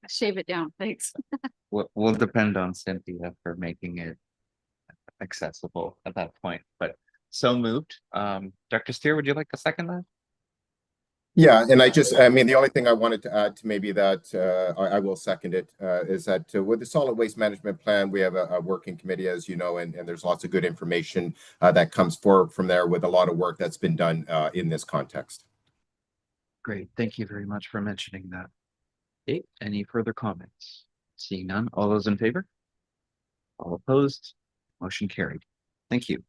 shave it down. Thanks. We'll depend on Cynthia for making it accessible at that point, but so moved. Dr. Steer, would you like to second that? Yeah, and I mean, the only thing I wanted to add to maybe that I will second it is that with the solid waste management plan, we have a working committee, as you know, and there's lots of good information that comes forward from there with a lot of work that's been done in this context. Great, thank you very much for mentioning that. Okay, any further comments? Seeing none, all those in favor? All opposed? Motion carried. Thank you.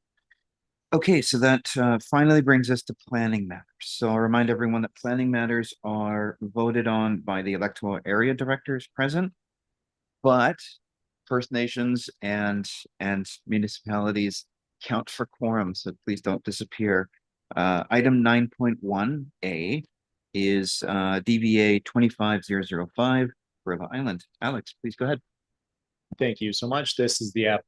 Okay, so that finally brings us to planning matters. So I'll remind everyone that planning matters are voted on by the electoral area directors present, but First Nations and municipalities count for quorum, so please don't disappear. Item 9.1A is DBA 25005 River Island. Alex, please go ahead. Thank you so much. This is the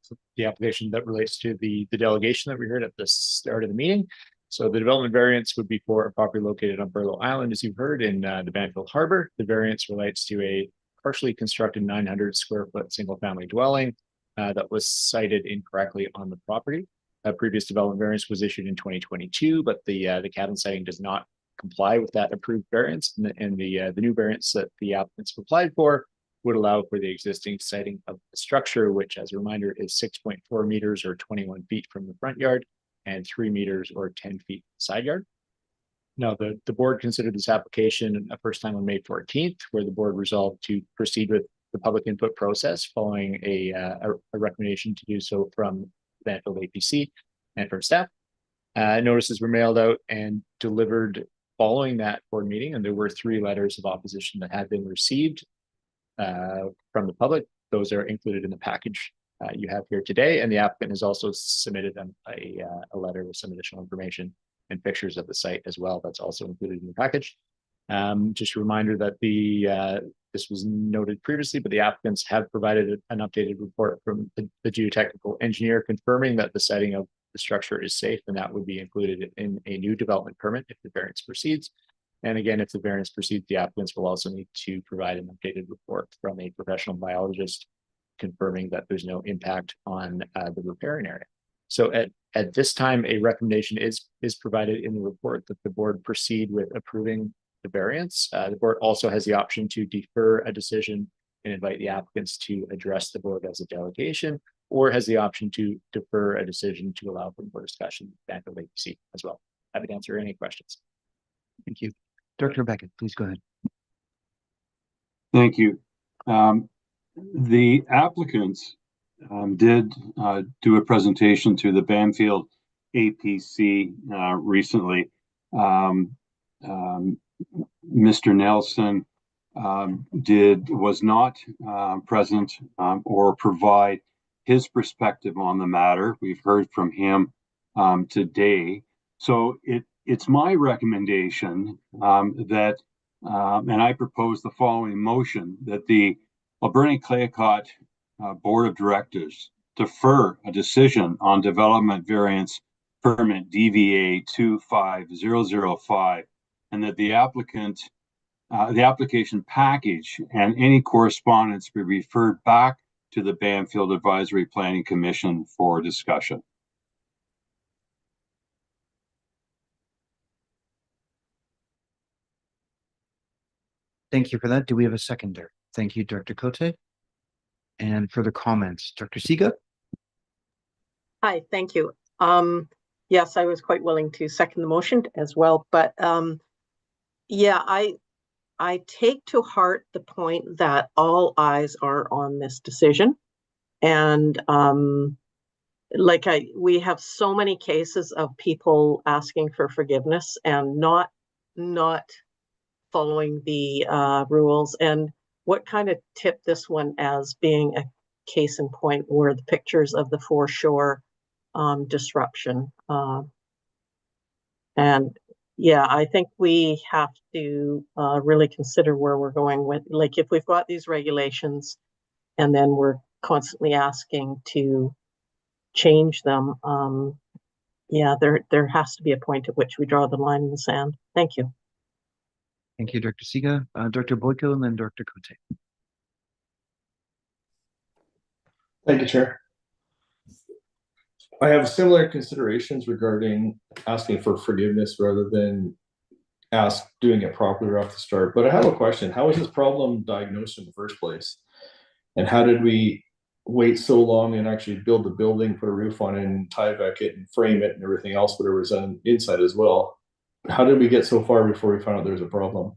application that relates to the delegation that we heard at the start of the meeting. So the development variance would be for a property located on Burlow Island, as you've heard, in the Banfield Harbor. The variance relates to a partially constructed 900 square foot single family dwelling that was cited incorrectly on the property. A previous development variance was issued in 2022, but the cabin siting does not comply with that approved variance, and the new variance that the applicants applied for would allow for the existing siting of the structure, which, as a reminder, is 6.4 meters or 21 feet from the front yard and 3 meters or 10 feet side yard. Now, the board considered this application a first time on May 14th, where the board resolved to proceed with the public input process following a recommendation to do so from Banfield APC and from staff. Notices were mailed out and delivered following that board meeting, and there were 3 letters of opposition that had been received from the public. Those are included in the package you have here today, and the applicant has also submitted a letter with some additional information and pictures of the site as well. That's also included in the package. Just a reminder that this was noted previously, but the applicants have provided an updated report from the geotechnical engineer confirming that the siting of the structure is safe, and that would be included in a new development permit if the variance proceeds. And again, if the variance proceeds, the applicants will also need to provide an updated report from a professional biologist confirming that there's no impact on the riparian area. So at this time, a recommendation is provided in the report that the board proceed with approving the variance. The board also has the option to defer a decision and invite the applicants to address the board as a delegation, or has the option to defer a decision to allow for more discussion back at APC as well. Happy to answer any questions. Thank you. Dr. Beckett, please go ahead. Thank you. The applicants did do a presentation to the Banfield APC recently. Mr. Nelson was not present or provide his perspective on the matter. We've heard from him today. So it's my recommendation that, and I propose the following motion, that the Alberni-Clayoquot Board of Directors defer a decision on development variance permit DVA 25005, and that the application package and any correspondence be referred back to the Banfield Advisory Planning Commission for discussion. Thank you for that. Do we have a seconder? Thank you, Dr. Cote. And further comments, Dr. Siga? Hi, thank you. Yes, I was quite willing to second the motion as well, but yeah, I take to heart the point that all eyes are on this decision. And we have so many cases of people asking for forgiveness and not following the rules, and what kind of tipped this one as being a case in point were the pictures of the foreshore disruption. And yeah, I think we have to really consider where we're going with, like, if we've got these regulations and then we're constantly asking to change them, yeah, there has to be a point at which we draw the line in the sand. Thank you. Thank you, Director Siga, Director Boyko, and then Director Cote. Thank you, Chair. I have similar considerations regarding asking for forgiveness rather than doing it properly right off the start. But I have a question. How was this problem diagnosed in the first place? And how did we wait so long and actually build the building, put a roof on it, and Tyvek it and frame it and everything else, but it was on inside as well? How did we get so far before we found out there was a problem?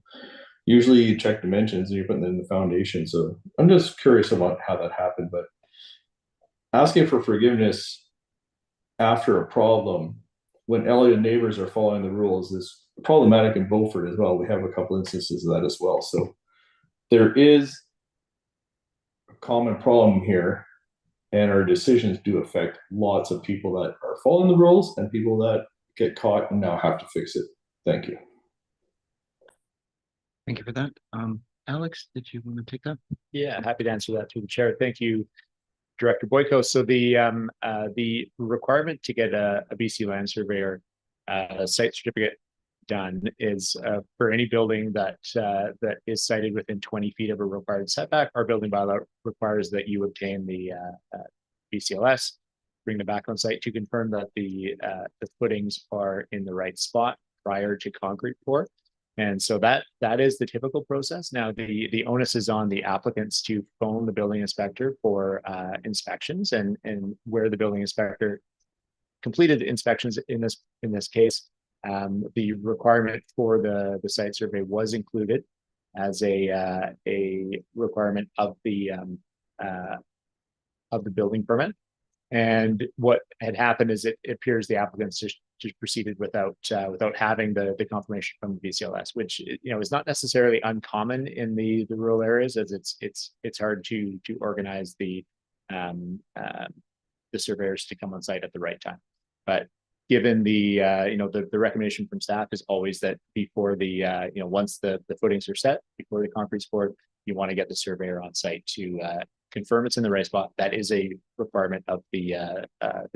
Usually you check dimensions and you're putting it in the foundation. So I'm just curious about how that happened, but asking for forgiveness after a problem when Elliott neighbors are following the rules is problematic in Beaufort as well. We have a couple instances of that as well. So there is a common problem here, and our decisions do affect lots of people that are following the rules and people that get caught and now have to fix it. Thank you. Thank you for that. Alex, did you want to take that? Yeah, happy to answer that through the chair. Thank you, Director Boyko. So the requirement to get a BC land surveyor site certificate done is for any building that is sited within 20 feet of a required setback. Our building bylaw requires that you obtain the BCLS, bring the back on site to confirm that the footings are in the right spot prior to concrete pour. And so that is the typical process. Now, the onus is on the applicants to phone the building inspector for inspections, and where the building inspector completed inspections in this case, the requirement for the site survey was included as a requirement of the building permit. And what had happened is it appears the applicants just proceeded without having the confirmation from the BCLS, which is not necessarily uncommon in the rural areas, as it's hard to organize the surveyors to come on site at the right time. But given the recommendation from staff is always that before once the footings are set, before the concrete's poured, you want to get the surveyor on site to confirm it's in the right spot. That is a requirement of the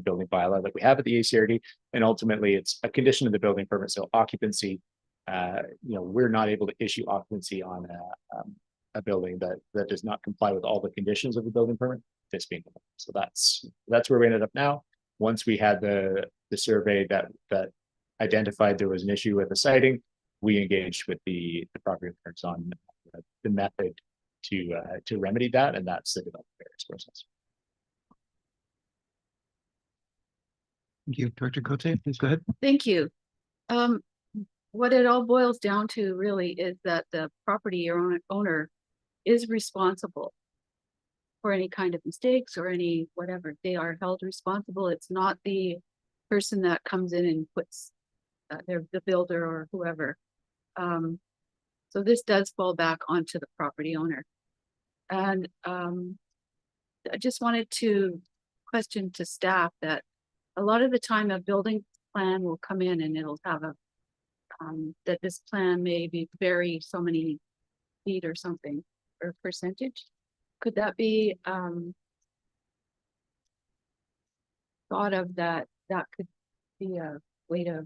building bylaw that we have at the ACRD, and ultimately it's a condition of the building permit. So occupancy, we're not able to issue occupancy on a building that does not comply with all the conditions of the building permit. This being one. So that's where we ended up now. Once we had the survey that identified there was an issue with the siting, we engaged with the property owners on the method to remedy that, and that's the development variance process. Thank you. Director Cote, please go ahead. Thank you. What it all boils down to really is that the property owner is responsible for any kind of mistakes or any whatever. They are held responsible. It's not the person that comes in and puts the builder or whoever. So this does fall back onto the property owner. And I just wanted to question to staff that a lot of the time a building plan will come in and it'll have that this plan may vary so many feet or something or percentage. Could that be thought of that could be a way to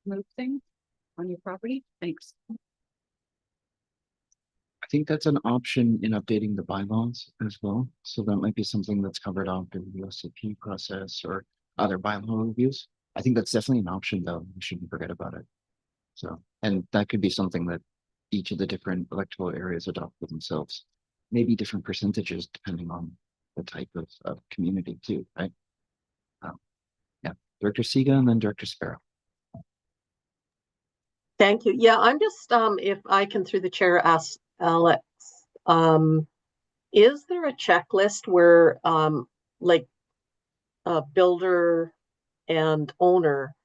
move things on your property? Thanks. I think that's an option in updating the bylaws as well. So that might be something that's covered off in the OCP process or other bylaw reviews. I think that's definitely an option, though. We shouldn't forget about it. So, and that could be something that each of the different electoral areas adopt for themselves. Maybe different percentages depending on the type of community too, right? Yeah, Director Siga and then Director Sparrow. Thank you. Yeah, I'm just, if I can through the chair ask Alex, is there a checklist where like a builder and owner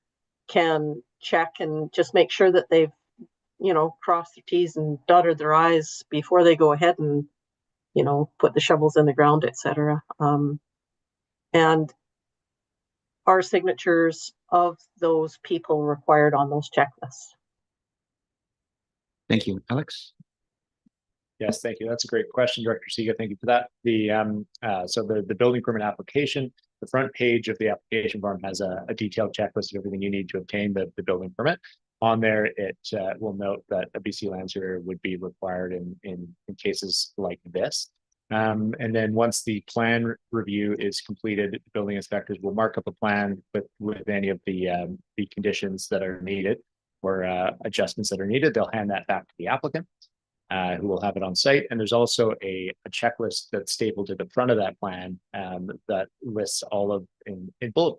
can check and just make sure that they've, crossed their T's and dotted their I's before they go ahead and, put the shovels in the ground, etc. And are signatures of those people required on those checklists? Thank you. Alex? Yes, thank you. That's a great question, Director Siga. Thank you for that. So the building permit application the front page of the application form has a detailed checklist of everything you need to obtain the building permit. On there, it will note that a BC land surveyor would be required in cases like this. And then once the plan review is completed, the building inspectors will mark up a plan with any of the conditions that are needed or adjustments that are needed. They'll hand that back to the applicant, who will have it on site. And there's also a checklist that's stapled to the front of that plan that lists all of in bullet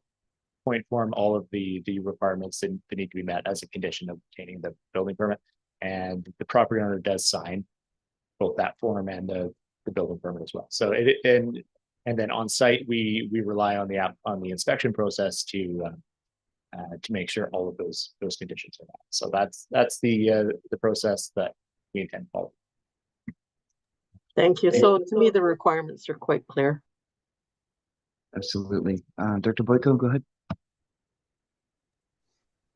point form all of the requirements that need to be met as a condition of obtaining the building permit. And the property owner does sign both that form and the building permit as well. So and then on site we rely on the inspection process to make sure all of those conditions are met. So that's the process that we intend to follow. Thank you. So to me, the requirements are quite clear. Absolutely. Dr. Boyko, go ahead.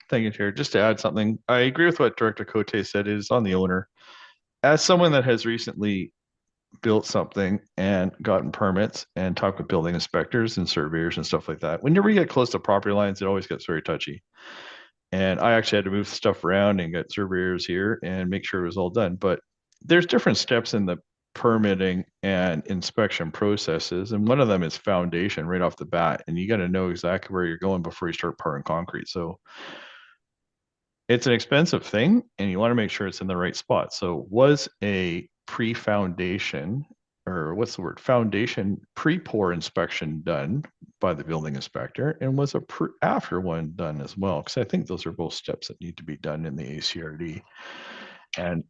Thank you, Chair. Just to add something, I agree with what Director Cote said. It is on the owner. As someone that has recently built something and gotten permits and talked with building inspectors and surveyors and stuff like that, whenever you get close to property lines, it always gets very touchy. And I actually had to move stuff around and get surveyors here and make sure it was all done. But there's different steps in the permitting and inspection processes. And one of them is foundation right off the bat. And you got to know exactly where you're going before you start pouring concrete. So it's an expensive thing and you want to make sure it's in the right spot. So was a pre-foundation, or what's the word, foundation pre-pour inspection done by the building inspector, and was a after one done as well? Because I think those are both steps that need to be done in the ACRD. And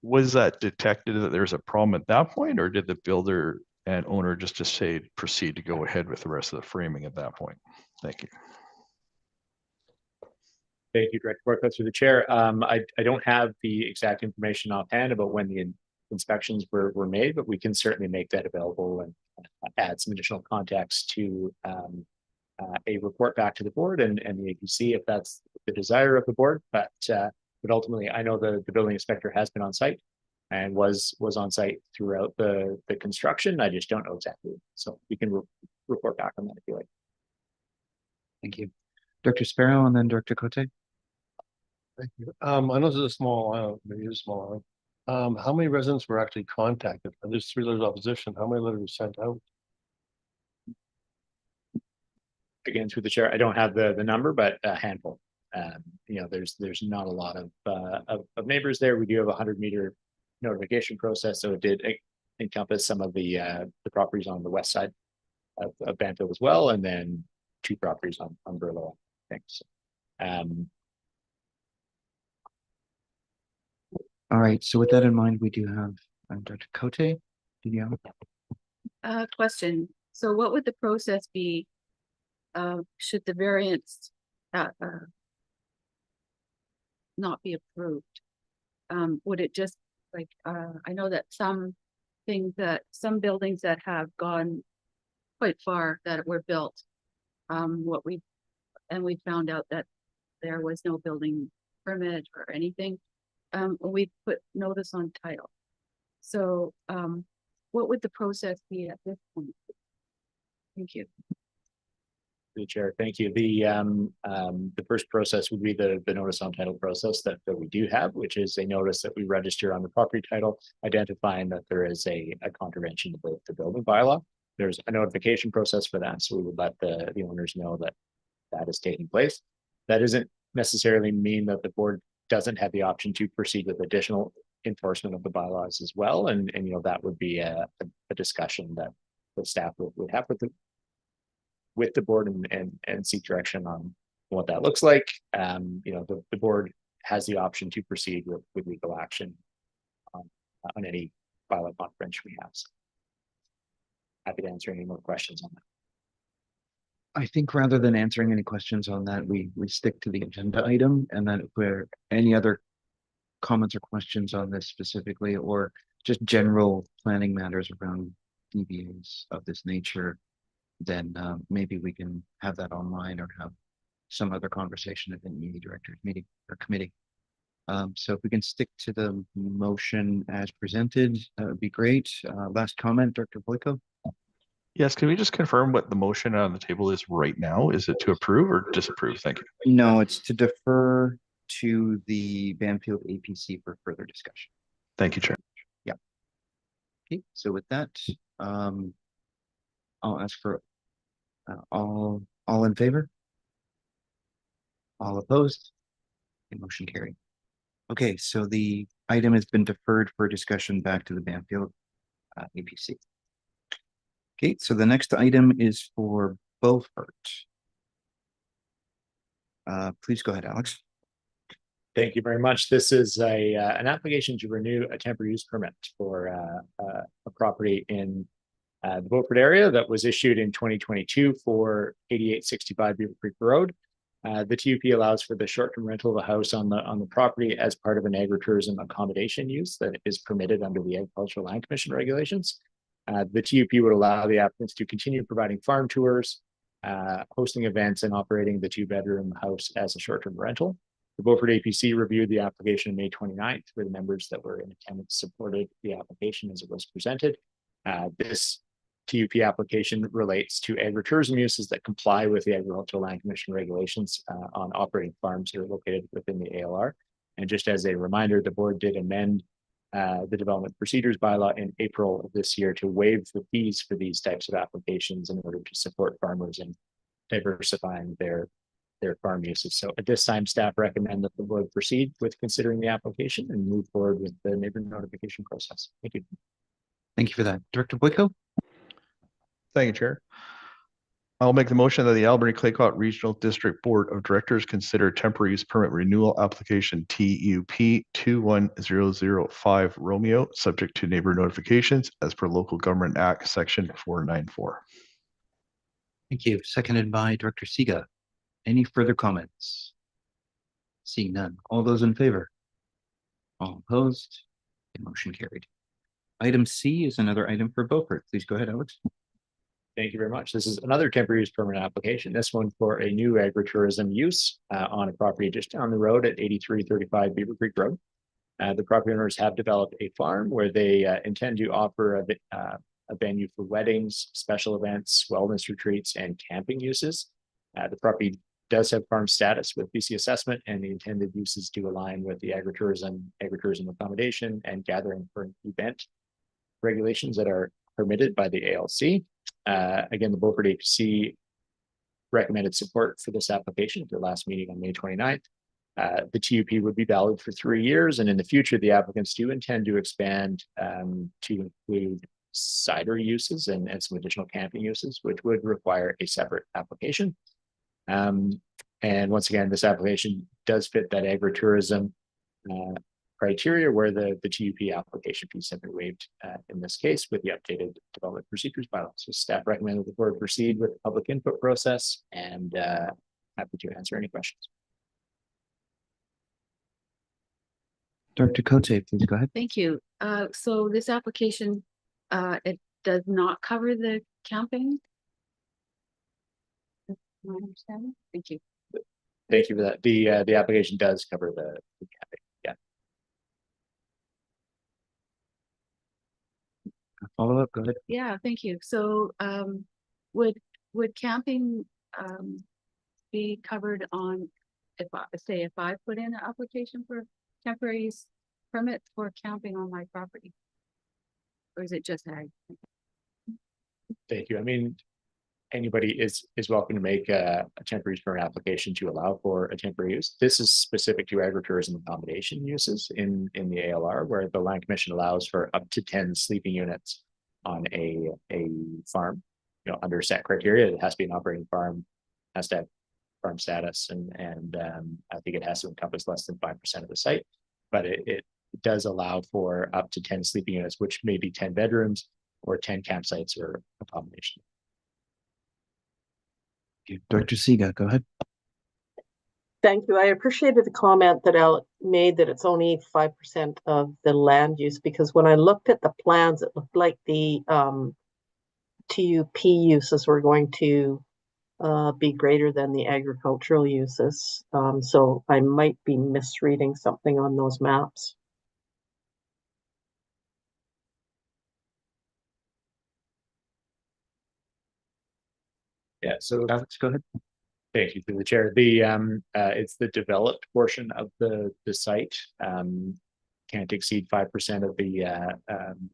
was that detected that there's a problem at that point, or did the builder and owner just say proceed to go ahead with the rest of the framing at that point? Thank you. Thank you, Director Boyko, through the chair. I don't have the exact information offhand about when the inspections were made, but we can certainly make that available and add some additional context to a report back to the board and the APC if that's the desire of the board. But ultimately, I know the building inspector has been on site and was on site throughout the construction. I just don't know exactly. So we can report back on that if you like. Thank you. Dr. Sparrow and then Dr. Cote. Thank you. I know this is a small island, maybe it's a small island. How many residents were actually contacted? There's 3 letters of opposition. How many letters were sent out? Again, through the chair, I don't have the number, but a handful. You know, there's not a lot of neighbors there. We do have a 100-meter notification process, so it did encompass some of the properties on the west side of Banfield as well, and then 2 properties on Burlow. Thanks. All right. So with that in mind, we do have Dr. Cote. Do you have Question. So what would the process be should the variance not be approved? Would it just like I know that some buildings that have gone quite far that were built, we found out that there was no building permit or anything. We put notice on title. So what would the process be at this point? Thank you. The chair, thank you. The first process would be the notice on title process that we do have, which is a notice that we register on the property title, identifying that there is a contravention of the building bylaw. There's a notification process for that, so we would let the owners know that is taking place. That doesn't necessarily mean that the board doesn't have the option to proceed with additional enforcement of the bylaws as well, and you know that would be a discussion that the staff would have with the board and seek direction on what that looks like. You know, the board has the option to proceed with legal action on any bylaw contravention we have. So happy to answer any more questions on that. I think rather than answering any questions on that, we stick to the agenda item, and then if there any other comments or questions on this specifically, or just general planning matters around DBAs of this nature, then maybe we can have that online or have some other conversation at the director's meeting or committee. So if we can stick to the motion as presented, that would be great. Last comment, Dr. Boyko. Yes, can we just confirm what the motion on the table is right now? Is it to approve or disapprove? Thank you. No, it's to defer to the Banfield APC for further discussion. Thank you, Chair. Okay, so with that, I'll ask for all in favor? All opposed? Okay, motion carried. Okay, so the item has been deferred for discussion back to the Banfield APC. Okay, so the next item is for Beaufort. Please go ahead, Alex. Thank you very much. This is an application to renew a temporary use permit for a property in the Beaufort area that was issued in 2022 for 8865 Beaver Creek Road. The TUP allows for the short-term rental of a house on the property as part of an agritourism accommodation use that is permitted under the Agricultural Land Commission regulations. The TUP would allow the applicants to continue providing farm tours, hosting events, and operating the 2-bedroom house as a short-term rental. The Beaufort APC reviewed the application on May 29th, where the members that were in attendance supported the application as it was presented. This TUP application relates to agritourism uses that comply with the Agricultural Land Commission regulations on operating farms that are located within the ALR. And just as a reminder, the board did amend the development procedures bylaw in April of this year to waive the fees for these types of applications in order to support farmers in diversifying their farm uses. So at this time, staff recommend that the board proceed with considering the application and move forward with the neighbor notification process. Thank you. Thank you for that. Director Boyko? Thank you, Chair. I'll make the motion that the Alberni-Claycott Regional District Board of Directors consider temporary use permit renewal application TUP 21005 Romeo, subject to neighbor notifications as per Local Government Act Section 494. Thank you. Seconded by Director Siga. Any further comments? Seeing none. All those in favor? All opposed? The motion carried. Item C is another item for Beaufort. Please go ahead, Alex. Thank you very much. This is another temporary use permit application. This one for a new agritourism use on a property just down the road at 8335 Beaver Creek Road. The property owners have developed a farm where they intend to offer a venue for weddings, special events, wellness retreats, and camping uses. The property does have farm status with BC assessment, and the intended uses do align with the agritourism accommodation and gathering for an event regulations that are permitted by the ALC. Again, the Beaufort APC recommended support for this application at their last meeting on May 29th. The TUP would be valid for 3 years, and in the future, the applicants do intend to expand to include cider uses and some additional camping uses, which would require a separate application. And once again, this application does fit that agritourism criteria where the TUP application fee simply waived in this case with the updated development procedures bylaw. So staff recommend that the board proceed with the public input process, and happy to answer any questions. Director Cote, please go ahead. Thank you. So this application, it does not cover the camping? That's my understanding. Thank you. Thank you for that. The application does cover the camping. Yeah. Follow up, go ahead. Yeah, thank you. So would camping be covered on if I put in an application for temporary use permit for camping on my property? Or is it just ag? Thank you. I mean, anybody is welcome to make a temporary use permit application to allow for a temporary use. This is specific to agritourism accommodation uses in the ALR, where the Land Commission allows for up to 10 sleeping units on a farm. You know, under set criteria, it has to be an operating farm, has to have farm status, and I think it has to encompass less than 5% of the site. But it does allow for up to 10 sleeping units, which may be 10 bedrooms or 10 campsites or accommodation. Director Siga, go ahead. Thank you. I appreciated the comment that Alec made that it's only 5% of the land use, because when I looked at the plans, it looked like the TUP uses were going to be greater than the agricultural uses. So I might be misreading something on those maps. Yeah, so Alex, go ahead. thank you through the chair. It's the developed portion of the site. Can't exceed 5% of the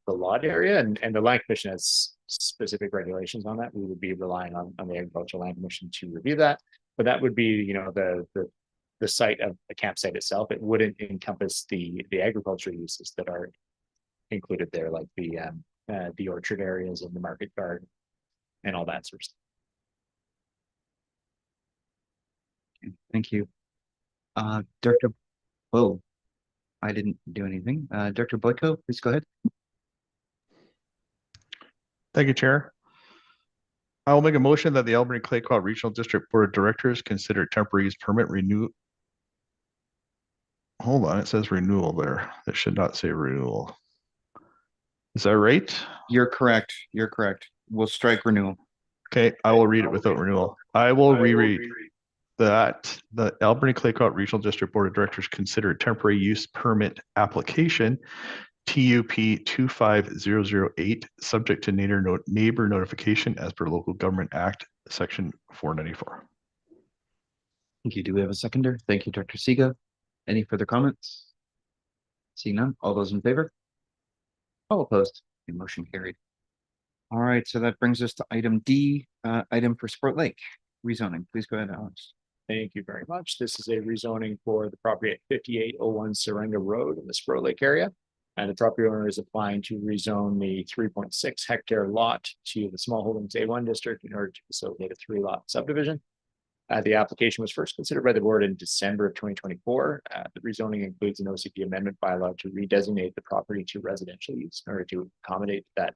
lot area, and the land commission has specific regulations on that. We would be relying on the agricultural land commission to review that, but that would be, you know, the site of the campsite itself. It wouldn't encompass the agriculture uses that are included there, like the orchard areas and the market garden and all that sort of stuff. Thank you. Director, whoa, I didn't do anything. Director Boyko, please go ahead. Thank you, Chair. I will make a motion that the Alberni Claycott Regional District Board of Directors consider temporary use permit renew. Hold on, it says renewal there. It should not say renewal. Is that right? You're correct. You're correct. We'll strike renewal. Okay, I will read it without renewal. I will reread that the Alberni Claycott Regional District Board of Directors consider temporary use permit application TUP 25008 subject to neighbor notification as per Local Government Act Section 494. Thank you. Do we have a seconder? Thank you, Director Siga. Any further comments? Seeing none, all those in favor? All opposed? The motion carried. All right, so that brings us to item D, item for Sport Lake rezoning. Please go ahead, Alex. Thank you very much. This is a rezoning for the property at 5801 Serenga Road in the Spur Lake area. And the property owner is applying to rezone the 3.6 hectare lot to the small holdings A1 district in order to facilitate a 3-lot subdivision. The application was first considered by the board in December of 2024. The rezoning includes an OCP amendment bylaw to redesignate the property to residential use in order to accommodate that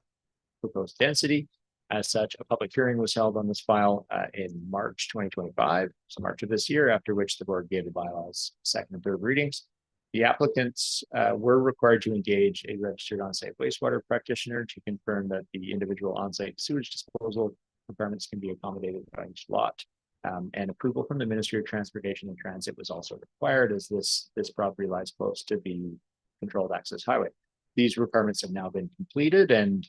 proposed density. As such, a public hearing was held on this file in March 2025, so March of this year, after which the board gave the bylaws second and third readings. The applicants were required to engage a registered on-site wastewater practitioner to confirm that the individual on-site sewage disposal requirements can be accommodated by each lot. And approval from the Ministry of Transportation and Transit was also required, as this property lies close to the controlled access highway. These requirements have now been completed, and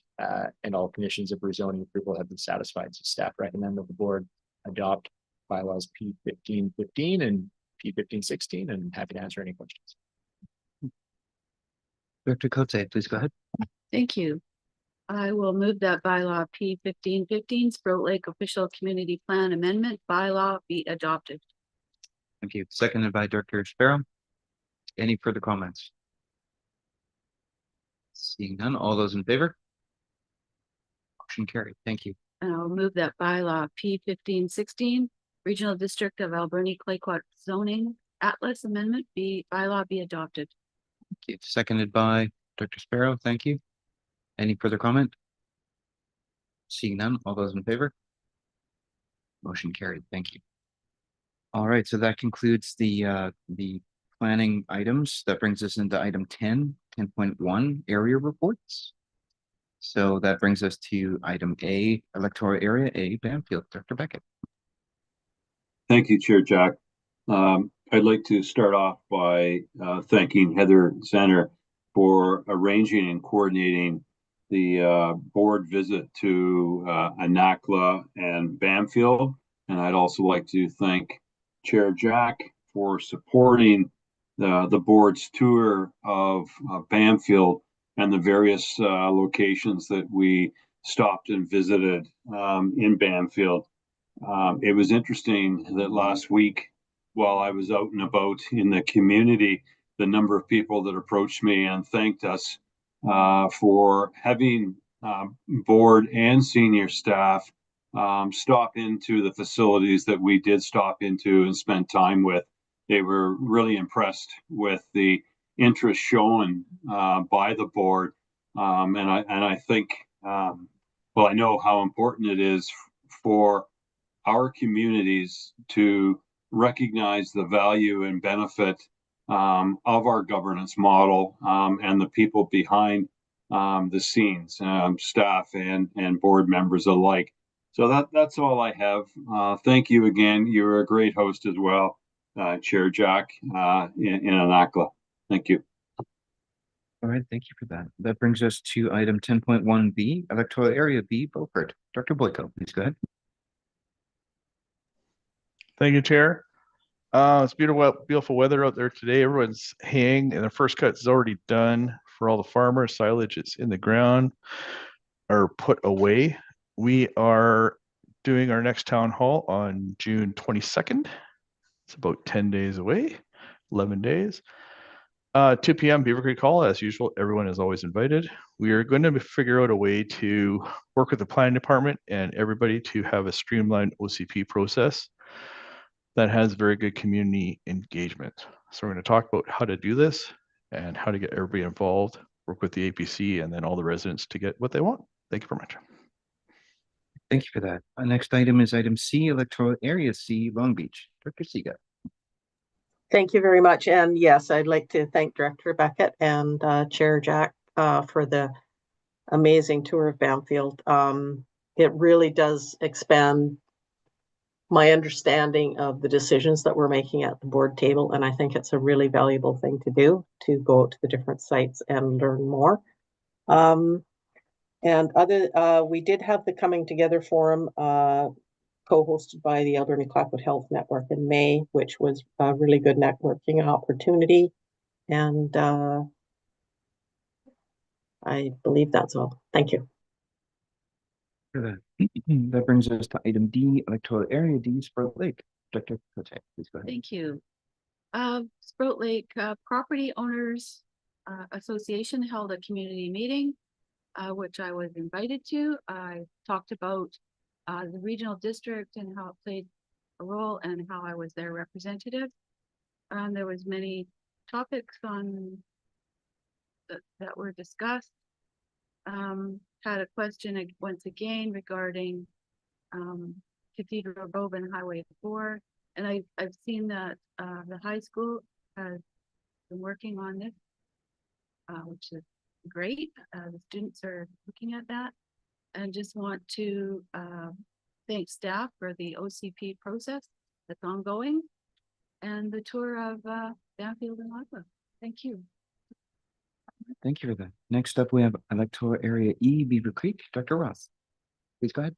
all conditions of rezoning approval have been satisfied. So staff recommend that the board adopt bylaws P1515 and P1516, and happy to answer any questions. Director Coetzee, please go ahead. Thank you. I will move that bylaw P1515 Spur Lake Official Community Plan Amendment bylaw be adopted. Thank you. Seconded by Director Sparrow. Any further comments? Seeing none, all those in favor? Motion carried. Thank you. And I'll move that bylaw P1516 Regional District of Alberni Claycott Zoning Atlas Amendment bylaw be adopted. Thank you. Seconded by Director Sparrow. Thank you. Any further comment? Seeing none, all those in favor? Motion carried. Thank you. All right, so that concludes the planning items. That brings us into item 10.1 area reports. So that brings us to item A, electoral area A, Banfield. Dr. Beckett. Thank you, Chair Jack. I'd like to start off by thanking Heather Zanner for arranging and coordinating the board visit to Anakla and Banfield. And I'd also like to thank Chair Jack for supporting the board's tour of Banfield and the various locations that we stopped and visited in Banfield. It was interesting that last week, while I was out and about in the community, the number of people that approached me and thanked us for having board and senior staff stop into the facilities that we did stop into and spend time with. They were really impressed with the interest shown by the board. And I think, well, I know how important it is for our communities to recognize the value and benefit of our governance model and the people behind the scenes, staff and board members alike. So that's all I have. Thank you again. You're a great host as well, Chair Jack in Anakla. Thank you. All right, thank you for that. That brings us to item 10.1B, electoral area B, Beaufort. Dr. Boyko, please go ahead. Thank you, Chair. It's beautiful weather out there today. Everyone's haying and the first cut is already done for all the farmers. Silage is in the ground or put away. We are doing our next town hall on June 22nd. It's about 10 days away, 11 days. 2 p.m. Beaver Creek Hall, as usual, everyone is always invited. We are going to figure out a way to work with the planning department and everybody to have a streamlined OCP process that has very good community engagement. So we're going to talk about how to do this and how to get everybody involved, work with the APC and then all the residents to get what they want. Thank you very much. Thank you for that. Our next item is item C, electoral area C, Long Beach. Director Seaga. Thank you very much. And yes, I'd like to thank Director Beckett and Chair Jack for the amazing tour of Banfield. It really does expand my understanding of the decisions that we're making at the board table. And I think it's a really valuable thing to do, to go to the different sites and learn more. We did have the Coming Together Forum co-hosted by the Alberni Clackwood Health Network in May, which was a really good networking opportunity. And I believe that's all. Thank you. That brings us to item D, electoral area D, Sprout Lake. Dr. Cote, please go ahead. Thank you. Sprout Lake Property Owners Association held a community meeting, which I was invited to. I talked about the regional district and how it played a role and how I was their representative. There was many topics on that were discussed. Had a question once again regarding Cathedral Grove and Highway 4. And I've seen that the high school has been working on this, which is great. The students are looking at that, and just want to thank staff for the OCP process that's ongoing and the tour of Banfield and Agua. Thank you. Thank you for that. Next up, we have electoral area E, Beaver Creek. Dr. Ross, please go ahead.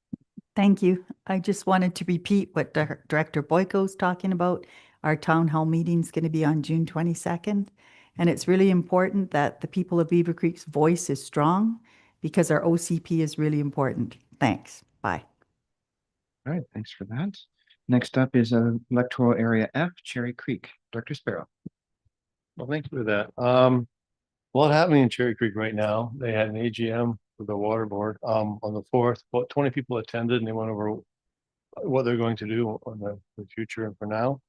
Thank you. I just wanted to repeat what Director Boyko is talking about. Our town hall meeting is going to be on June 22nd. And it's really important that the people of Beaver Creek's voice is strong because our OCP is really important. Thanks. Bye. All right, thanks for that. Next up is electoral area F, Cherry Creek. Dr. Sparrow. Well, thank you for that. A lot happening in Cherry Creek right now. They had an AGM with the water board on the 4th. About 20 people attended and they went over what they're going to do on the future and for now.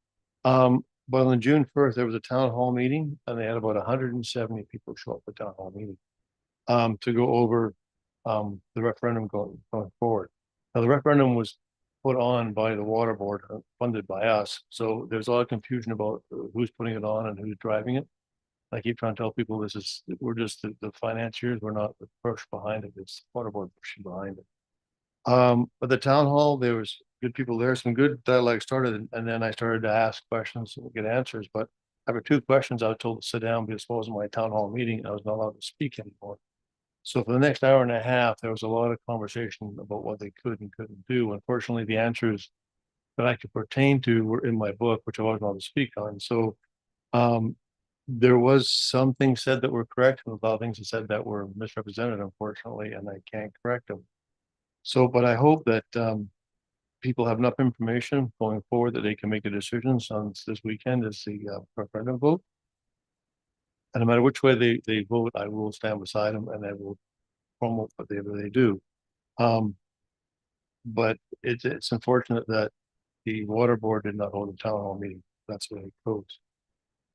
But on June 1st, there was a town hall meeting and they had about 170 people show up at the town hall meeting to go over the referendum going forward. Now, the referendum was put on by the water board, funded by us. So there's a lot of confusion about who's putting it on and who's driving it. I keep trying to tell people we're just the financiers, we're not the push behind it, it's water board pushing behind it. But the town hall, there was good people there, some good dialogue started, and then I started to ask questions and get answers. But after 2 questions, I was told to sit down because it wasn't my town hall meeting, I was not allowed to speak anymore. So for the next hour and a half, there was a lot of conversation about what they could and couldn't do. Unfortunately, the answers that I could pertain to were in my book, which I wasn't allowed to speak on. So there was some things said that were correct and a lot of things said that were misrepresented, unfortunately, and I can't correct them. So, but I hope that people have enough information going forward that they can make the decisions on this weekend as the referendum vote. And no matter which way they vote, I will stand beside them and I will promote whatever they do. But it's unfortunate that the water board did not hold a town hall meeting. That's what it goes.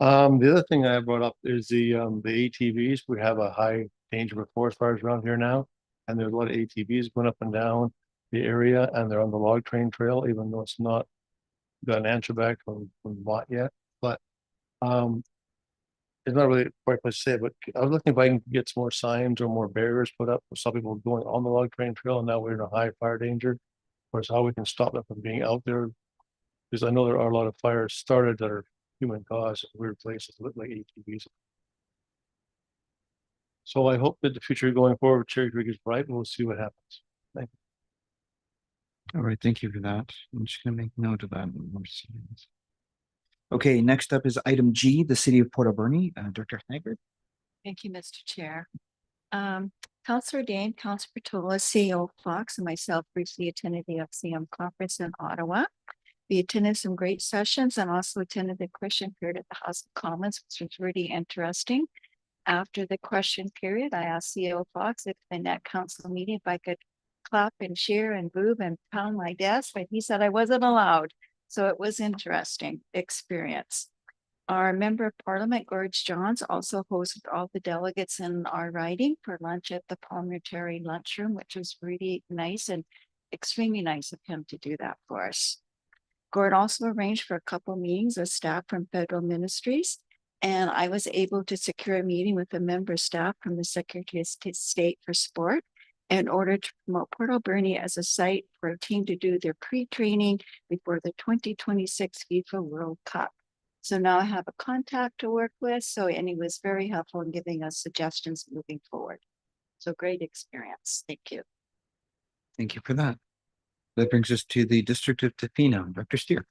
The other thing I brought up is the ATVs. We have a high danger of forest fires around here now, and there's a lot of ATVs going up and down the area, and they're on the log train trail, even though it's not got an answer back from Mott yet. But it's not really quite place to say it, but I was looking if I can get some more signs or more barriers put up for some people going on the log train trail, and now we're in a high fire danger. Of course, how we can stop them from being out there, because I know there are a lot of fires started that are human cause in weird places, like ATVs. So I hope that the future going forward, Cherry Creek is bright, and we'll see what happens. Thank All right, thank you for that. I'm just gonna make note of that. Okay, next up is item G, the city of Port Alberni, Director Haggard. Thank you, Mr. Chair. Councillor Dane, Councillor Patola, CEO Fox, and myself briefly attended the FCM conference in Ottawa. We attended some great sessions and also attended the question period at the House of Commons, which was really interesting. After the question period, I asked CEO Fox if the net council meeting, if I could clap and cheer and boo and pound my desk, but he said I wasn't allowed. So it was interesting experience. Our Member of Parliament, George Johns, also hosted all the delegates in our riding for lunch at the Parliamentary Lunchroom, which was really nice and extremely nice of him to do that for us. Gord also arranged for a couple meetings with staff from federal ministries, and I was able to secure a meeting with a member of staff from the Secretary of State for Sport in order to promote Port Alberni as a site for a team to do their pre-training before the 2026 FIFA World Cup. So now I have a contact to work with. And he was very helpful in giving us suggestions moving forward. So great experience. Thank you. Thank you for that. That brings us to the District of Tofino, Dr. Steer.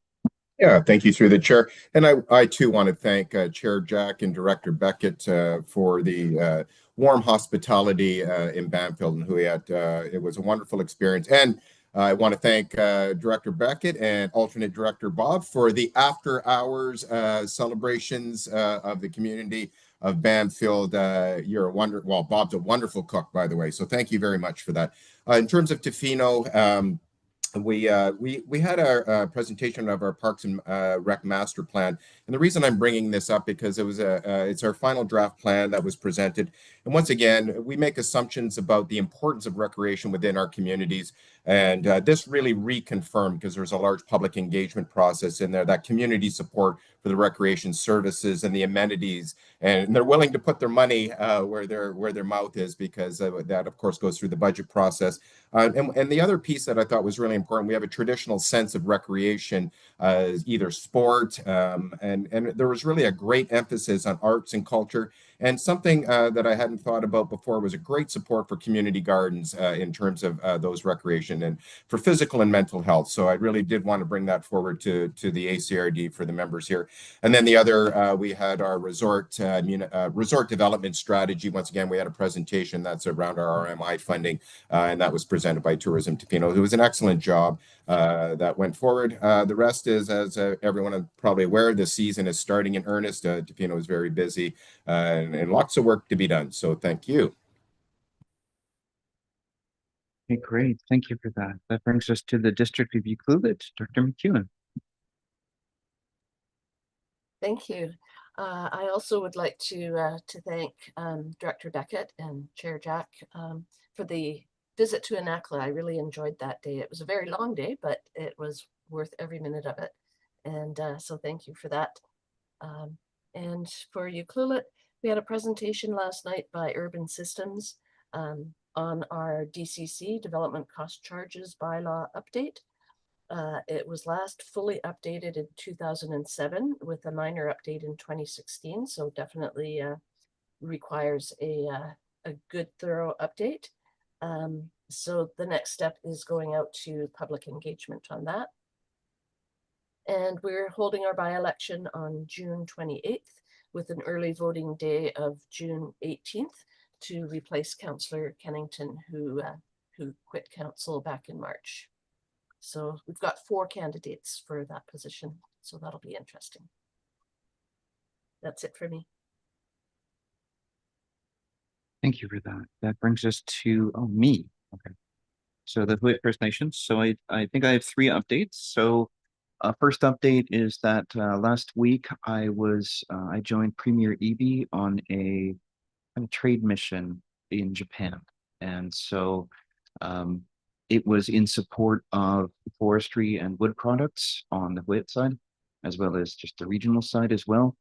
Yeah, thank you through the chair. And I too want to thank Chair Jack and Director Beckett for the warm hospitality in Banfield, and who we had. It was a wonderful experience. And I want to thank Director Beckett and alternate Director Bob for the after hours celebrations of the community of Banfield. You're Bob's a wonderful cook, by the way. So thank you very much for that. In terms of Tofino, we had our presentation of our Parks and Rec Master Plan, and the reason I'm bringing this up because it's our final draft plan that was presented. And once again, we make assumptions about the importance of recreation within our communities, and this really reconfirmed, because there's a large public engagement process in there, that community support for the recreation services and the amenities, and they're willing to put their money where their mouth is, because that of course goes through the budget process. And the other piece that I thought was really important, we have a traditional sense of recreation, either sport, and there was really a great emphasis on arts and culture. And something that I hadn't thought about before was a great support for community gardens in terms of those recreation and for physical and mental health. So I really did want to bring that forward to the ACRD for the members here. And then the other, we had our resort development strategy. Once again, we had a presentation that's around our RMI funding, and that was presented by Tourism Tofino. It was an excellent job that went forward. The rest is, as everyone is probably aware, the season is starting in earnest. Tofino is very busy and lots of work to be done. So thank you. Okay, great. Thank you for that. That brings us to the District of Ucluelet, Dr. McEwen. Thank you. I also would like to thank Director Beckett and Chair Jack for the visit to Anakla. I really enjoyed that day. It was a very long day, but it was worth every minute of it. And so thank you for that. And for Ucluelet, we had a presentation last night by Urban Systems on our DCC, Development Cost Charges Bylaw Update. It was last fully updated in 2007 with a minor update in 2016. So definitely requires a good thorough update. So the next step is going out to public engagement on that. And we're holding our by-election on June 28th with an early voting day of June 18th to replace Councillor Kennington, who quit council back in March. So we've got 4 candidates for that position. So that'll be interesting. That's it for me. Thank you for that. That brings us to me. Okay. So the Hewett First Nations. So I think I have 3 updates. So first update is that last week I joined Premier Eby on a trade mission in Japan, and so it was in support of forestry and wood products on the Hewett side, as well as just the regional side as well.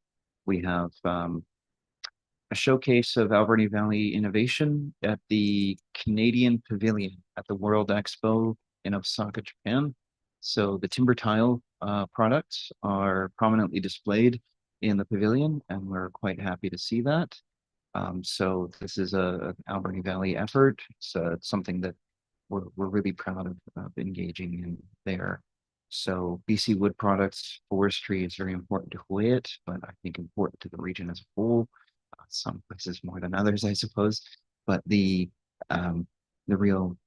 We have a showcase of Alberni Valley innovation at the Canadian Pavilion at the World Expo in Osaka, Japan. So the timber tile products are prominently displayed in the pavilion, and we're quite happy to see that. So this is an Alberni Valley effort. It's something that we're really proud of engaging in there. So BC Wood Products, forestry is very important to Hawaiian, but I think important to the region as a whole. Some places more than others, I suppose. But the real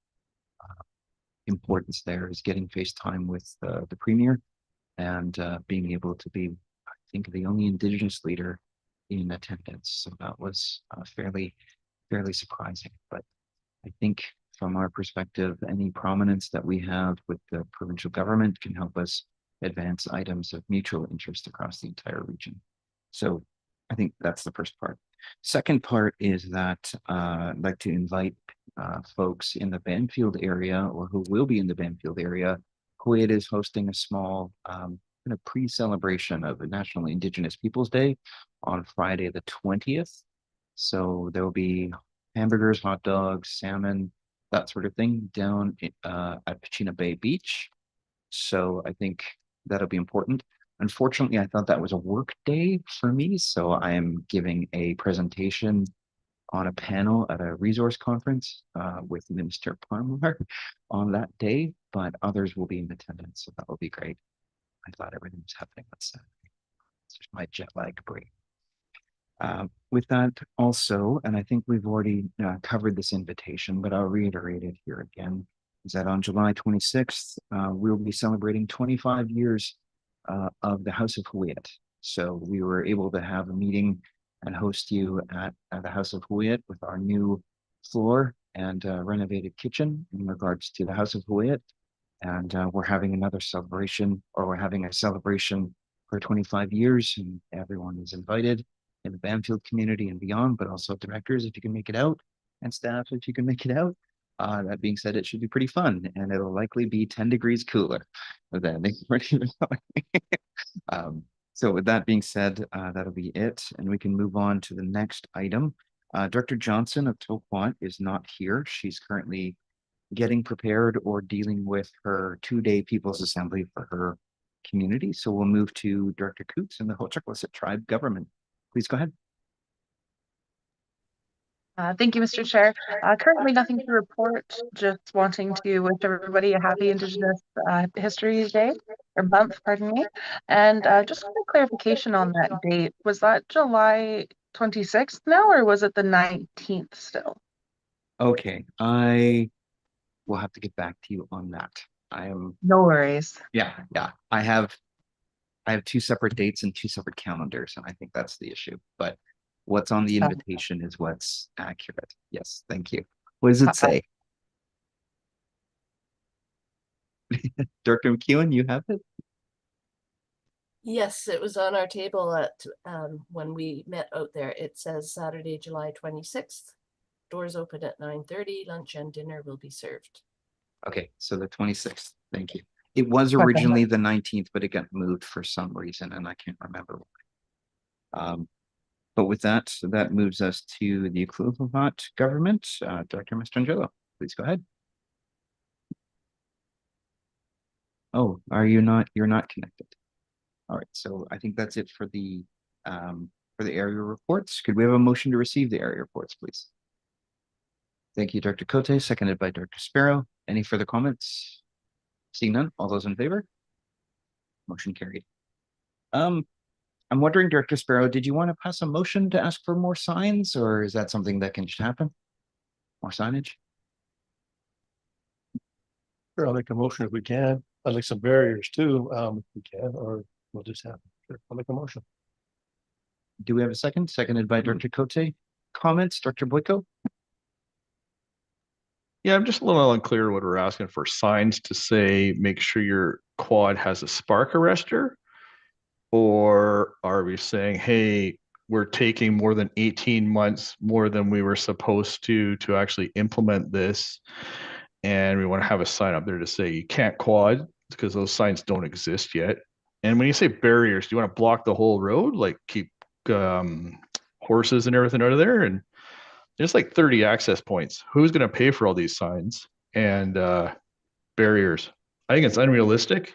importance there is getting face time with the premier and being able to be, I think, the only Indigenous leader in attendance. So that was fairly surprising. But I think from our perspective, any prominence that we have with the provincial government can help us advance items of mutual interest across the entire region. So I think that's the first part. Second part is that I'd like to invite folks in the Banfield area or who will be in the Banfield area. Kuwait is hosting a small kind of pre-celebration of the National Indigenous Peoples Day on Friday the 20th. So there will be hamburgers, hot dogs, salmon, that sort of thing down at Pachina Bay Beach. So I think that'll be important. Unfortunately, I thought that was a work day for me, so I am giving a presentation on a panel at a resource conference with Minister Parmar on that day, but others will be in attendance, so that will be great. I thought everything was happening on Saturday. It's just my jet lag break. With that also, and I think we've already covered this invitation, but I'll reiterate it here again, is that on July 26th, we'll be celebrating 25 years of the House of Hawaiian. So we were able to have a meeting and host you at the House of Hawaiian with our new floor and renovated kitchen in regards to the House of Hawaiian. And we're having another celebration, or we're having a celebration for 25 years, and everyone is invited in the Banfield community and beyond, but also directors, if you can make it out, and staff, if you can make it out. That being said, it should be pretty fun, and it'll likely be 10 degrees cooler than so with that being said, that'll be it, and we can move on to the next item. Director Johnson of Toquat is not here. She's currently getting prepared or dealing with her 2-day People's Assembly for her community. So we'll move to Director Coots and the Ho-Chukwu Tribe Government. Please go ahead. Thank you, Mr. Chair. Currently nothing to report, just wanting to wish everybody a happy Indigenous History Day, or month, pardon me. And just a clarification on that date, was that July 26th now, or was it the 19th still? Okay, I will have to get back to you on that. I am No worries. Yeah. I have 2 separate dates and 2 separate calendars, and I think that's the issue. But what's on the invitation is what's accurate. Yes, thank you. What does it say? Director McEwen, you have it? Yes, it was on our table at when we met out there. It says Saturday, July 26th. Doors open at 9:30. Lunch and dinner will be served. Okay, so the 26th. Thank you. It was originally the 19th, but it got moved for some reason, and I can't remember why. But with that, that moves us to the equivalent government. Director Mastrangelo, please go ahead. Oh, you're not connected. All right, so I think that's it for the area reports. Could we have a motion to receive the area reports, please? Thank you, Director Cote, seconded by Director Sparrow. Any further comments? Seeing none, all those in favor? Motion carried. I'm wondering, Director Sparrow, did you want to pass a motion to ask for more signs, or is that something that can just happen? More signage? Sure, I'll make a motion if we can. I'd like some barriers too, if we can, or we'll just have. Sure, I'll make a motion. Do we have a second? Seconded by Director Cote. Comments, Director Boyko? Yeah, I'm just a little unclear what we're asking for. Signs to say, make sure your quad has a spark arrestor? Or are we saying, hey, we're taking more than 18 months more than we were supposed to actually implement this, and we want to have a sign up there to say you can't quad because those signs don't exist yet? And when you say barriers, do you want to block the whole road, like keep horses and everything out of there? And there's like 30 access points. Who's going to pay for all these signs and barriers? I think it's unrealistic,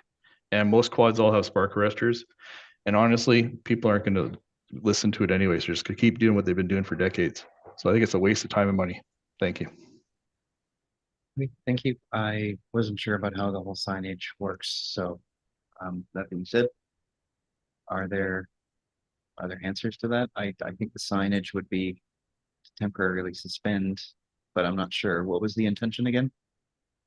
and most quads all have spark arrestors. And honestly, people aren't going to listen to it anyways. They're just going to keep doing what they've been doing for decades. So I think it's a waste of time and money. Thank you. Thank you. I wasn't sure about how the whole signage works, so that being said, are there answers to that? I think the signage would be to temporarily suspend, but I'm not sure. What was the intention again?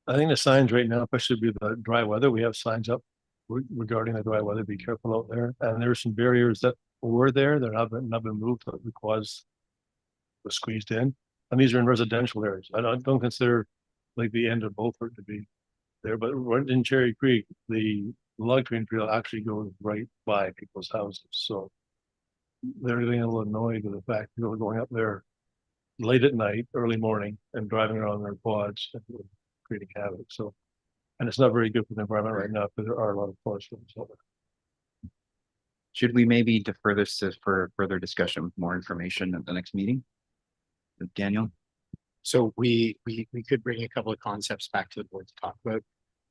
I think the signs right now, especially with the dry weather, we have signs up regarding the dry weather, be careful out there. And there are some barriers that were there that have been moved, but the quads was squeezed in. And these are in residential areas. I don't consider like the end of Beaufort to be there, but right in Cherry Creek, the log train trail actually goes right by people's houses. So they're getting a little annoyed with the fact people are going up there late at night, early morning, and driving around their quads and creating havoc. So, and it's not very good for the environment right now because there are a lot of forest fires out there. Should we maybe defer this for further discussion with more information at the next meeting? Daniel? So we could bring a couple of concepts back to the board to talk about.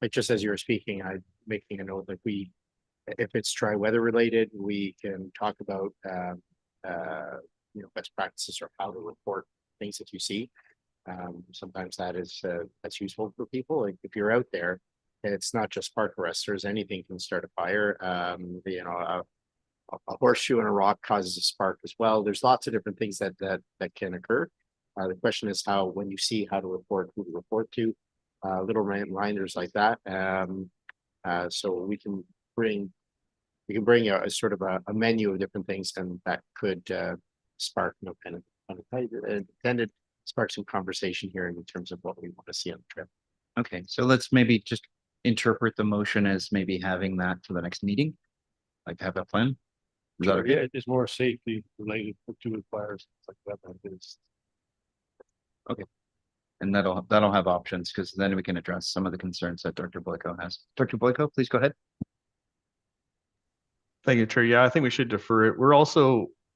Like just as you were speaking, I'm making a note that if it's dry weather related, we can talk about best practices or how to report things that you see. Sometimes that's useful for people. Like if you're out there, and it's not just park arresters, anything can start a fire. A horseshoe and a rock causes a spark as well. There's lots of different things that can occur. The question is when you see how to report, who to report to, little reminders like that. So we can bring a sort of a menu of different things, and that could spark, no pen intended, spark some conversation here in terms of what we want to see on the trip. Okay, so let's maybe just interpret the motion as maybe having that for the next meeting. Like have that plan. Is that okay? Yeah, it's more safety related to fires like that. Okay. And that'll have options because then we can address some of the concerns that Dr. Boyko has. Dr. Boyko, please go ahead. Thank you, Chair. Yeah, I think we should defer it.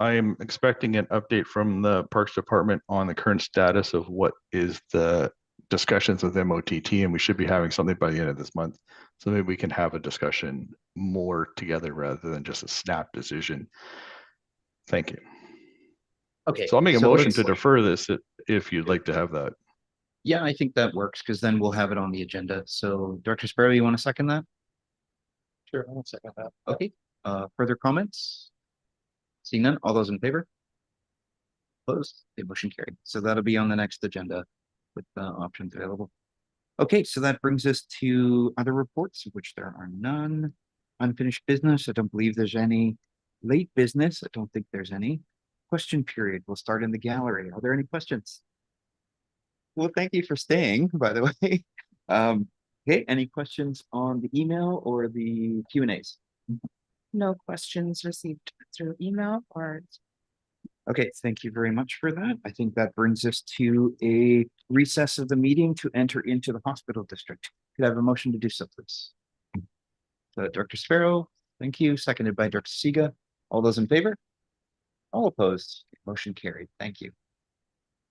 I am expecting an update from the Parks Department on the current status of what is the discussions with MOTT, and we should be having something by the end of this month. So maybe we can have a discussion more together rather than just a snap decision. Thank you. Okay. So I'll make a motion to defer this if you'd like to have that. Yeah, I think that works because then we'll have it on the agenda. So Dr. Sparrow, you want to second that? Sure, I'll second that. Okay. Further comments? Seeing none, all those in favor? Opposed? The motion carried. So that'll be on the next agenda with options available. Okay, so that brings us to other reports, of which there are none. Unfinished business. I don't believe there's any. Late business. I don't think there's any. Question period. We'll start in the gallery. Are there any questions? Well, thank you for staying, by the way. Okay, any questions on the email or the Q&As? No questions received through email or. Okay, thank you very much for that. I think that brings us to a recess of the meeting to enter into the hospital district. Could I have a motion to do so, please? So Dr. Sparrow, thank you. Seconded by Dr. Siga. All those in favor? All opposed? Motion carried. Thank you.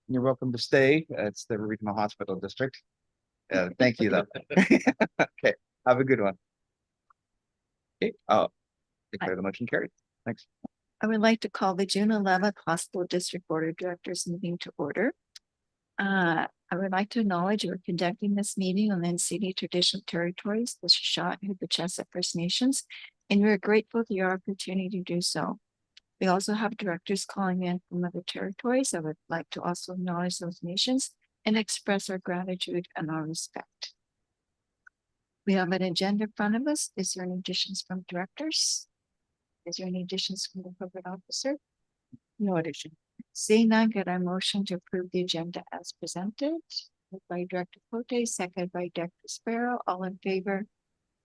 You're welcome to stay. It's the regional hospital district. Thank you, though. Okay, have a good one. Okay, declare the motion carried. Thanks. I would like to call the June 11th Hospital District Board of Directors meeting to order. I would like to acknowledge we're conducting this meeting on the NCD traditional territories, the Shuswap and the First Nations, and we're grateful for your opportunity to do so. We also have directors calling in from other territories. I would like to also acknowledge those nations and express our gratitude and our respect. We have an agenda in front of us. Is there any additions from directors? Is there any additions from the corporate officer? No addition. Seeing none, could I motion to approve the agenda as presented? Moved by Director Cote, seconded by Dr. Sparrow. All in favor?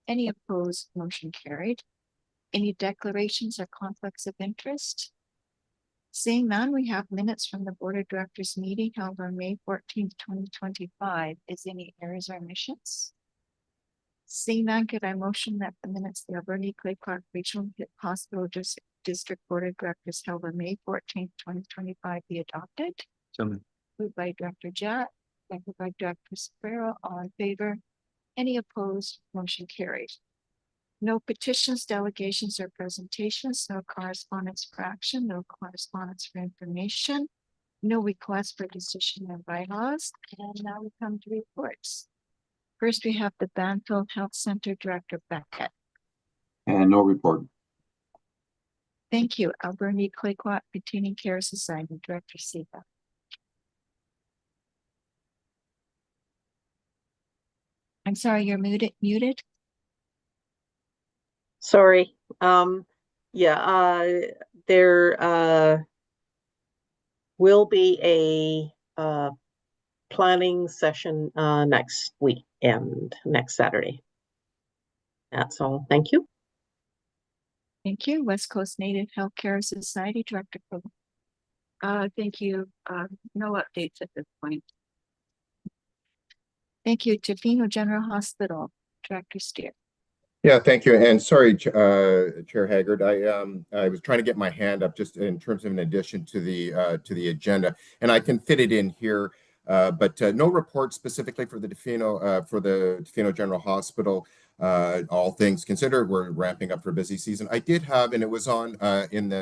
Any opposed? Motion carried. Any declarations or conflicts of interest? Seeing none, we have minutes from the Board of Directors meeting held on May 14th, 2025. Is any errors or omissions? Seeing none, could I motion that the minutes of the Alberni Clay Park Regional Hospital District Board of Directors held on May 14th, 2025 be adopted? So moved. Moved by Dr. Jett, seconded by Dr. Sparrow. All in favor? Any opposed? Motion carried. No petitions, delegations, or presentations, no correspondence for action, no correspondence for information, no request for decision of bylaws, and now we come to reports. First, we have the Banfield Health Center Director Beckett. And no report. Thank you. Alberni Quaquat Retaining Care Society Director Siva. I'm sorry, you're muted. Sorry. There will be a planning session next week and next Saturday. That's all. Thank you. Thank you. West Coast Native Healthcare Society Director. Thank you. No updates at this point. Thank you. Tofino General Hospital Director Steer. Yeah, thank you. And sorry, Chair Haggard, I was trying to get my hand up just in terms of an addition to the agenda, and I can fit it in here. But no report specifically for the Tofino General Hospital. All things considered, we're ramping up for busy season. I did have, and it was on in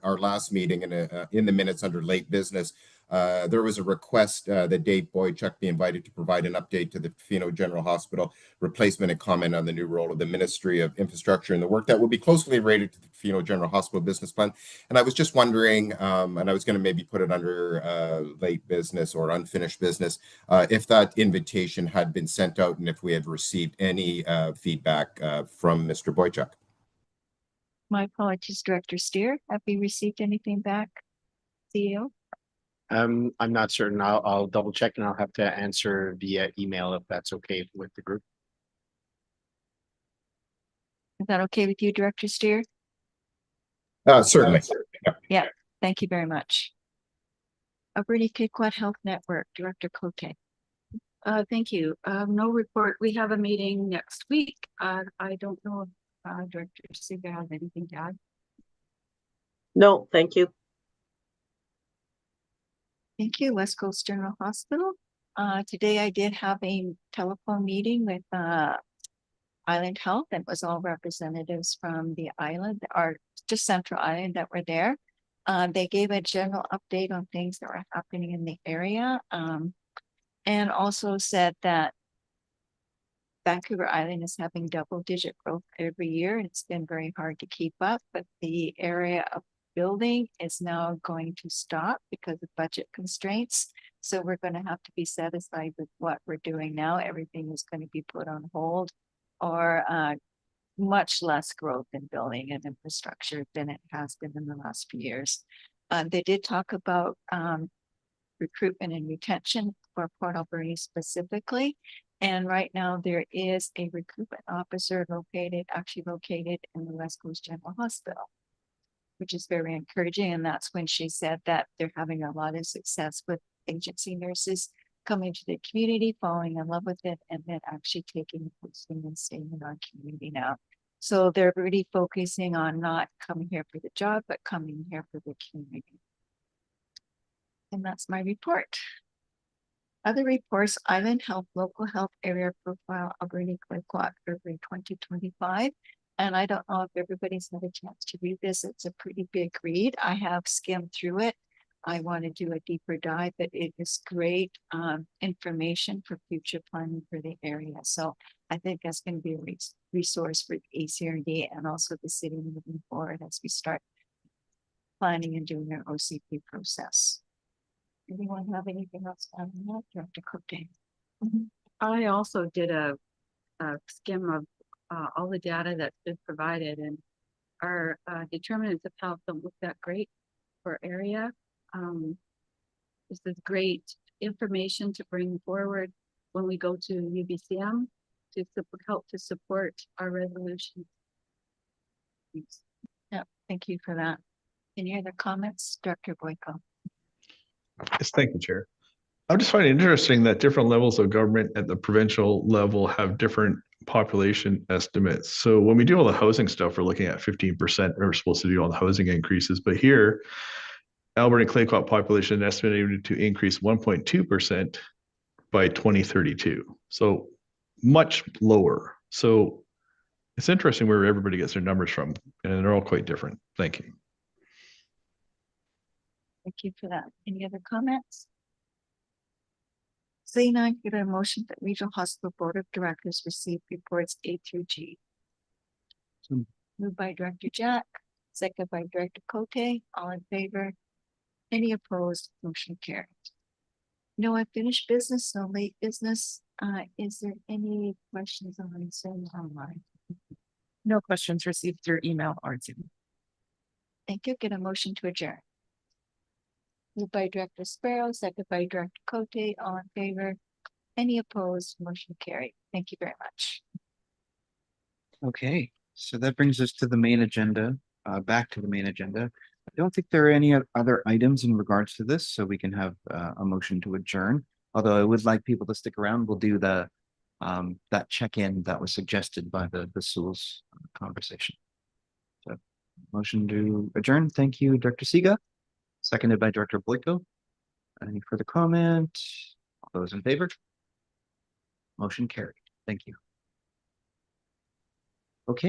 our last meeting in the minutes under late business. There was a request that Dave Boychuk be invited to provide an update to the Tofino General Hospital replacement and comment on the new role of the Ministry of Infrastructure and the work that will be closely related to the Tofino General Hospital business plan. And I was just wondering, and I was going to maybe put it under late business or unfinished business, if that invitation had been sent out and if we had received any feedback from Mr. Boychuk. My apologies, Director Steer. Have we received anything back, CEO? I'm not certain. I'll double check and I'll have to answer via email if that's okay with the group. Is that okay with you, Director Steer? Certainly. Yeah, thank you very much. Alberni Quaquat Health Network, Director Cote. Thank you. No report. We have a meeting next week. I don't know if Director Siga has anything to add. No, thank you. Thank you, West Coast General Hospital. Today I did have a telephone meeting with Island Health. It was all representatives from the island, or just Central Island, that were there. They gave a general update on things that were happening in the area, and also said that Vancouver Island is having double-digit growth every year, and it's been very hard to keep up, but the area of building is now going to stop because of budget constraints. So we're going to have to be satisfied with what we're doing now. Everything is going to be put on hold, or much less growth in building and infrastructure than it has been in the last few years. They did talk about recruitment and retention for Port Alberni specifically. And right now there is a recruitment officer actually located in the West Coast General Hospital, which is very encouraging. And that's when she said that they're having a lot of success with agency nurses coming to the community, falling in love with it, and then actually taking posting and staying in our community now. So they're really focusing on not coming here for the job, but coming here for the community. And that's my report. Other reports: Island Health Local Health Area Profile Alberni Quaquat February 2025. And I don't know if everybody's had a chance to read this. It's a pretty big read. I have skimmed through it. I want to do a deeper dive, but it is great information for future planning for the area. So I think that's going to be a resource for the ACRD and also the city moving forward as we start planning and doing our OCP process. Anyone have anything else to add on that? Director Cote. I also did a skim of all the data that's been provided, and our determinants of health don't look that great for area. This is great information to bring forward when we go to UBCM to help to support our resolution. Yeah, thank you for that. Any other comments, Director Boyko? Yes, thank you, Chair. I'm just finding it interesting that different levels of government at the provincial level have different population estimates. So when we do all the housing stuff, we're looking at 15%. We're supposed to do all the housing increases, but here, Alberni Quaquat population estimated to increase 1.2% by 2032. So much lower. So it's interesting where everybody gets their numbers from, and they're all quite different. Thank you. Thank you for that. Any other comments? Seeing none, get a motion that Regional Hospital Board of Directors receive reports A through G. So- Moved by Director Jack, second by Director Cote, all in favor. Any opposed, motion carried. No unfinished business, no late business. Is there any questions on Zoom online? No questions received through email or Zoom. Thank you. Get a motion to adjourn. Moved by Director Sparrow, second by Director Cote, all in favor. Any opposed, motion carried. Thank you very much. Okay, so that brings us to the main agenda, back to the main agenda. I don't think there are any other items in regards to this, so we can have a motion to adjourn. Although I would like people to stick around, we'll do the that check-in that was suggested by the SULS conversation. So motion to adjourn. Thank you, Director Siga. Seconded by Director Boyko. Any further comment? All those in favor? Motion carried. Thank you. Okay.